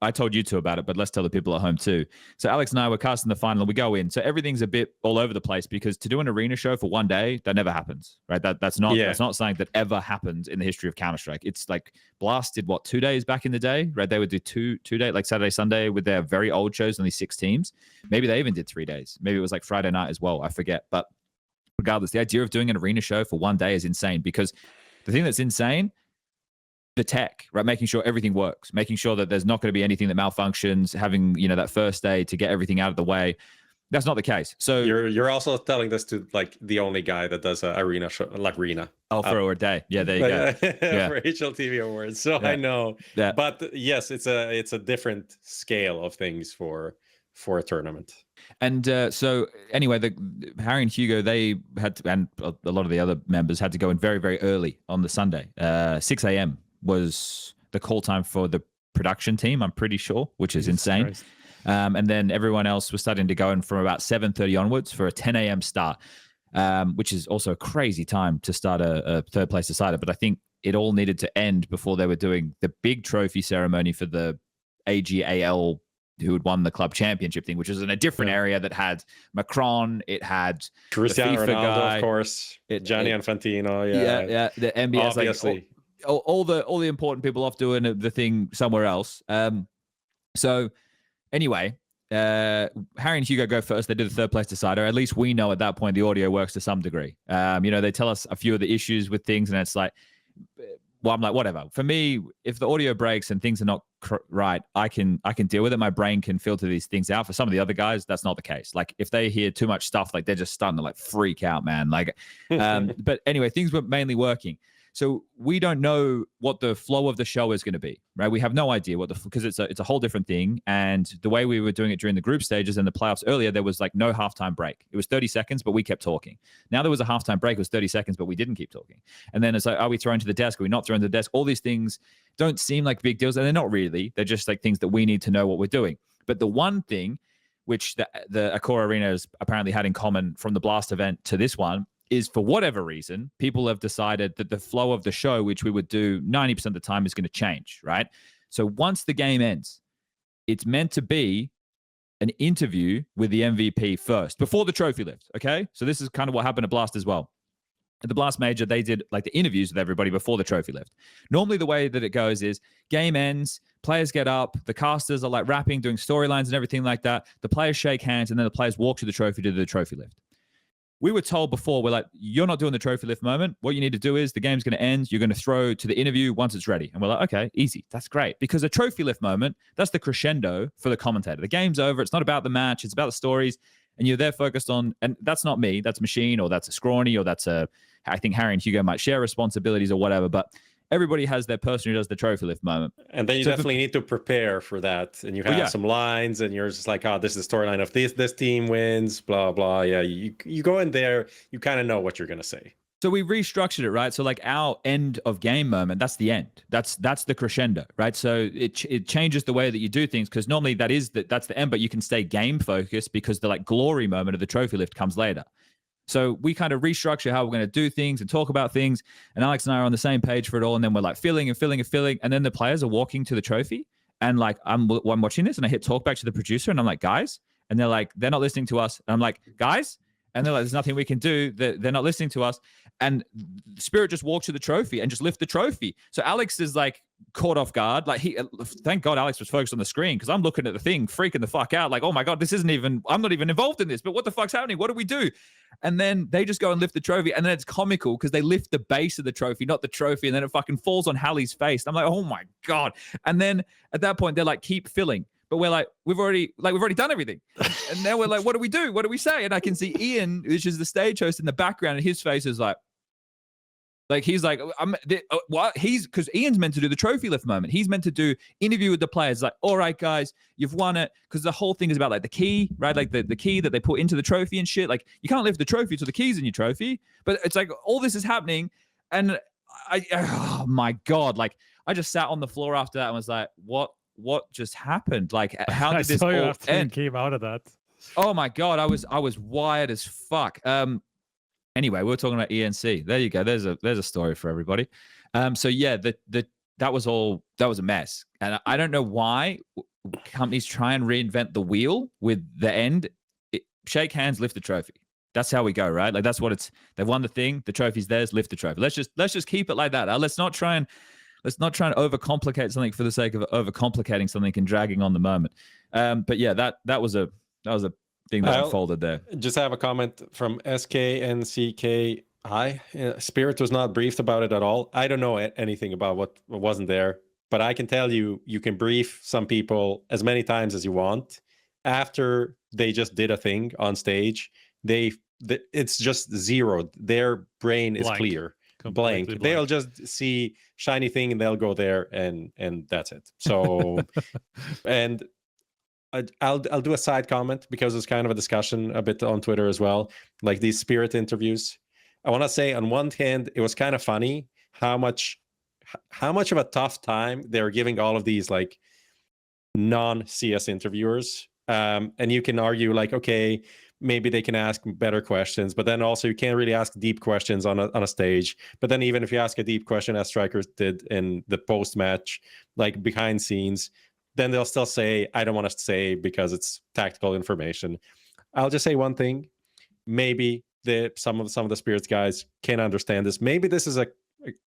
I told you two about it, but let's tell the people at home too. So Alex and I were casting the final. We go in. So everything's a bit all over the place because to do an arena show for 1 day, that never happens, right? That's not something that ever happens in the history of Counter-Strike. It's like Blast did 2 days back in the day, right? They would do two days, like Saturday, Sunday with their very old shows, only 6 teams. Maybe they even did 3 days. Maybe it was Friday night as well. I forget. But regardless, the idea of doing an arena show for 1 day is insane because the thing that's insane, the tech, right? Making sure everything works, making sure that there's not going to be anything that malfunctions, having, that first day to get everything out of the way. That's not the case. So you're also telling this to the only guy that does an arena show, arena. Oh, for a day. Yeah, there you go. For HLTV awards. So I know. Yeah. But yes, it's a different scale of things for a tournament. And so anyway, Harry and Hugo, they had to, and a lot of the other members had to go in very, very early on the Sunday. 6 a.m. was the call time for the production team, I'm pretty sure, which is insane. And then everyone else was starting to go in from about 7:30 onwards for a 10 a.m. start, which is also a crazy time to start a third place decider. But I think it all needed to end before they were doing the big trophy ceremony for the AGAL, who had won the club championship thing, which was in a different area that had Macron, it had Cristiano the FIFA Ronaldo, guy, of course, Gianni Infantino, yeah, the NBA, obviously. All the important people off doing the thing somewhere else. So anyway, Harry and Hugo go first. They do the third place decider. At least we know at that point the audio works to some degree. They tell us a few of the issues with things, and it's like, well, I'm like, whatever. For me, if the audio breaks and things are not right, I can deal with it. My brain can filter these things out. For some of the other guys, that's not the case. If they hear too much stuff, they're just starting to freak out, man. But anyway, things were mainly working. So we don't know what the flow of the show is going to be, right? We have no idea because it's a whole different thing. And the way we were doing it during the group stages and the playoffs earlier, there was no halftime break. It was 30 seconds, but we kept talking. Now there was a halftime break. It was 30 seconds, but we didn't keep talking. And then it's like, are we thrown to the desk? Are we not thrown to the desk? All these things don't seem like big deals, and they're not really. They're just things that we need to know what we're doing. But the one thing which the Accor Arena has apparently had in common from the Blast event to this one is, for whatever reason, people have decided that the flow of the show, which we would do 90% of the time, is going to change, right? So once the game ends, it's meant to be an interview with the MVP first before the trophy lift. Okay, so this is kind of what happened at Blast as well. At the Blast Major, they did like the interviews with everybody before the trophy lift. Normally, the way that it goes is game ends, players get up, the casters are like rapping, doing storylines and everything like that. The players shake hands, and then the players walk to the trophy to do the trophy lift. We were told before, we're like, you're not doing the trophy lift moment. What you need to do is the game's going to end. You're going to throw to the interview once it's ready. And we're like, okay, easy. That's great. Because a trophy lift moment, that's the crescendo for the commentator. The game's over. It's not about the match. It's about the stories. And you're there focused on, and that's not me. That's Machine, or that's a Scrawny, or that's a, I think Harry and Hugo might share responsibilities or whatever. But everybody has their person who does the trophy lift moment. And then you definitely need to prepare for that. And you have some lines, and you're just like, oh, this is the storyline of this team wins, blah, blah. Yeah, you go in there, you kind of know what you're going to say. So we restructured it, right? So like our end of game moment, that's the end. That's the crescendo, right? So it changes the way that you do things, because normally that's the end, but you can stay game focused because the like glory moment of the trophy lift comes later. So we kind of restructure how we're going to do things and talk about things. And Alex and I are on the same page for it all. And then we're like filling. And then the players are walking to the trophy. And like, I'm watching this and I hit talk back to the producer and I'm like, guys, and they're like, they're not listening to us. And I'm like, guys, and they're like, there's nothing we can do. They're not listening to us. And Spirit just walked to the trophy and just lift the trophy. So Alex is like caught off guard. Like thank God Alex was focused on the screen, because I'm looking at the thing, freaking the fuck out. Like, oh my God, I'm not even involved in this, but what the fuck's happening? What do we do? And then they just go and lift the trophy. And then it's comical because they lift the base of the trophy, not the trophy. And then it fucking falls on Hallie's face. And I'm like, oh my God. And then at that point, they're like, keep filling. But we're like, we've already done everything. And now we're like, what do we do? What do we say? And I can see Ian, which is the stage host, in the background, and his face is like he's like, what? Because Ian's meant to do the trophy lift moment. He's meant to do interview with the players. Like, all right, guys, you've won it. Because the whole thing is about like the key, right? Like the key that they put into the trophy and shit. Like, you can't lift the trophy till the key's in your trophy. But it's like all this is happening, and oh my God, like I just sat on the floor after that and was like, what just happened? Like, how did this all end? Came out of that. Oh my God, I was wired as fuck. Anyway, we were talking about ENC. There you go. There's a story for everybody. So yeah, that was a mess, and I don't know why companies try and reinvent the wheel with the end. Shake hands, lift the trophy. That's how we go, right? Like that's what it's. They've won the thing. The trophy's theirs. Lift the trophy. Let's just keep it like that. Let's not try and overcomplicate something for the sake of overcomplicating something and dragging on the moment. But yeah, that was a thing that unfolded there. Just have a comment from SKNCK. Spirit was not briefed about it at all. I don't know anything about what wasn't there, but I can tell you can brief some people as many times as you want. After they just did a thing on stage, it's just zeroed. Their brain is clear. Blank. They'll just see shiny thing and they'll go there and that's it. So and I'll do a side comment, because it's kind of a discussion a bit on Twitter as well, like these Spirit interviews. I want to say on one hand, it was kind of funny how much of a tough time they're giving all of these like non-CS interviewers. And you can argue like, okay, maybe they can ask better questions, but then also you can't really ask deep questions on a stage. But then even if you ask a deep question, as Strikers did in the post-match, like behind scenes, then they'll still say, I don't want to say because it's tactical information. I'll just say one thing. Maybe some of the Spirits guys can understand this. Maybe this is a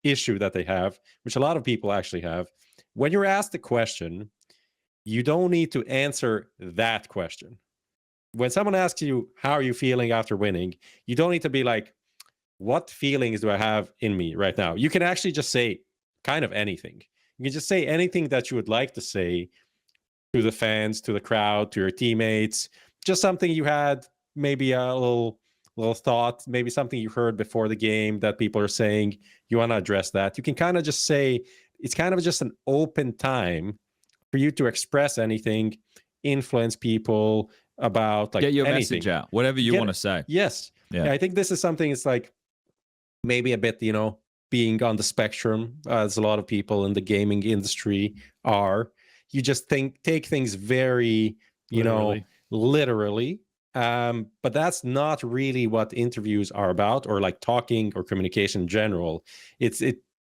issue that they have, which a lot of people actually have. When you're asked a question, you don't need to answer that question. When someone asks you, how are you feeling after winning? You don't need to be like, what feelings do I have in me right now? You can actually just say kind of anything. You can just say anything that you would like to say to the fans, to the crowd, to your teammates. Just something you had, maybe a little thought, maybe something you heard before the game that people are saying. You want to address that. You can kind of just say, it's kind of just an open time for you to express anything, influence people about like get your anything. Message out, whatever you want to say. Yes. Yeah. I think this is something, it's like maybe a bit, being on the spectrum, as a lot of people in the gaming industry are. You just take things very, literally. But that's not really what interviews are about, or like talking or communication in general.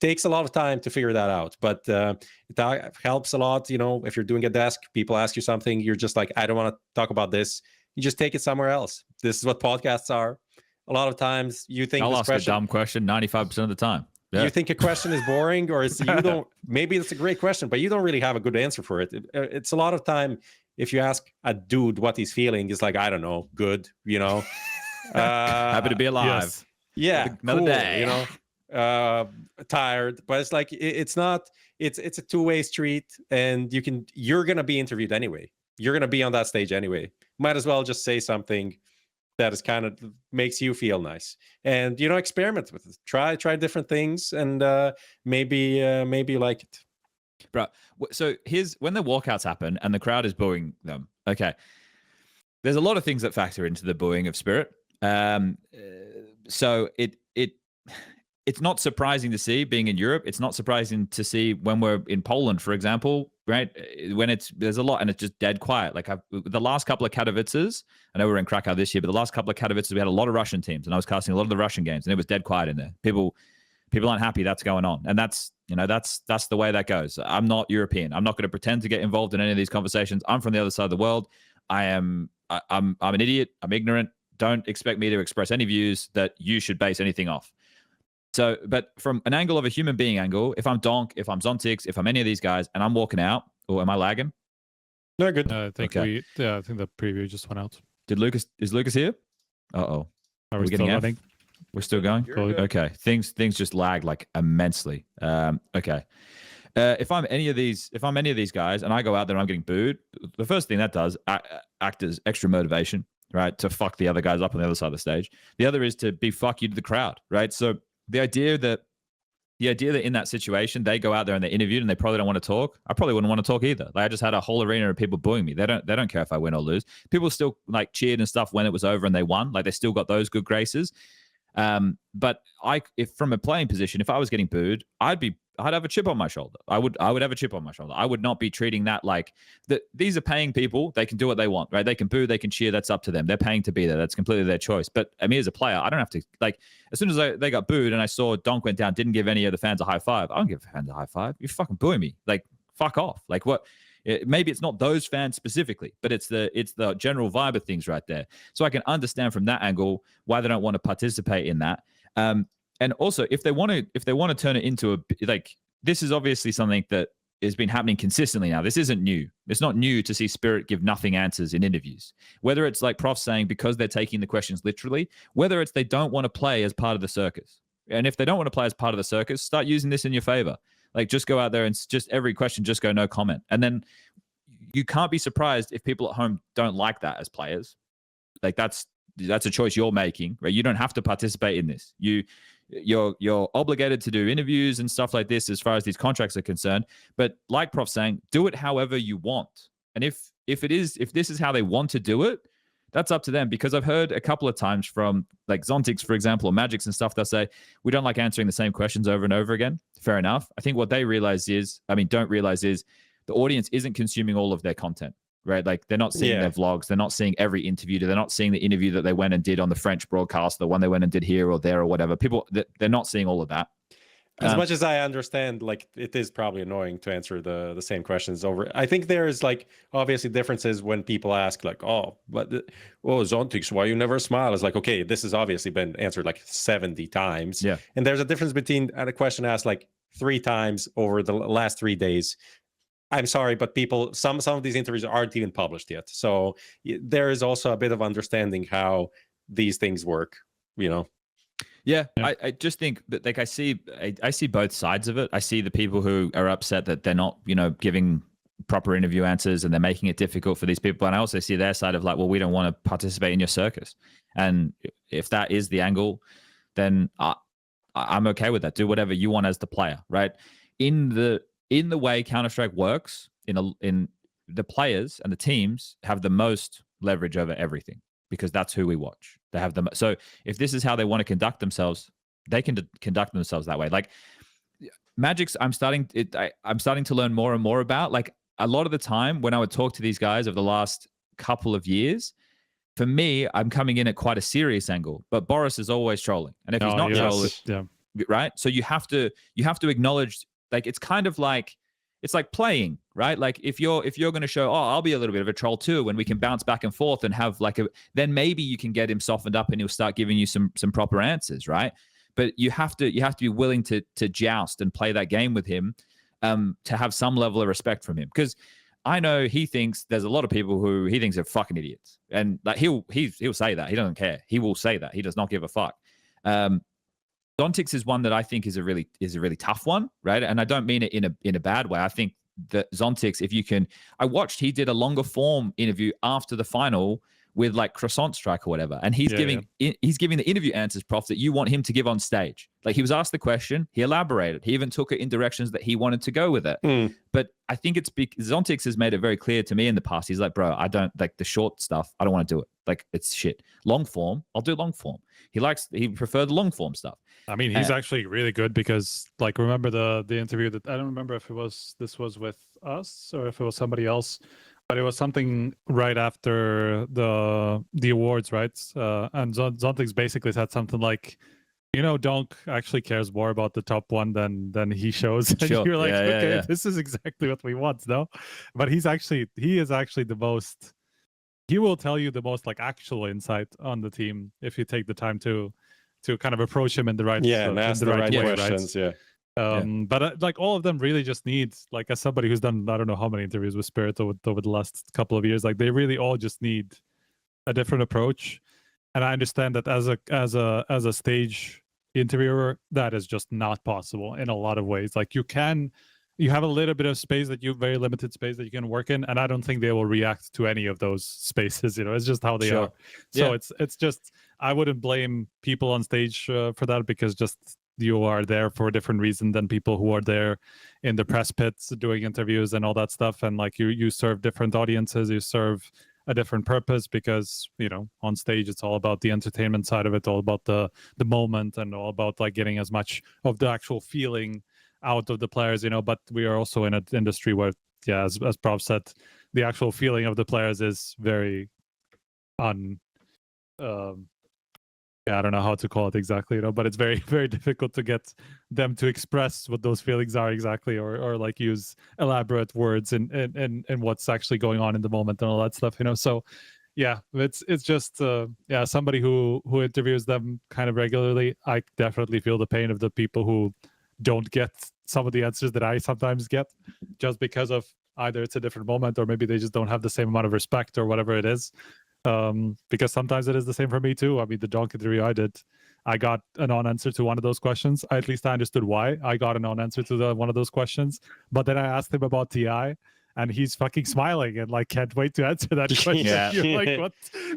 takes a lot of time to figure that out, but it helps a lot. You know, if you're doing a desk, people ask you something, you're just like, I don't want to talk about this. You just take it somewhere else. This is what podcasts are. A lot of times you think I'll this ask question, a dumb question 95% of the time. Yeah. You think a question is boring, or it's, you don't, maybe it's a great question, but you don't really have a good answer for it. It's a lot of time. If you ask a dude what he's feeling, it's like, I don't know, good, you know. Happy to be alive. Yes. Yeah, Another cool, day. you know. Tired, but it's like it's not. It's a two-way street, and you're gonna be interviewed anyway. You're gonna be on that stage anyway. Might as well just say something that is kind of makes you feel nice, and you know, experiment with it. Try different things, and maybe you like it. Bro, so here's when the walkouts happen and the crowd is booing them. Okay, there's a lot of things that factor into the booing of Spirit. So it's not surprising to see being in Europe. It's not surprising to see when we're in Poland, for example, right? When there's a lot and it's just dead quiet. Like the last couple of Katowices, I know we're in Krakow this year, but the last couple of Katowices, we had a lot of Russian teams, and I was casting a lot of the Russian games, and it was dead quiet in there. People aren't happy that's going on, and that's the way that goes. I'm not European. I'm not going to pretend to get involved in any of these conversations. I'm from the other side of the world. I'm an idiot. I'm ignorant. Don't expect me to express any views that you should base anything off. So, but from an angle of a human being angle, if I'm Donk, if I'm Zontix, if I'm any of these guys, and I'm walking out, or am I lagging? No, good. I think Okay. I think the preview just went out. Is Lucas here? Uh-oh. Are we we getting still F? running? We're still going? You're good. Okay. Things just lag like immensely. Okay. If I'm any of these guys and I go out there and I'm getting booed, the first thing that does act as extra motivation, right? To fuck the other guys up on the other side of the stage. The other is to be fuck you to the crowd, right? So the idea that in that situation, they go out there and they're interviewed and they probably don't want to talk. I probably wouldn't want to talk either. Like I just had a whole arena of people booing me. They don't care if I win or lose. People still like cheered and stuff when it was over and they won. Like they still got those good graces. But if from a playing position, if I was getting booed, I'd have a chip on my shoulder. I would have a chip on my shoulder. I would not be treating that like that. These are paying people. They can do what they want, right? They can boo, they can cheer. That's up to them. They're paying to be there. That's completely their choice. But I mean, as a player, I don't have to like, as soon as they got booed and I saw Donk went down, didn't give any of the fans a high five. I don't give fans a high five. You're fucking booing me. Like, fuck off. Like what? Maybe it's not those fans specifically, but it's the general vibe of things right there. So I can understand from that angle why they don't want to participate in that. And also if they want to turn it into this is obviously something that has been happening consistently now. This isn't new. It's not new to see Spirit give nothing answers in interviews. Whether it's like Prof saying because they're taking the questions literally, whether it's they don't want to play as part of the circus. And if they don't want to play as part of the circus, start using this in your favor. Like just go out there and just every question, just go no comment. And then you can't be surprised if people at home don't like that as players. Like that's a choice you're making, right? You don't have to participate in this. You're obligated to do interviews and stuff like this as far as these contracts are concerned. But like Prof saying, do it however you want. And if this is how they want to do it, that's up to them. Because I've heard a couple of times from like Zontix, for example, or Magix and stuff, they'll say, we don't like answering the same questions over and over again. Fair enough. I think what they don't realize is the audience isn't consuming all of their content. Right, like they're not seeing their vlogs. They're not seeing every interview. They're not seeing the interview that they went and did on the French broadcast, the one they went and did here or there or whatever. People, they're not seeing all of that. As much as I understand, like it is probably annoying to answer the same questions over. I think there's like obviously differences when people ask like, oh, but Zontix, why you never smile? It's like, okay, this has obviously been answered like 70 times. Yeah, and there's a difference between a question asked like 3 times over the last 3 days. I'm sorry, but some of these interviews aren't even published yet. So there is also a bit of understanding how these things work, you know? Yeah. I just think that like I see both sides of it. I see the people who are upset that they're not, giving proper interview answers and they're making it difficult for these people. And I also see their side of like, well, we don't want to participate in your circus. And if that is the angle, then I'm okay with that. Do whatever you want as the player, right? In the way Counter-Strike works, in the players and the teams have the most leverage over everything because that's who we watch. They have them. So if this is how they want to conduct themselves, they can conduct themselves that way. Like Magix, I'm starting to learn more and more about. Like a lot of the time when I would talk to these guys over the last couple of years, for me, I'm coming in at quite a serious angle. But Boris is always trolling, and if he's not trolling, right? So you have to acknowledge, like, it's kind of like, it's like playing, right? Like if you're going to show, oh, I'll be a little bit of a troll too, and we can bounce back and forth and have like then maybe you can get him softened up and he'll start giving you some proper answers, right? But you have to be willing to joust and play that game with him, to have some level of respect from him, because I know he thinks there's a lot of people who he thinks are fucking idiots, and like he'll say that. He doesn't care. He will say that. He does not give a fuck. Zontix is one that I think is a really tough one, right? And I don't mean it in a bad way. I think that Zontix, if you can, I watched, he did a longer form interview after the final with like Croissant Strike or whatever, and he's giving the interview answers, Prof, that you want him to give on stage. Like he was asked the question, he elaborated, he even took it in directions that he wanted to go with it. But I think it's because Zontix has made it very clear to me in the past. He's like, bro, I don't like the short stuff. I don't want to do it. Like it's shit. Long form, I'll do long form. He preferred the long form stuff. I mean, he's actually really good because, like, remember the interview that I don't remember if this was with us or if it was somebody else, but it was something right after the awards, right? And Zontix basically said something like, Donk actually cares more about the top one than he shows. And you're like, okay, this is exactly what we want, no? But he is actually the most. He will tell you the most like actual insight on the team if you take the time to kind of approach him in the right and ask the right way, questions, right? But like all of them really just need, like, as somebody who's done I don't know how many interviews with Spirit over the last couple of years, like they really all just need a different approach. And I understand that as a stage interviewer, that is just not possible in a lot of ways. Like you have a little bit of space very limited space that you can work in, and I don't think they will react to any of those spaces. It's just how they are. So it's just, I wouldn't blame people on stage for that, because just you are there for a different reason than people who are there in the press pits doing interviews and all that stuff. And like you serve different audiences, you serve a different purpose, because on stage it's all about the entertainment side of it, all about the moment, and all about like getting as much of the actual feeling out of the players, but we are also in an industry where, as Prof said, the actual feeling of the players is very I don't know how to call it exactly, but it's very, very difficult to get them to express what those feelings are exactly, or like use elaborate words and what's actually going on in the moment and all that stuff, So it's just somebody who interviews them kind of regularly. I definitely feel the pain of the people who don't get some of the answers that I sometimes get, just because of either it's a different moment or maybe they just don't have the same amount of respect or whatever it is. Because sometimes it is the same for me too. I mean, the Donk interview I did, I got a non-answer to one of those questions. At least I understood why I got a non-answer to one of those questions. But then I asked him about TI, and he's fucking smiling and like can't wait to answer that question. You're like, what,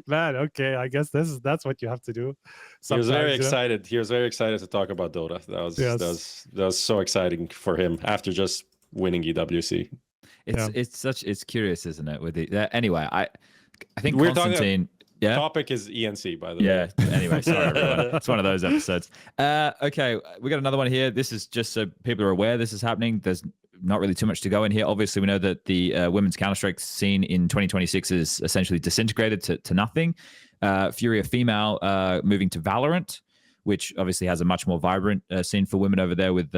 man? Okay, I guess that's what you have to do. He was very excited. He was very excited to talk about Dota. That was so exciting for him after just winning EWC. It's curious, isn't it? With the anyway, I think we're Constantine. talking. Topic is ENC, by the way. Yeah. Anyway, sorry everyone. It's one of those episodes. Okay, we got another one here. This is just so people are aware this is happening. There's not really too much to go in here. Obviously, we know that the women's Counter-Strike scene in 2026 is essentially disintegrated to nothing. FURIA female moving to Valorant, which obviously has a much more vibrant scene for women over there with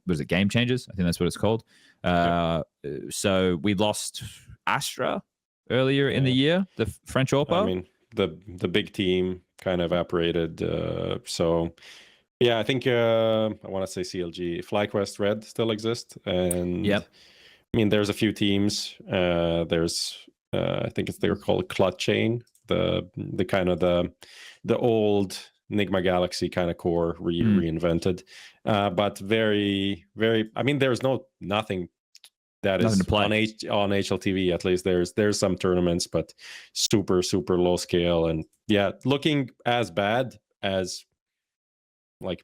was it Game Changers? I think that's what it's called. So we lost Astra earlier in the year, the French AWPA. I mean, the big team kind of evaporated. So yeah, I think I want to say CLG, FlyQuest Red still exists, and I mean, there's a few teams. There's I think they're called Clutch Chain, the kind of the old Nigma Galaxy kind of core reinvented, but very, very. I mean, there's nothing that is on HLTV. At least there's some tournaments, but super low scale, and looking as bad as like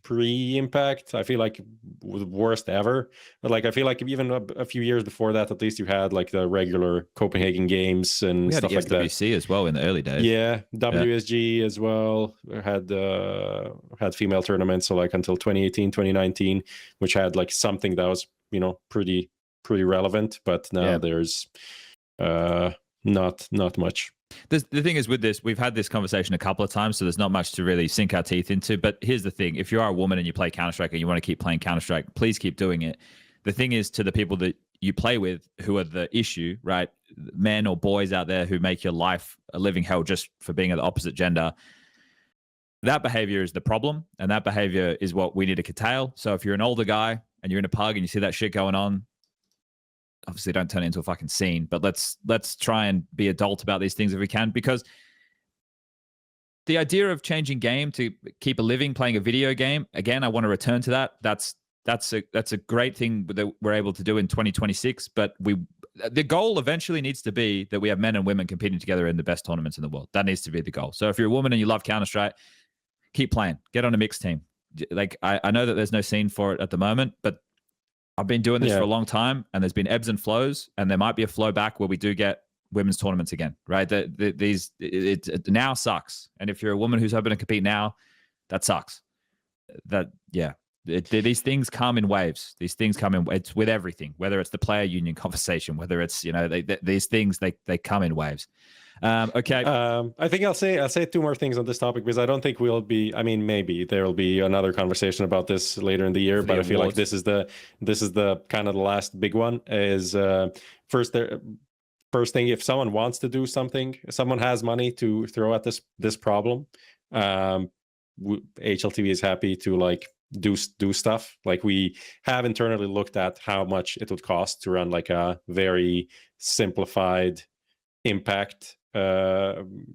pre-impact. I feel like worst ever, but like I feel like even a few years before that, at least you had like the regular Copenhagen games and stuff like that. EWC as well in the early days. WSG as well had female tournaments, so like until 2018 2019, which had like something that was pretty relevant. But now there's not much. The thing is with this, we've had this conversation a couple of times, so there's not much to really sink our teeth into. But here's the thing. If you are a woman and you play Counter-Strike and you want to keep playing Counter-Strike, please keep doing it. The thing is, to the people that you play with who are the issue, right? Men or boys out there who make your life a living hell just for being of the opposite gender, that behavior is the problem, and that behavior is what we need to curtail. So if you're an older guy and you're in a pug and you see that shit going on, obviously don't turn it into a fucking scene, but let's try and be adult about these things if we can, because the idea of changing game to keep a living playing a video game, again, I want to return to that. That's a great thing that we're able to do in 2026, but the goal eventually needs to be that we have men and women competing together in the best tournaments in the world. That needs to be the goal. So if you're a woman and you love Counter-Strike, keep playing. Get on a mixed team. Like I know that there's no scene for it at the moment, but I've been doing this for a long time, and there's been ebbs and flows, and there might be a flow back where we do get women's tournaments again, right? It now sucks, and if you're a woman who's hoping to compete now, that sucks. These things come in waves. These things come in. It's with everything, whether it's the player union conversation, whether it's these things they come in waves. Okay. I think I'll say two more things on this topic, because I don't think we'll be. I mean, maybe there will be another conversation about this later in the year, but I feel like this is the kind of the last big one. Is first thing, if someone wants to do something, if someone has money to throw at this problem, HLTV is happy to like do stuff. Like, we have internally looked at how much it would cost to run like a very simplified impact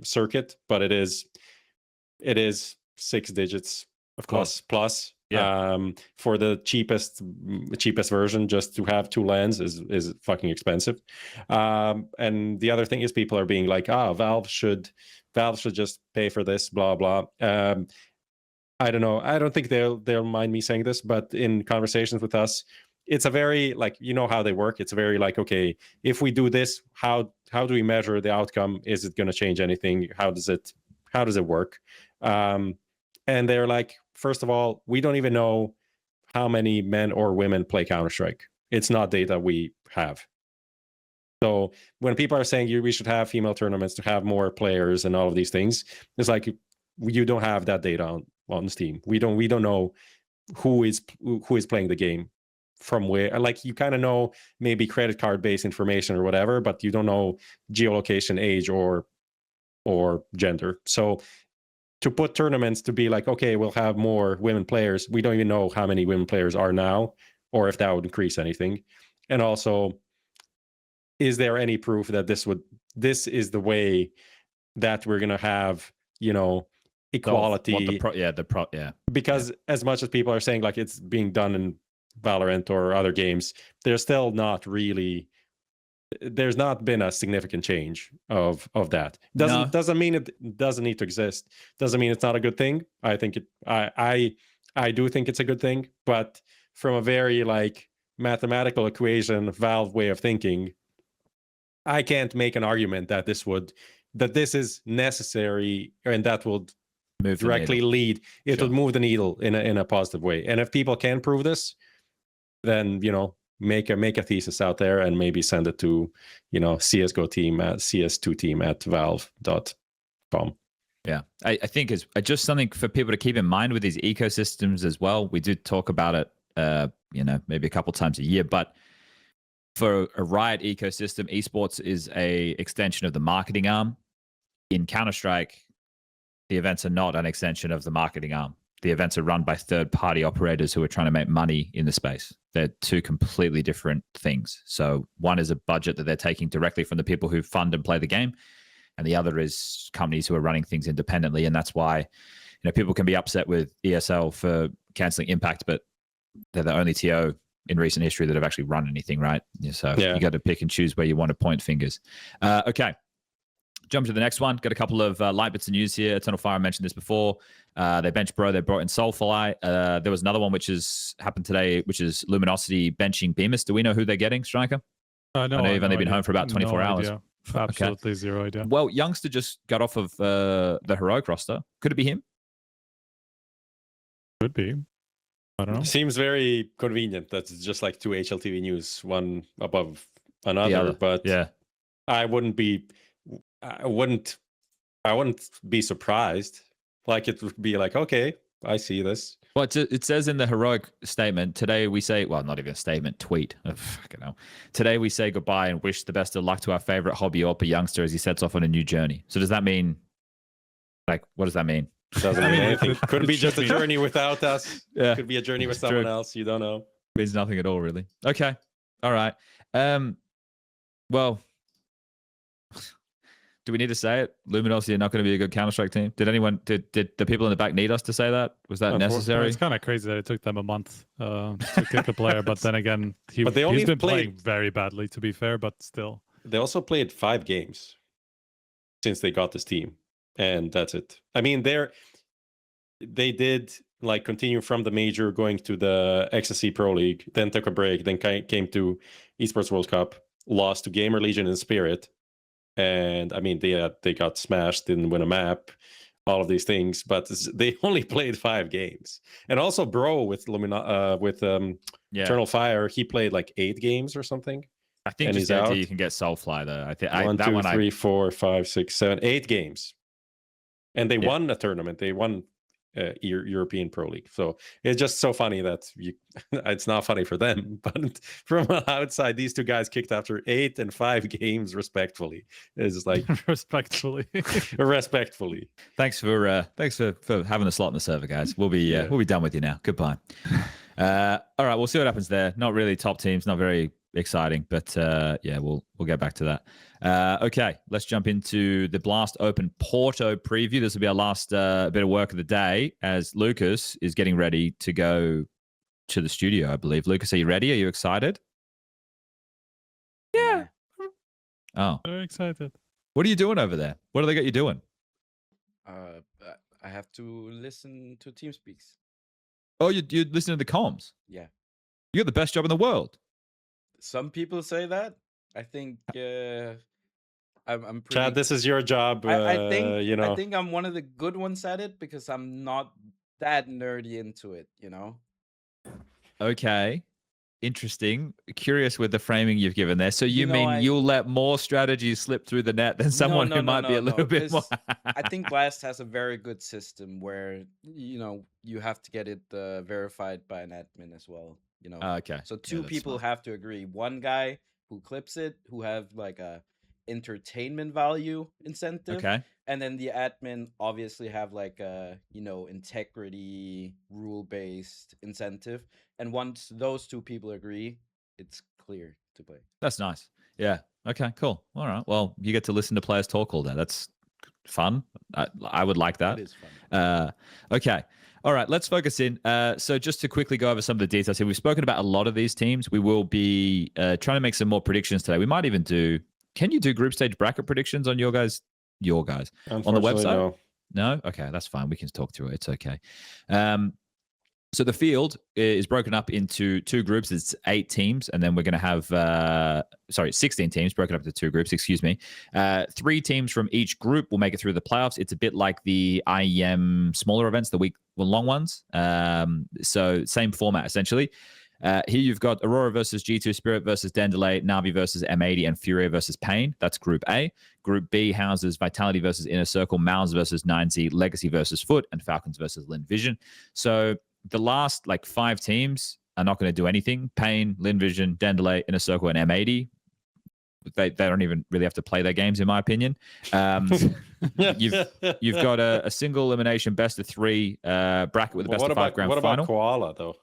circuit, but it is 6 digits, of course, plus. Yeah. For the cheapest version, just to have 2 LANs is fucking expensive. And the other thing is, people are being like, Valve should just pay for this, blah blah. I don't know. I don't think they'll mind me saying this, but in conversations with us, it's a very, like, you know how they work. It's very like, okay, if we do this, how do we measure the outcome? Is it going to change anything? How does it work? And they're like, first of all, we don't even know how many men or women play Counter-Strike. It's not data we have. So when people are saying we should have female tournaments to have more players and all of these things, it's like, you don't have that data on Steam. We don't know who is playing the game from where. Like, you kind of know maybe credit card based information or whatever, but you don't know geolocation, age, or gender. So to put tournaments to be like, okay, we'll have more women players, we don't even know how many women players are now, or if that would increase anything. And also, is there any proof that this is the way that we're gonna have, equality? Because as much as people are saying like it's being done in Valorant or other games, there's still not really. There's not been a significant change of that. Doesn't mean it doesn't need to exist. Doesn't mean it's not a good thing. I think I do think it's a good thing, but from a very like mathematical equation, Valve way of thinking, I can't make an argument that this is necessary and that would directly lead. It would move the needle in a positive way. And if people can prove this, then make a thesis out there and maybe send it to CSGO team at CS2 team at valve.com. Yeah, I think it's just something for people to keep in mind with these ecosystems as well. We do talk about it, maybe a couple times a year, but for a Riot ecosystem, esports is a extension of the marketing arm. In Counter-Strike, the events are not an extension of the marketing arm. The events are run by third-party operators who are trying to make money in the space. They're two completely different things. So one is a budget that they're taking directly from the people who fund and play the game, and the other is companies who are running things independently. And that's why people can be upset with ESL for canceling Impact, but they're the only TO in recent history that have actually run anything, right? So you got to pick and choose where you want to point fingers. Okay. Jump to the next one. Got a couple of light bits of news here. Eternal Fire, I mentioned this before. They benched Bro. They brought in Soulfly. There was another one which has happened today, which is Luminosity benching Bymas. Do we know who they're getting, Striker? No, I know you've only been home for about 24 hours. Idea. Absolutely zero idea. Well, Youngster just got off of the Heroic roster. Could it be him? Could be. I don't know. Seems very convenient. That's just like 2 HLTV news, one above another. But yeah. I wouldn't be surprised. Like, it would be like, okay, I see this. Well, it says in the heroic statement, today we say, well, not even a statement, tweet. Oh, fucking hell. Today we say goodbye and wish the best of luck to our favorite hobby Orpa youngster as he sets off on a new journey. So does that mean, like, what does that mean? Doesn't mean anything. Could be just a journey without us. Yeah. Could be a journey with someone else. You don't know. Means nothing at all, really. Okay. All right. Well, do we need to say it? Luminos, you're not going to be a good Counter-Strike team. Did the people in the back need us to say that? Was that necessary? It's kind of crazy that it took them a month to kick a player, but then again, he's been playing very badly, to be fair, but still. They also played 5 games since they got this team, and that's it. I mean, they did like continue from the major, going to the XSC Pro League, then took a break, then came to Esports World Cup, lost to Gamer Legion and Spirit. And I mean, they got smashed, didn't win a map, all of these things, but they only played 5 games. And also, Bro with Eternal Fire, he played like 8 games or something. I think just you can get Soulfly though. I think 1, 2, 3, 4, 5, 6, 7, 8 games, and they won a tournament. They won European Pro League. So it's just so funny that it's not funny for them, but from outside, these 2 guys kicked after 8 and 5 games respectfully. It's like respectfully. Thanks for having a slot in the server, guys. We'll be done with you now. Goodbye. All right, we'll see what happens there. Not really top teams, not very exciting, but we'll get back to that. Okay, let's jump into the Blast Open Porto preview. This will be our last bit of work of the day, as Lucas is getting ready to go to the studio, I believe. Lucas, are you ready? Are you excited? Yeah. Oh, very excited. What are you doing over there? What do they got you doing? I have to listen to TeamSpeaks. Oh, you listen to the comms? Yeah. You got the best job in the world. Some people say that. I think I'm pretty... Chad, this is your job. I think you know. I think I'm one of the good ones at it because I'm not that nerdy into it, you know. Okay, interesting. Curious with the framing you've given there. So you mean you'll let more strategies slip through the net than someone who might be a little bit more? I think Blast has a very good system where you have to get it verified by an admin as well. You know. Okay. So 2 people have to agree. One guy who clips it, who have like a entertainment value incentive. Okay. And then the admin obviously have like a, integrity rule-based incentive. And once those 2 people agree, it's clear to play. That's nice. Yeah. Okay, cool. All right. Well, you get to listen to players talk all day. That's fun. I would like that. It is fun. Okay. All right, let's focus in. So just to quickly go over some of the details here, we've spoken about a lot of these teams. We will be trying to make some more predictions today. We might even can you do group stage bracket predictions on your guys on the website? No? Okay, that's fine. We can talk through it. It's okay. So the field is broken up into 2 groups. It's 8 teams, and then we're going to have 16 teams broken up into 2 groups. Excuse me. 3 teams from each group will make it through the playoffs. It's a bit like the IEM smaller events, the long ones. So same format essentially. Here you've got Aurora versus G2, Spirit versus Dendelay, Navi versus M80, and Furia versus Pain. That's Group A. Group B houses Vitality versus Inner Circle, MongolZ versus 9Z, Legacy versus Foot, and Falcons versus Lin Vision. So the last 5 teams are not going to do anything. Pain, Lin Vision, Dendelay, Inner Circle, and M80. They don't even really have to play their games, in my opinion. You've got a single elimination best of 3 bracket with the best of 5 grand final. What about Koala though?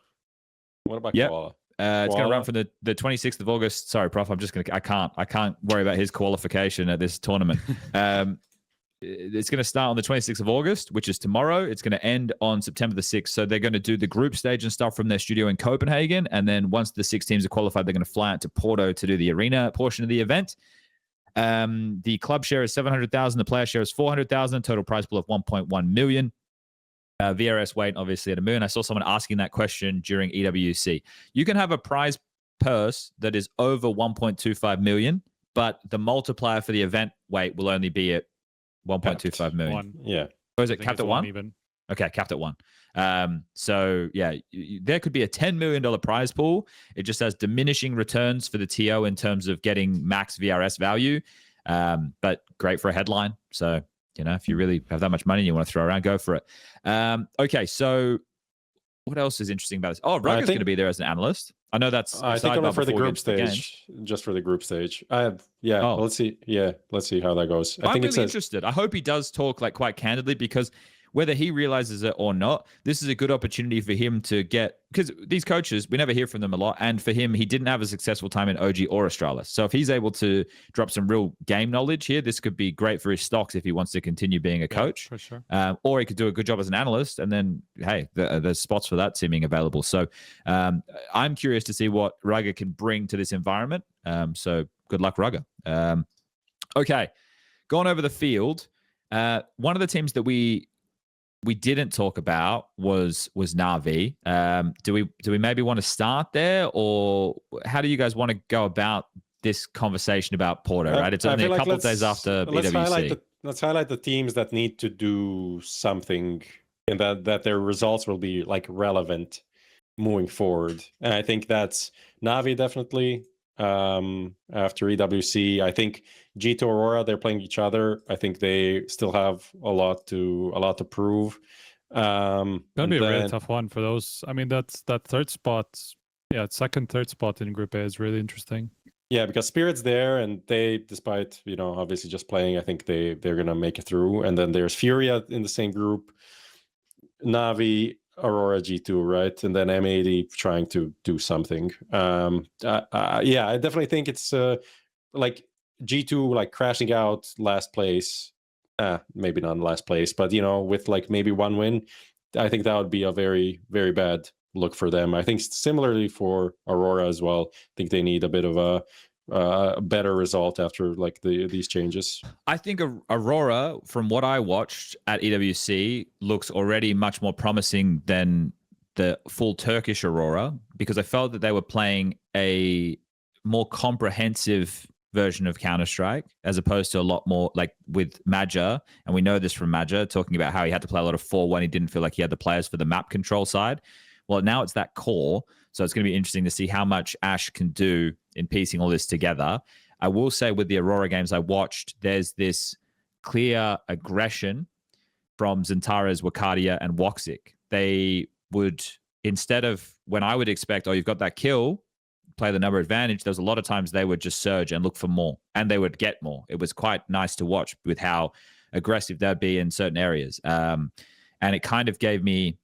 What about Koala? It's going to run from the 26th of August. Sorry, Prof. I can't worry about his qualification at this tournament. It's going to start on the 26th of August, which is tomorrow. It's going to end on September the 6th. So they're going to do the group stage and stuff from their studio in Copenhagen. And then once the 6 teams are qualified, they're going to fly out to Porto to do the arena portion of the event. The club share is 700,000. The player share is 400,000. Total prize pool of 1.1 million. VRS weight, obviously, at $1 million. I saw someone asking that question during EWC. You can have a prize purse that is over 1.25 million, but the multiplier for the event weight will only be at 1.25 million. 1. Yeah. Or is it capped at 1? Even. Okay, capped at 1. So yeah, there could be a $10 million prize pool. It just has diminishing returns for the TO in terms of getting max VRS value. But great for a headline. So, you know, if you really have that much money and you want to throw around, go for it. Okay, so what else is interesting about this? Oh, Rugger's going to be there as an analyst. I know that's. I think only for the group stage, just for the group stage. Let's see. Yeah, let's see how that goes. I'm really interested. I hope he does talk like quite candidly, because whether he realizes it or not, this is a good opportunity for him to get, because these coaches, we never hear from them a lot. And for him, he didn't have a successful time in OG or Astralis. So if he's able to drop some real game knowledge here, this could be great for his stocks if he wants to continue being a coach. For sure. Or he could do a good job as an analyst. And then, hey, there's spots for that seeming available. So I'm curious to see what Rugger can bring to this environment. So good luck, Rugger. Okay, going over the field. One of the teams that we didn't talk about was Na'Vi. Do we maybe want to start there, or how do you guys want to go about this conversation about Porto? Right, it's only a couple of days after EWC. Let's highlight the teams that need to do something, and that their results will be like relevant moving forward. And I think that's Na'Vi definitely. After EWC, I think G2 Aurora, they're playing each other. I think they still have a lot to prove. That'd be a really tough one for those. I mean, that third spot, second, third spot in Group A is really interesting. Yeah, because Spirit's there, and they, despite obviously just playing, I think they're gonna make it through. And then there's FURIA in the same group, Na'Vi, Aurora, G2, right? And then M80 trying to do something. I definitely think it's like G2 like crashing out last place. Maybe not last place, but with like maybe one win, I think that would be a very, very bad look for them. I think similarly for Aurora as well. I think they need a bit of a better result after like these changes. I think Aurora, from what I watched at EWC, looks already much more promising than the full Turkish Aurora, because I felt that they were playing a more comprehensive version of Counter-Strike, as opposed to a lot more like with Maja. And we know this from Maja, talking about how he had to play a lot of 4-1. He didn't feel like he had the players for the map control side. Well, now it's that core. So it's going to be interesting to see how much Ash can do in piecing all this together. I will say with the Aurora games I watched, there's this clear aggression from Xantares, Wakadia, and Woxic. They would, instead of when I would expect, you've got that kill, play the number advantage, there's a lot of times they would just surge and look for more, and they would get more. It was quite nice to watch with how aggressive they'd be in certain areas. And it kind of gave me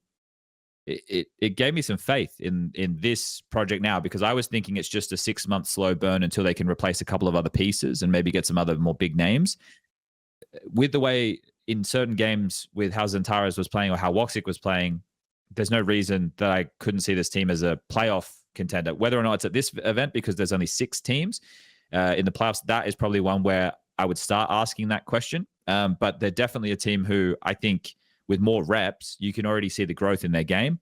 it gave me some faith in this project now, because I was thinking it's just a 6-month slow burn until they can replace a couple of other pieces and maybe get some other more big names. With the way in certain games with how Xantares was playing or how Woxic was playing, there's no reason that I couldn't see this team as a playoff contender. Whether or not it's at this event, because there's only 6 teams in the playoffs, that is probably one where I would start asking that question. But they're definitely a team who I think, with more reps, you can already see the growth in their game.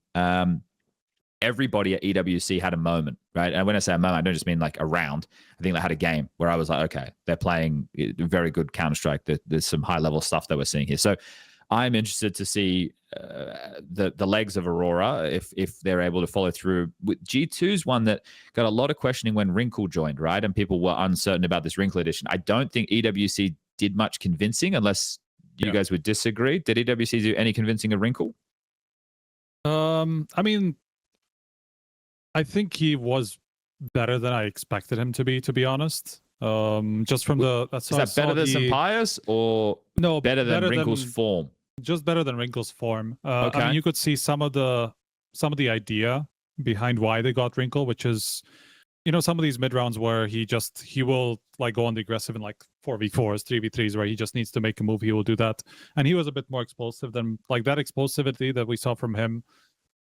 Everybody at EWC had a moment, right? And when I say a moment, I don't just mean like a round. I think they had a game where I was like, okay, they're playing very good Counter-Strike. There's some high-level stuff that we're seeing here. So I'm interested to see the legs of Aurora, if they're able to follow through. With G2's one that got a lot of questioning when Wrinkle joined, right? And people were uncertain about this Wrinkle edition. I don't think EWC did much convincing, unless you guys would disagree. Did EWC do any convincing of Wrinkle? I mean, I think he was better than I expected him to be honest. Just from the... Is that better than Sampaias, or no, better than Wrinkle's form? Just better than Wrinkle's form. Okay. I mean, you could see some of the idea behind why they got Wrinkle, which is, some of these mid rounds where he will like go on the aggressive in like 4v4s, 3v3s, where he just needs to make a move. He will do that. And he was a bit more explosive than like that explosivity that we saw from him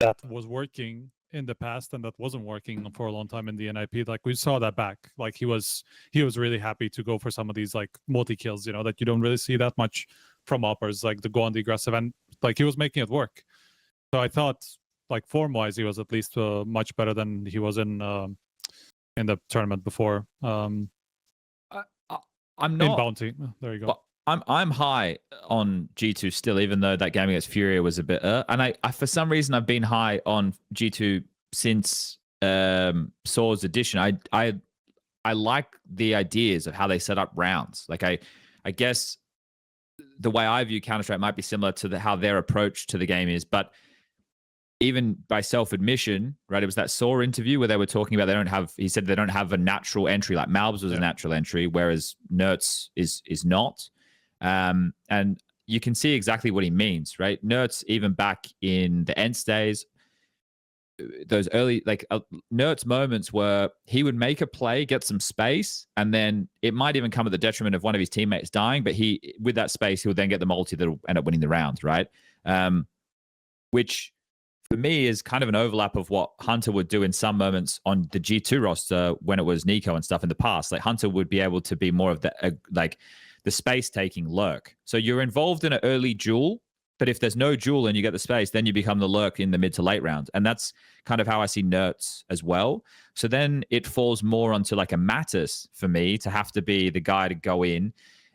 that was working in the past and that wasn't working for a long time in the NIP. Like we saw that back. Like he was really happy to go for some of these like multi kills, that you don't really see that much from uppers, like the go on the aggressive, and like he was making it work. So I thought like form wise, he was at least much better than he was in the tournament before. I'm not in Bounty. There you go. But I'm high on G2 still, even though that game against FURIA was a bit. And I for some reason I've been high on G2 since Saw's edition. I like the ideas of how they set up rounds. Like I guess the way I view Counter-Strike might be similar to how their approach to the game is, but even by self-admission, right? It was that Saw interview where they were talking about he said they don't have a natural entry, like MongolZ was a natural entry, whereas nurtz is not. And you can see exactly what he means, right? nurtz, even back in the ENCE days, those early, like nurtz moments where he would make a play, get some space, and then it might even come at the detriment of one of his teammates dying, but with that space, he would then get the multi that'll end up winning the round, right? Which for me is kind of an overlap of what Hunter would do in some moments on the G2 roster when it was Nico and stuff in the past. Like Hunter would be able to be more of the like the space-taking lurk. So you're involved in an early duel, but if there's no duel and you get the space, then you become the lurk in the mid to late round. And that's kind of how I see nurtz as well. So then it falls more onto like a Mattis for me to have to be the guy to go in.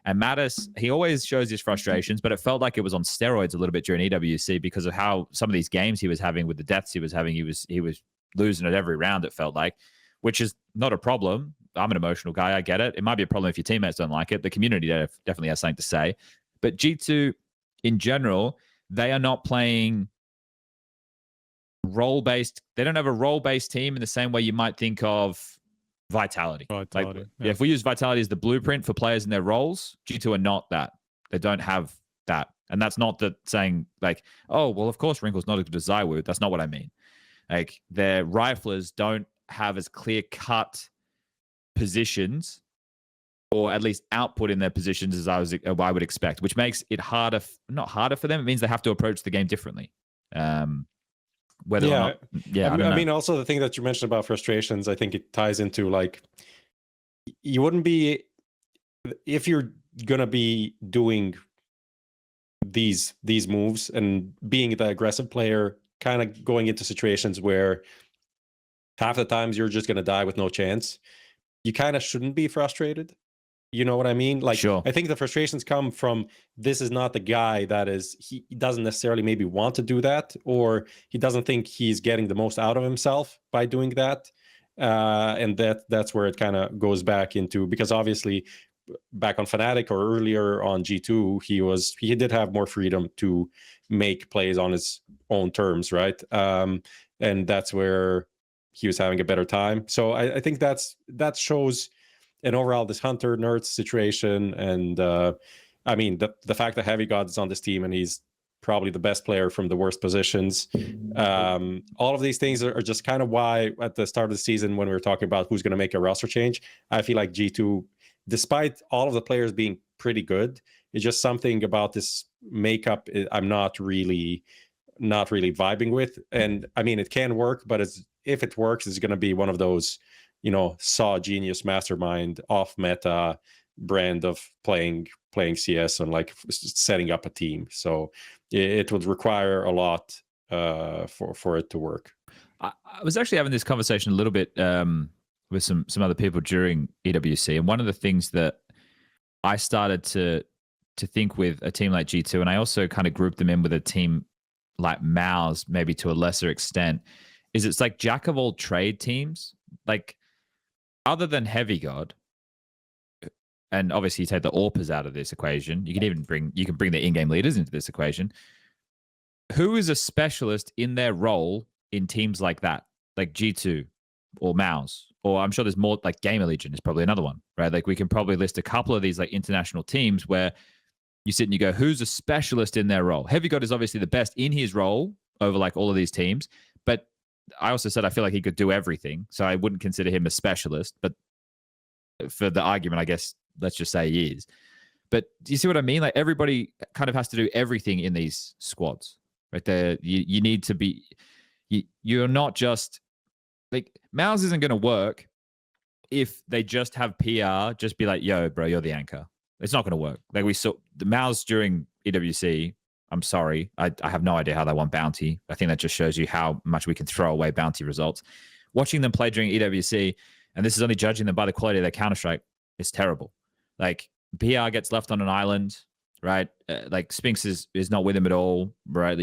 And Mattis, he always shows his frustrations, but it felt like it was on steroids a little bit during EWC because of how some of these games he was having with the deaths he was having. He was losing at every round, it felt like, which is not a problem. I'm an emotional guy. I get it. It might be a problem if your teammates don't like it. The community definitely has something to say. But G2 in general, they are not playing role-based. They don't have a role-based team in the same way you might think of Vitality. Like, if we use Vitality as the blueprint for players in their roles, G2 are not that. They don't have that. And that's not that saying like, oh, well, of course Wrinkle's not as good as ZywOo. That's not what I mean. Like their riflers don't have as clear-cut positions or at least output in their positions as I would expect, which makes it harder, not harder for them. It means they have to approach the game differently. Whether or not, I mean, also the thing that you mentioned about frustrations, I think it ties into like, you wouldn't be, if you're going to be doing these moves and being the aggressive player, kind of going into situations where half the times you're just going to die with no chance, you kind of shouldn't be frustrated. You know what I mean? Like, sure. I think the frustrations come from this is not the guy that is, he doesn't necessarily maybe want to do that, or he doesn't think he's getting the most out of himself by doing that. And that's where it kind of goes back into, because obviously back on Fnatic or earlier on G2, he did have more freedom to make plays on his own terms, right? And that's where he was having a better time. So I think that shows. And overall, this Hunter nurtz situation, and I mean the fact that Heavy God is on this team and he's probably the best player from the worst positions. All of these things are just kind of why at the start of the season when we were talking about who's going to make a roster change, I feel like G2, despite all of the players being pretty good, it's just something about this makeup I'm not really vibing with. And I mean, it can work, but if it works, it's going to be one of those, you know, Saw genius mastermind off meta brand of playing CS and like setting up a team. So it would require a lot for it to work. I was actually having this conversation a little bit with some other people during EWC, and one of the things that I started to think with a team like G2, and I also kind of grouped them in with a team like MongolZ maybe to a lesser extent, is it's like jack of all trade teams. Like, other than Heavy God, and obviously you take the AWPers out of this equation, you can bring the in-game leaders into this equation. Who is a specialist in their role in teams like that, like G2 or MongolZ? Or I'm sure there's more, like Gamer Legion is probably another one, right? Like we can probably list a couple of these like international teams where you sit and you go, who's a specialist in their role? Heavy God is obviously the best in his role over like all of these teams, but I also said I feel like he could do everything, so I wouldn't consider him a specialist. But for the argument, I guess let's just say he is. But do you see what I mean? Like everybody kind of has to do everything in these squads, right? There, you need to be. You're not just like MongolZ isn't going to work if they just have PR. Just be like, yo, bro, you're the anchor. It's not going to work. Like we saw the MongolZ during EWC. I'm sorry. I have no idea how they won bounty. I think that just shows you how much we can throw away bounty results. Watching them play during EWC, and this is only judging them by the quality of their Counter-Strike, is terrible. Like, PR gets left on an island, right? Like, Spinks is not with him at all, right?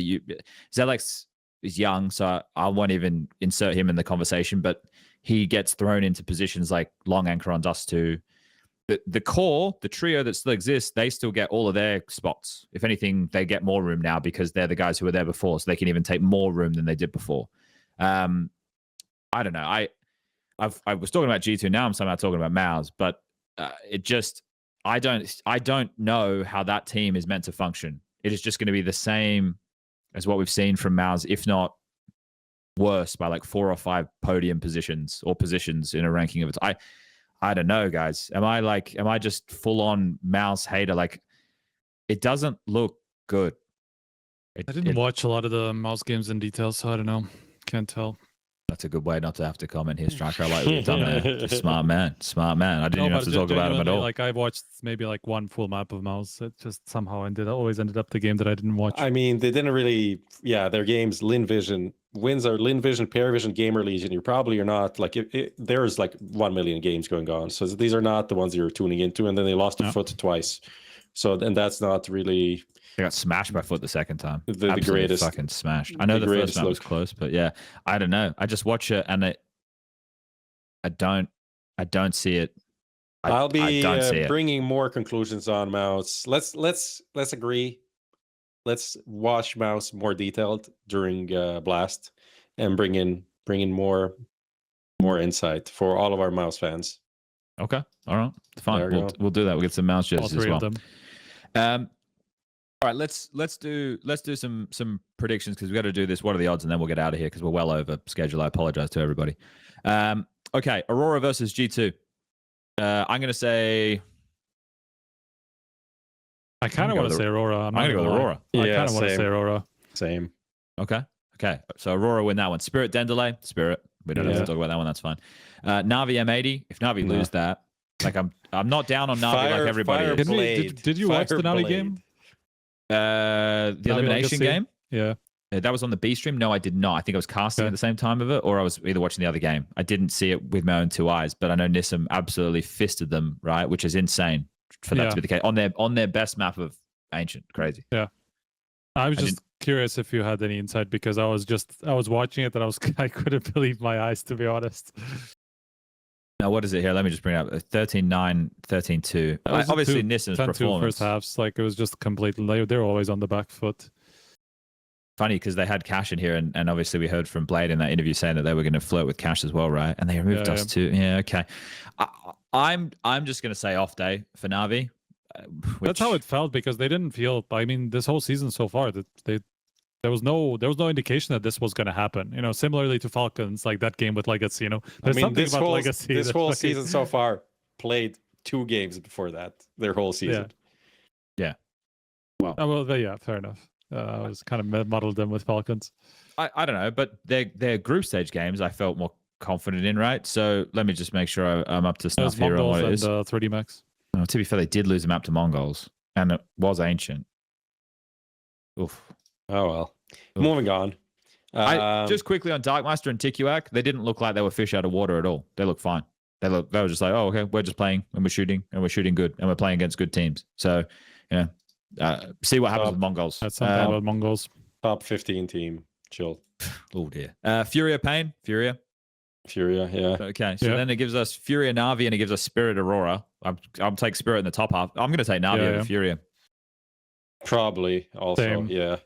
Zelex is young, so I won't even insert him in the conversation, but he gets thrown into positions like long anchor on Dust 2. The core, the trio that still exists, they still get all of their spots. If anything, they get more room now because they're the guys who were there before, so they can even take more room than they did before. I don't know. I was talking about G2, now I'm somehow talking about MongolZ, but I don't know how that team is meant to function. It is just going to be the same as what we've seen from MongolZ, if not worse by like 4 or 5 podium positions or positions in a ranking of it. I don't know, guys. Am I just full on MongolZ hater? Like, it doesn't look good. I didn't watch a lot of the MongolZ games in detail, so I don't know. Can't tell. That's a good way not to have to comment here, Striker. I like what you've done there. Smart man. I didn't even have to talk about him at all. Like, I watched maybe like one full map of MongolZ. It just somehow always ended up the game that I didn't watch. I mean, they didn't really, their games, Lin Vision, wins are Lin Vision, Pair Vision, Gamer Legion. You're not, like, there's like 1 million games going on. So these are not the ones you're tuning into. And then they lost to FUT twice. So, and that's not really... They got smashed by FUT the second time. The greatest. Fucking smashed. I know the first map was close, but yeah, I don't know. I just watch it and I don't see it. I'll be bringing more conclusions on MongolZ. Let's agree. Let's watch MongolZ more detailed during Blast and bring in more insight for all of our MongolZ fans. Okay, all right, fine. We'll do that. We'll get some MongolZ jerseys as well. All 3 of them. All right, let's do some predictions because we got to do this. What are the odds? And then we'll get out of here because we're well over schedule. I apologize to everybody. Okay, Aurora versus G2. I'm gonna say. I kind of want to say Aurora. I'm going to go with Aurora. I kind of want to say Aurora. Same. Okay. So Aurora win that one. Spirit Dendelay. Spirit. We don't have to talk about that one. That's fine. Navi M80. If Navi lose that, like I'm not down on Navi like everybody is. Did you watch the Navi game? The elimination game? Yeah. That was on the B stream? No, I did not. I think I was casting at the same time of it, or I was either watching the other game. I didn't see it with my own 2 eyes, but I know Nissim absolutely fisted them, right? Which is insane for that to be the case. On their best map of Ancient. Crazy. Yeah. I was just curious if you had any insight because I was watching it and I couldn't believe my eyes, to be honest. Now, what is it here? Let me just bring it up. 13-9, 13-2. Obviously, Nissim's performance. First halves, like, it was just completely... They're always on the back foot. Funny, because they had Cash in here, and obviously we heard from Blade in that interview saying that they were going to flirt with Cash as well, right? And they removed us too. Yeah, okay. I'm just going to say off day for Navi. That's how it felt because they didn't feel... I mean, this whole season so far, there was no indication that this was going to happen. You know, similarly to Falcons, like that game with Legacy. You know, there's something about Legacy. This whole season so far played 2 games before that. Their whole season. Yeah. Well, yeah, fair enough. I was kind of muddled them with Falcons. I don't know, but their group stage games I felt more confident in, right? So let me just make sure I'm up to snuff here on what it is. 3D Max. Oh, to be fair, they did lose the map to MongolZ, and it was Ancient. Oof. Oh well. Moving on. Just quickly on Darkmaster and Tikuak, they didn't look like they were fish out of water at all. They looked fine. They were just like, oh, okay, we're just playing and we're shooting good and we're playing against good teams. So, see what happens with MongolZ. That's something about MongolZ. Top 15 team. Chill. Oh dear. Furia Pain. Furia, yeah. Okay, so then it gives us Furia Navi and it gives us Spirit Aurora. I'll take Spirit in the top half. I'm going to take Navi over Furia. Probably also, Same. Yeah.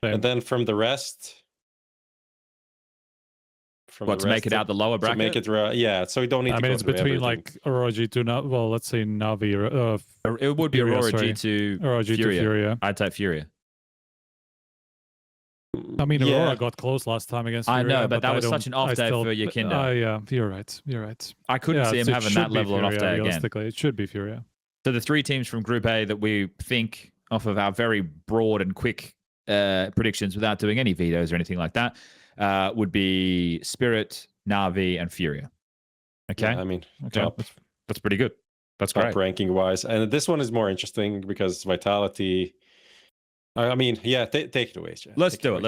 Same. And then from the rest... to make it out the lower bracket? To make it, yeah, so we don't need to it's between like Aurora G2 now. Well, let's say Navi. It would be Furia, Aurora G2, Aurora G2 Furia. I'd take Furia. I mean, Aurora got close last time against Furia. I know, but that was such an off day for Yakinda. Yeah, you're right. I couldn't see him having that level of off day again. It should be Furia. So the 3 teams from Group A that we think, off of our very broad and quick predictions without doing any vetoes or anything like that, would be Spirit, Navi, and Furia. Okay? Yeah, I mean, that's pretty good. That's top great. ranking-wise. And this one is more interesting because Vitality... I mean, yeah, take it away, Jay. Let's do it.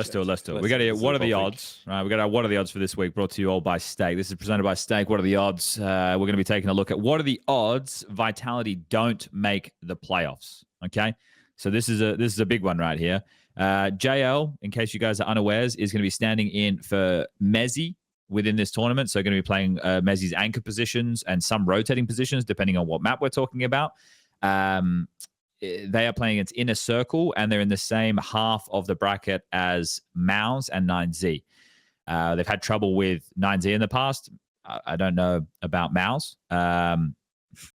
We got to what are the odds? Right, we got our what are the odds for this week, brought to you all by Stake. This is presented by Stake. What are the odds? We're going to be taking a look at what are the odds Vitality don't make the playoffs. Okay, so this is a big one right here. JL, in case you guys are unawares, is going to be standing in for Mezzi within this tournament. So going to be playing Mezzi's anchor positions and some rotating positions, depending on what map we're talking about. They are playing against Inner Circle, and they're in the same half of the bracket as MongolZ and 9Z. They've had trouble with 9Z in the past. I don't know about MongolZ.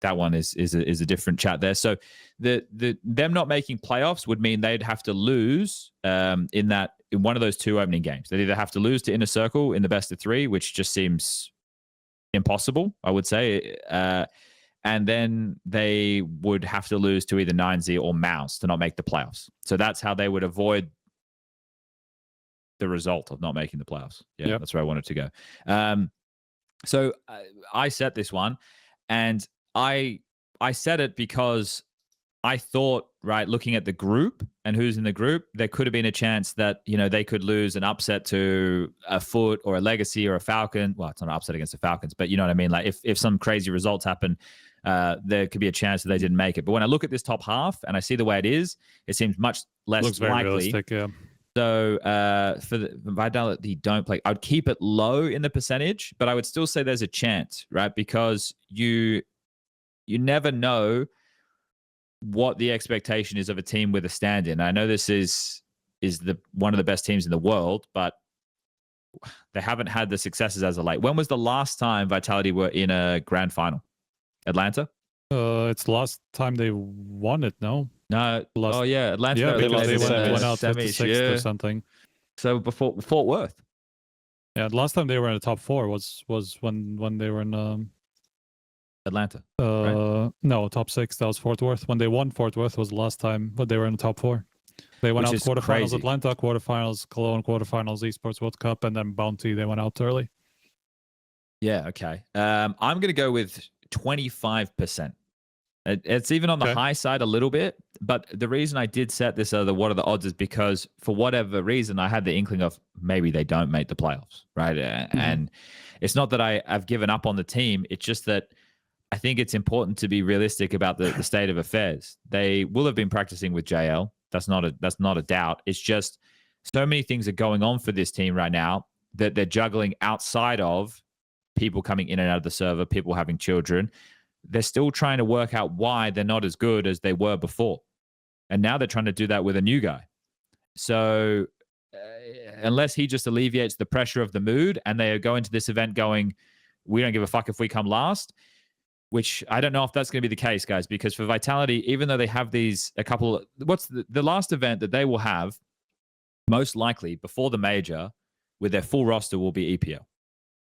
That one is a different chat there. So them not making playoffs would mean they'd have to lose in one of those two opening games. They'd either have to lose to Inner Circle in the best of 3, which just seems impossible, I would say. And then they would have to lose to either 9Z or MongolZ to not make the playoffs. So that's how they would avoid the result of not making the playoffs. Yeah, That's where I wanted to go. So I set this one, and I set it because I thought, right, looking at the group and who's in the group, there could have been a chance that, they could lose an upset to a Foot or a Legacy or a Falcon. Well, it's not an upset against the Falcons, but you know what I mean? Like if some crazy results happen, there could be a chance that they didn't make it. But when I look at this top half and I see the way it seems much less Looks very likely. realistic, yeah. So for the Vitality don't play, I'd keep it low in the percentage, but I would still say there's a chance, right? Because you never know what the expectation is of a team with a stand-in. I know this is one of the best teams in the world, but they haven't had the successes as of late. When was the last time Vitality were in a grand final? Atlanta? It's the last time they won it, no? No. Atlanta. Yeah, because they went out semis, 56th or something. So before Fort Worth. Yeah, the last time they were in the top 4 was when they were in Atlanta. Right? No, top 6. That was Fort Worth. When they won Fort Worth was the last time, but they were in the top 4. They went out quarterfinals crazy. Atlanta, quarterfinals Cologne, quarterfinals Esports World Cup, and then Bounty. They went out early. Yeah. Okay. I'm going to go with 25%. It's even on the high side a little bit, but the reason I did set this what are the odds is because for whatever reason I had the inkling of maybe they don't make the playoffs, right? And it's not that I've given up on the team. It's just that I think it's important to be realistic about the state of affairs. They will have been practicing with JL. That's not a doubt. It's just so many things are going on for this team right now that they're juggling outside of people coming in and out of the server, people having children. They're still trying to work out why they're not as good as they were before. And now they're trying to do that with a new guy. So unless he just alleviates the pressure of the mood and they go into this event going, we don't give a fuck if we come last, which I don't know if that's going to be the case, guys, because for Vitality, even though they have what's the last event that they will have, most likely before the major, with their full roster will be EPL.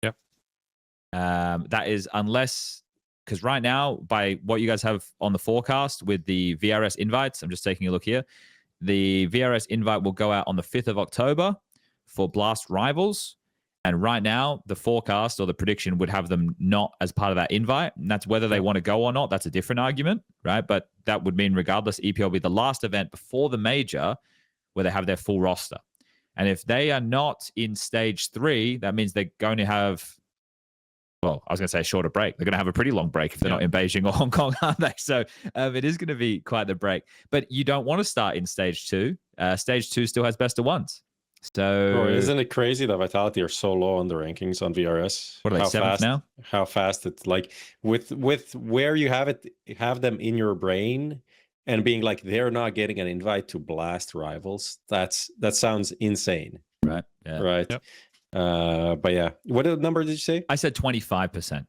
Yep. That is unless, because right now, by what you guys have on the forecast with the VRS invites, I'm just taking a look here. The VRS invite will go out on the 5th of October for Blast Rivals. And right now, the forecast or the prediction would have them not as part of that invite. And that's whether they want to go or not. That's a different argument, right? But that would mean regardless, EPL will be the last event before the major where they have their full roster. And if they are not in stage 3, that means they're going to have, well, I was going to say a shorter break. They're going to have a pretty long break if they're not in Beijing or Hong Kong, aren't they? So it is going to be quite the break. But you don't want to start in stage 2. Stage 2 still has best of ones. So bro, isn't it crazy that Vitality are so low on the rankings on VRS? What are they, 7th now? How fast it's like with where you have them in your brain and being like they're not getting an invite to Blast Rivals. That sounds insane. Right. Yeah. Right. Yep. But yeah, what number did you say? I said 25%,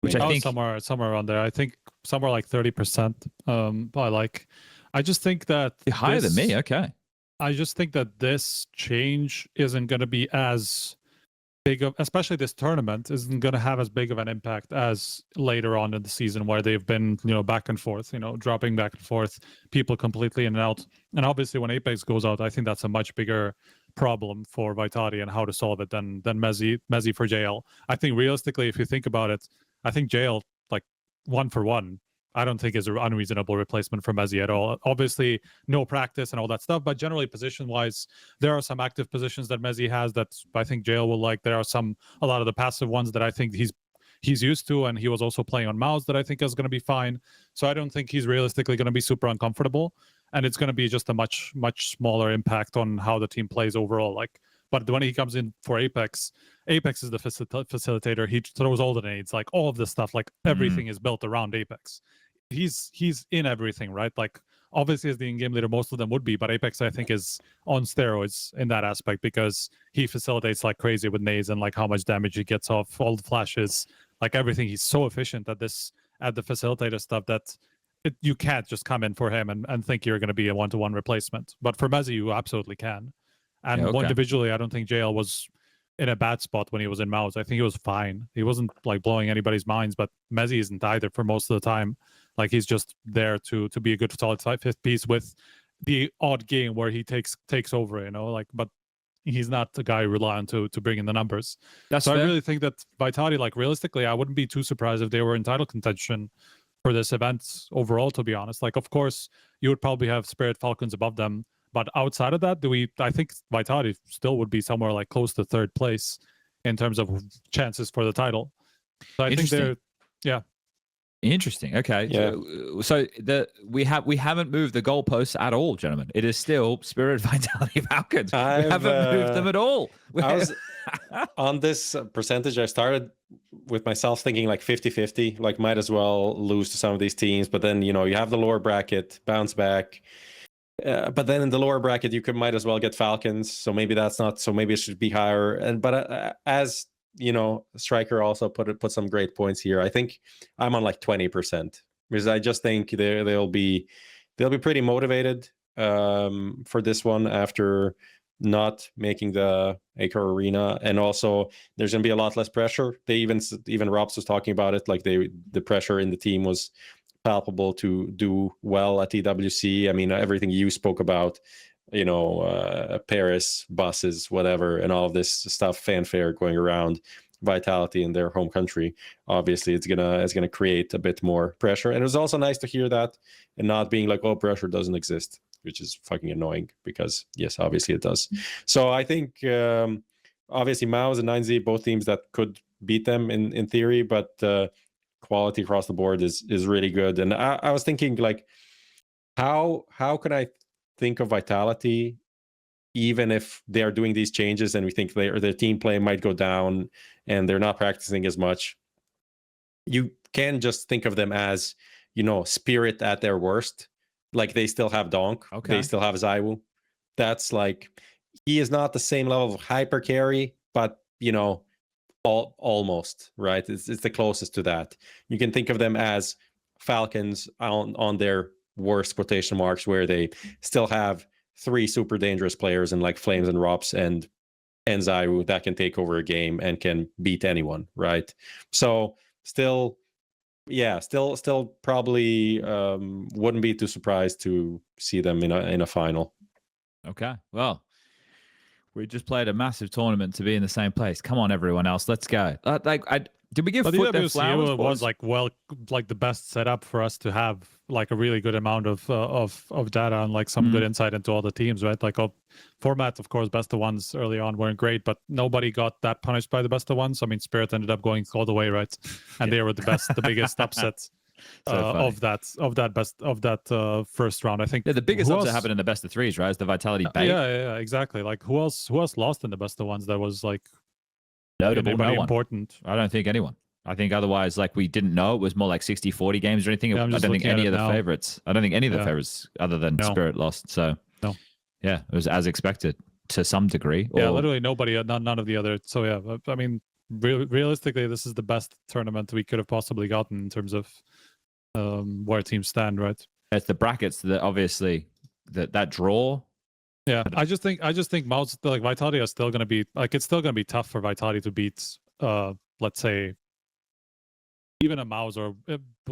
which I think somewhere around there. I think somewhere like 30%. I just think that higher than me. Okay. I just think that this change isn't going to be as big of, especially this tournament, isn't going to have as big of an impact as later on in the season where they've been, back and forth, dropping back and forth, people completely in and out. And obviously when Apex goes out, I think that's a much bigger problem for Vitality and how to solve it than Mezzi for JL. I think realistically, if you think about it, I think JL, like 1-for-1, I don't think is an unreasonable replacement for Mezzi at all. Obviously, no practice and all that stuff, but generally position-wise, there are some active positions that Mezzi has that I think JL will like. There are a lot of the passive ones that I think he's used to, and he was also playing on mouse that I think is going to be fine. So I don't think he's realistically going to be super uncomfortable. and it's going to be just a much smaller impact on how the team plays overall. Like, but when he comes in for Apex is the facilitator. He throws all the nades, like all of this stuff. Like everything is built around Apex. He's in everything, right? Like obviously as the in-game leader, most of them would be, but Apex I think is on steroids in that aspect because he facilitates like crazy with nades and like how much damage he gets off all the flashes, like everything. He's so efficient at the facilitator stuff that you can't just come in for him and think you're going to be a one-to-one replacement. But for Mezzy, you absolutely can. And individually, I don't think JL was in a bad spot when he was in MongolZ. I think he was fine. He wasn't like blowing anybody's minds, but Mezzy isn't either for most of the time. Like he's just there to be a good solid fifth piece with the odd game where he takes over, you know, like, but he's not the guy you rely on to bring in the numbers. That's so fair. I really think that Vitality, like realistically, I wouldn't be too surprised if they were in title contention for this event overall, to be honest. Like, of course, you would probably have Spirit Falcons above them. But outside of that, I think Vitality still would be somewhere like close to third place in terms of chances for the title. So I think they're, yeah. Interesting. Okay. Yeah. So we haven't moved the goalposts at all, gentlemen. It is still Spirit, Vitality, Falcons. We haven't moved them at all. I was on this percentage. I started with myself thinking like 50-50, like might as well lose to some of these teams. But then, you know, you have the lower bracket, bounce back. But then in the lower bracket, you might as well get Falcons. So maybe that's not. So maybe it should be higher. But as you know, Striker also put some great points here. I think I'm on like 20% because I just think they'll be pretty motivated for this one after not making the Acre Arena, and also there's gonna be a lot less pressure. They even ropz was talking about it, like the pressure in the team was palpable to do well at EWC. I mean, everything you spoke about, you know, Paris, buses, whatever, and all of this stuff, fanfare going around Vitality in their home country. Obviously, it's gonna create a bit more pressure. And it was also nice to hear that and not being like, oh, pressure doesn't exist, which is fucking annoying because yes, obviously it does. So I think obviously MongolZ and 9Z, both teams that could beat them in theory, but quality across the board is really good. And I was thinking like, how can I think of Vitality even if they are doing these changes and we think their team play might go down and they're not practicing as much? You can just think of them as, you know, Spirit at their worst. Like they still have Donk, they still have ZywOo. That's like, he is not the same level of hyper carry, but you know, almost, right? It's the closest to that. You can think of them as Falcons on their worst quotation marks, where they still have 3 super dangerous players in like Flames and ropz and ZywOo that can take over a game and can beat anyone, right? So still probably wouldn't be too surprised to see them in a final. Okay, well, we just played a massive tournament to be in the same place. Come on, everyone else, let's go. Did we give Foot their flowers? It was like the best setup for us to have like a really good amount of data and like some good insight into all the teams, right? Like format, of course, best of ones early on weren't great, but nobody got that punished by the best of ones. I mean, Spirit ended up going all the way, right? And they were the biggest upsets of that first round. I think the biggest upset happened in the best of threes, right? It's the Vitality bait. Yeah, exactly. Like who else lost in the best of ones that was like notable? No one. Important? I don't think anyone. I think otherwise, like, we didn't know it was more like 60-40 games or anything. Yeah, I don't think any of the favorites. I don't think any of the favorites other than Spirit lost. So yeah, it was as expected to some degree. Yeah, literally nobody, none of the other. So yeah, I mean, realistically, this is the best tournament we could have possibly gotten in terms of where teams stand, right? It's the brackets that obviously that draw. Yeah, I just think MongolZ, like Vitality are still going to be like, it's still going to be tough for Vitality to beat let's say even a MongolZ, or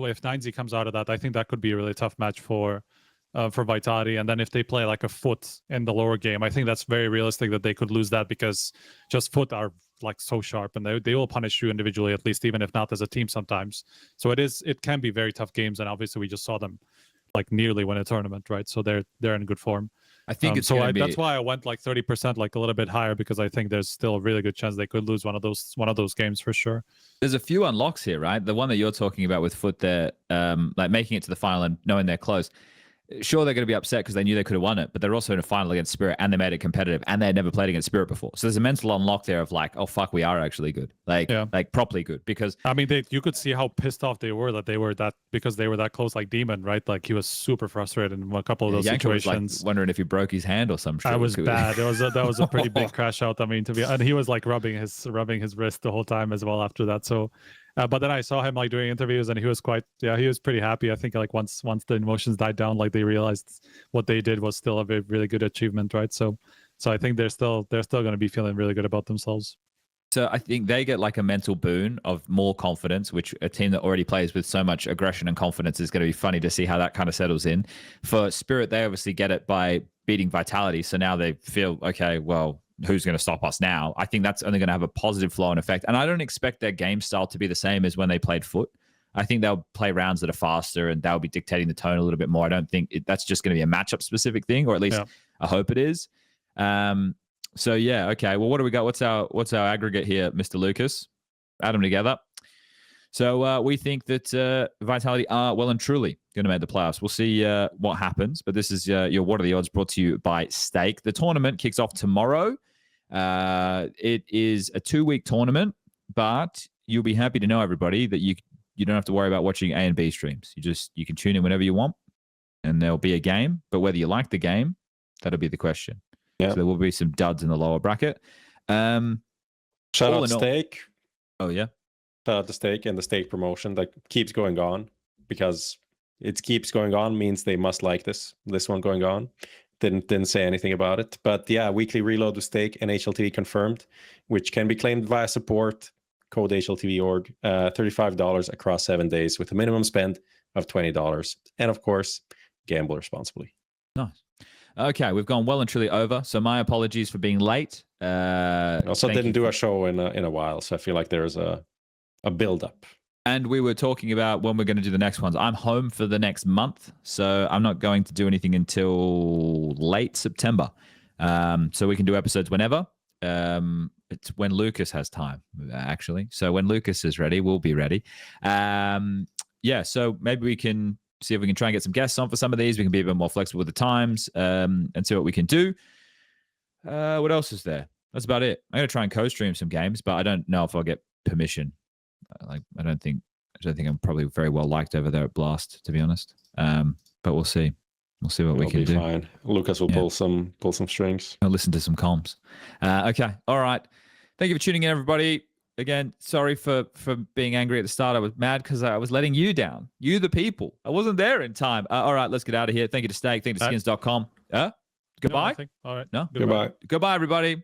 if 9Z comes out of that, I think that could be a really tough match for Vitality. And then if they play like a Foot in the lower game, I think that's very realistic that they could lose that, because just Foot are like so sharp and they will punish you individually, at least, even if not as a team sometimes. So it can be very tough games, and obviously we just saw them like nearly win a tournament, right? So they're in good form. I think it's that's why I went like 30%, like a little bit higher, because I think there's still a really good chance they could lose one of those games for sure. There's a few unlocks here, right? The one that you're talking about with Foot there, like making it to the final and knowing they're close. sure, they're going to be upset because they knew they could have won it, but they're also in a final against Spirit and they made it competitive and they had never played against Spirit before. So there's a mental unlock there of like, oh, fuck, we are actually good. Like properly good. Because I mean, you could see how pissed off they were because they were that close, like Demon, right? Like he was super frustrated in a couple of those situations. Was like wondering if he broke his hand or some shit. That was bad. That was a pretty big crash out. I mean, and he was like rubbing his wrist the whole time as well after that. So, but then I saw him like doing interviews and he was he was pretty happy. I think like once the emotions died down, like they realized what they did was still a really good achievement, right? So I think they're still going to be feeling really good about themselves. So I think they get like a mental boon of more confidence, which a team that already plays with so much aggression and confidence is going to be funny to see how that kind of settles in. For Spirit, they obviously get it by beating Vitality. So now they feel, okay, well, who's going to stop us now? I think that's only going to have a positive flow and effect. And I don't expect their game style to be the same as when they played Foot. I think they'll play rounds that are faster and they'll be dictating the tone a little bit more. I don't think that's just going to be a matchup specific thing, or at least I hope it is. So yeah, okay. Well, what do we got? What's our aggregate here, Mr. Lucas? Add them together. So we think that Vitality are well and truly going to make the playoffs. We'll see what happens. But this is your What Are the Odds brought to you by Stake. The tournament kicks off tomorrow. It is a 2-week tournament, but you'll be happy to know, everybody, that you don't have to worry about watching A and B streams. You can tune in whenever you want, and there'll be a game. But whether you like the game, that'll be the question. Yeah. So there will be some duds in the lower bracket. Shout out Stake. Oh yeah. Shout out the Stake and the Stake promotion that keeps going on, because it keeps going on means they must like this one going on. Didn't say anything about it, but yeah, weekly reload with Stake and HLTV Confirmed, which can be claimed via support code HLTV.org, $35 across 7 days with a minimum spend of $20, and of course, gamble responsibly. Nice. Okay, we've gone well and truly over, so my apologies for being late. Also didn't do a show in a while, so I feel like there's a build-up. And we were talking about when we're going to do the next ones. I'm home for the next month, so I'm not going to do anything until late September. So we can do episodes whenever. It's when Lucas has time, actually. So when Lucas is ready, we'll be ready. Yeah, so maybe we can see if we can try and get some guests on for some of these. We can be a bit more flexible with the times and see what we can do. What else is there? That's about it. I'm going to try and co-stream some games, but I don't know if I'll get permission. I don't think I'm probably very well liked over there at Blast, to be honest. But we'll see. We'll see what we can do. Fine. Lucas will pull some strings. I'll listen to some comms. Okay. All right. Thank you for tuning in, everybody. Again, sorry for being angry at the start. I was mad because I was letting you down. You, the people. I wasn't there in time. All right, let's get out of here. Thank you to Stake. Thank you to skins.com. Goodbye? No, all right. No? Goodbye. Goodbye, everybody.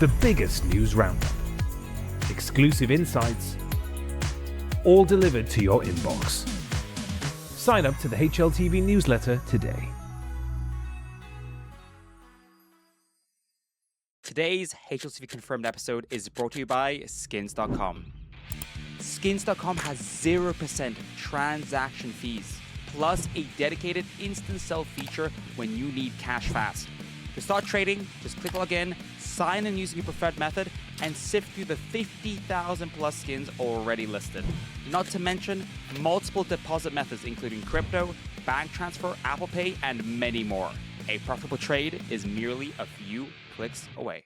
The biggest news roundup, exclusive insights, all delivered to your inbox. Sign up to the HLTV newsletter today. Today's HLTV Confirmed episode is brought to you by Skins.com. Skins.com has 0% transaction fees, plus a dedicated instant sell feature when you need cash fast. To start trading, just click login, sign in using your preferred method, and sift through the 50,000 plus skins already listed. Not to mention multiple deposit methods including crypto, bank transfer, Apple Pay, and many more. A profitable trade is merely a few clicks away.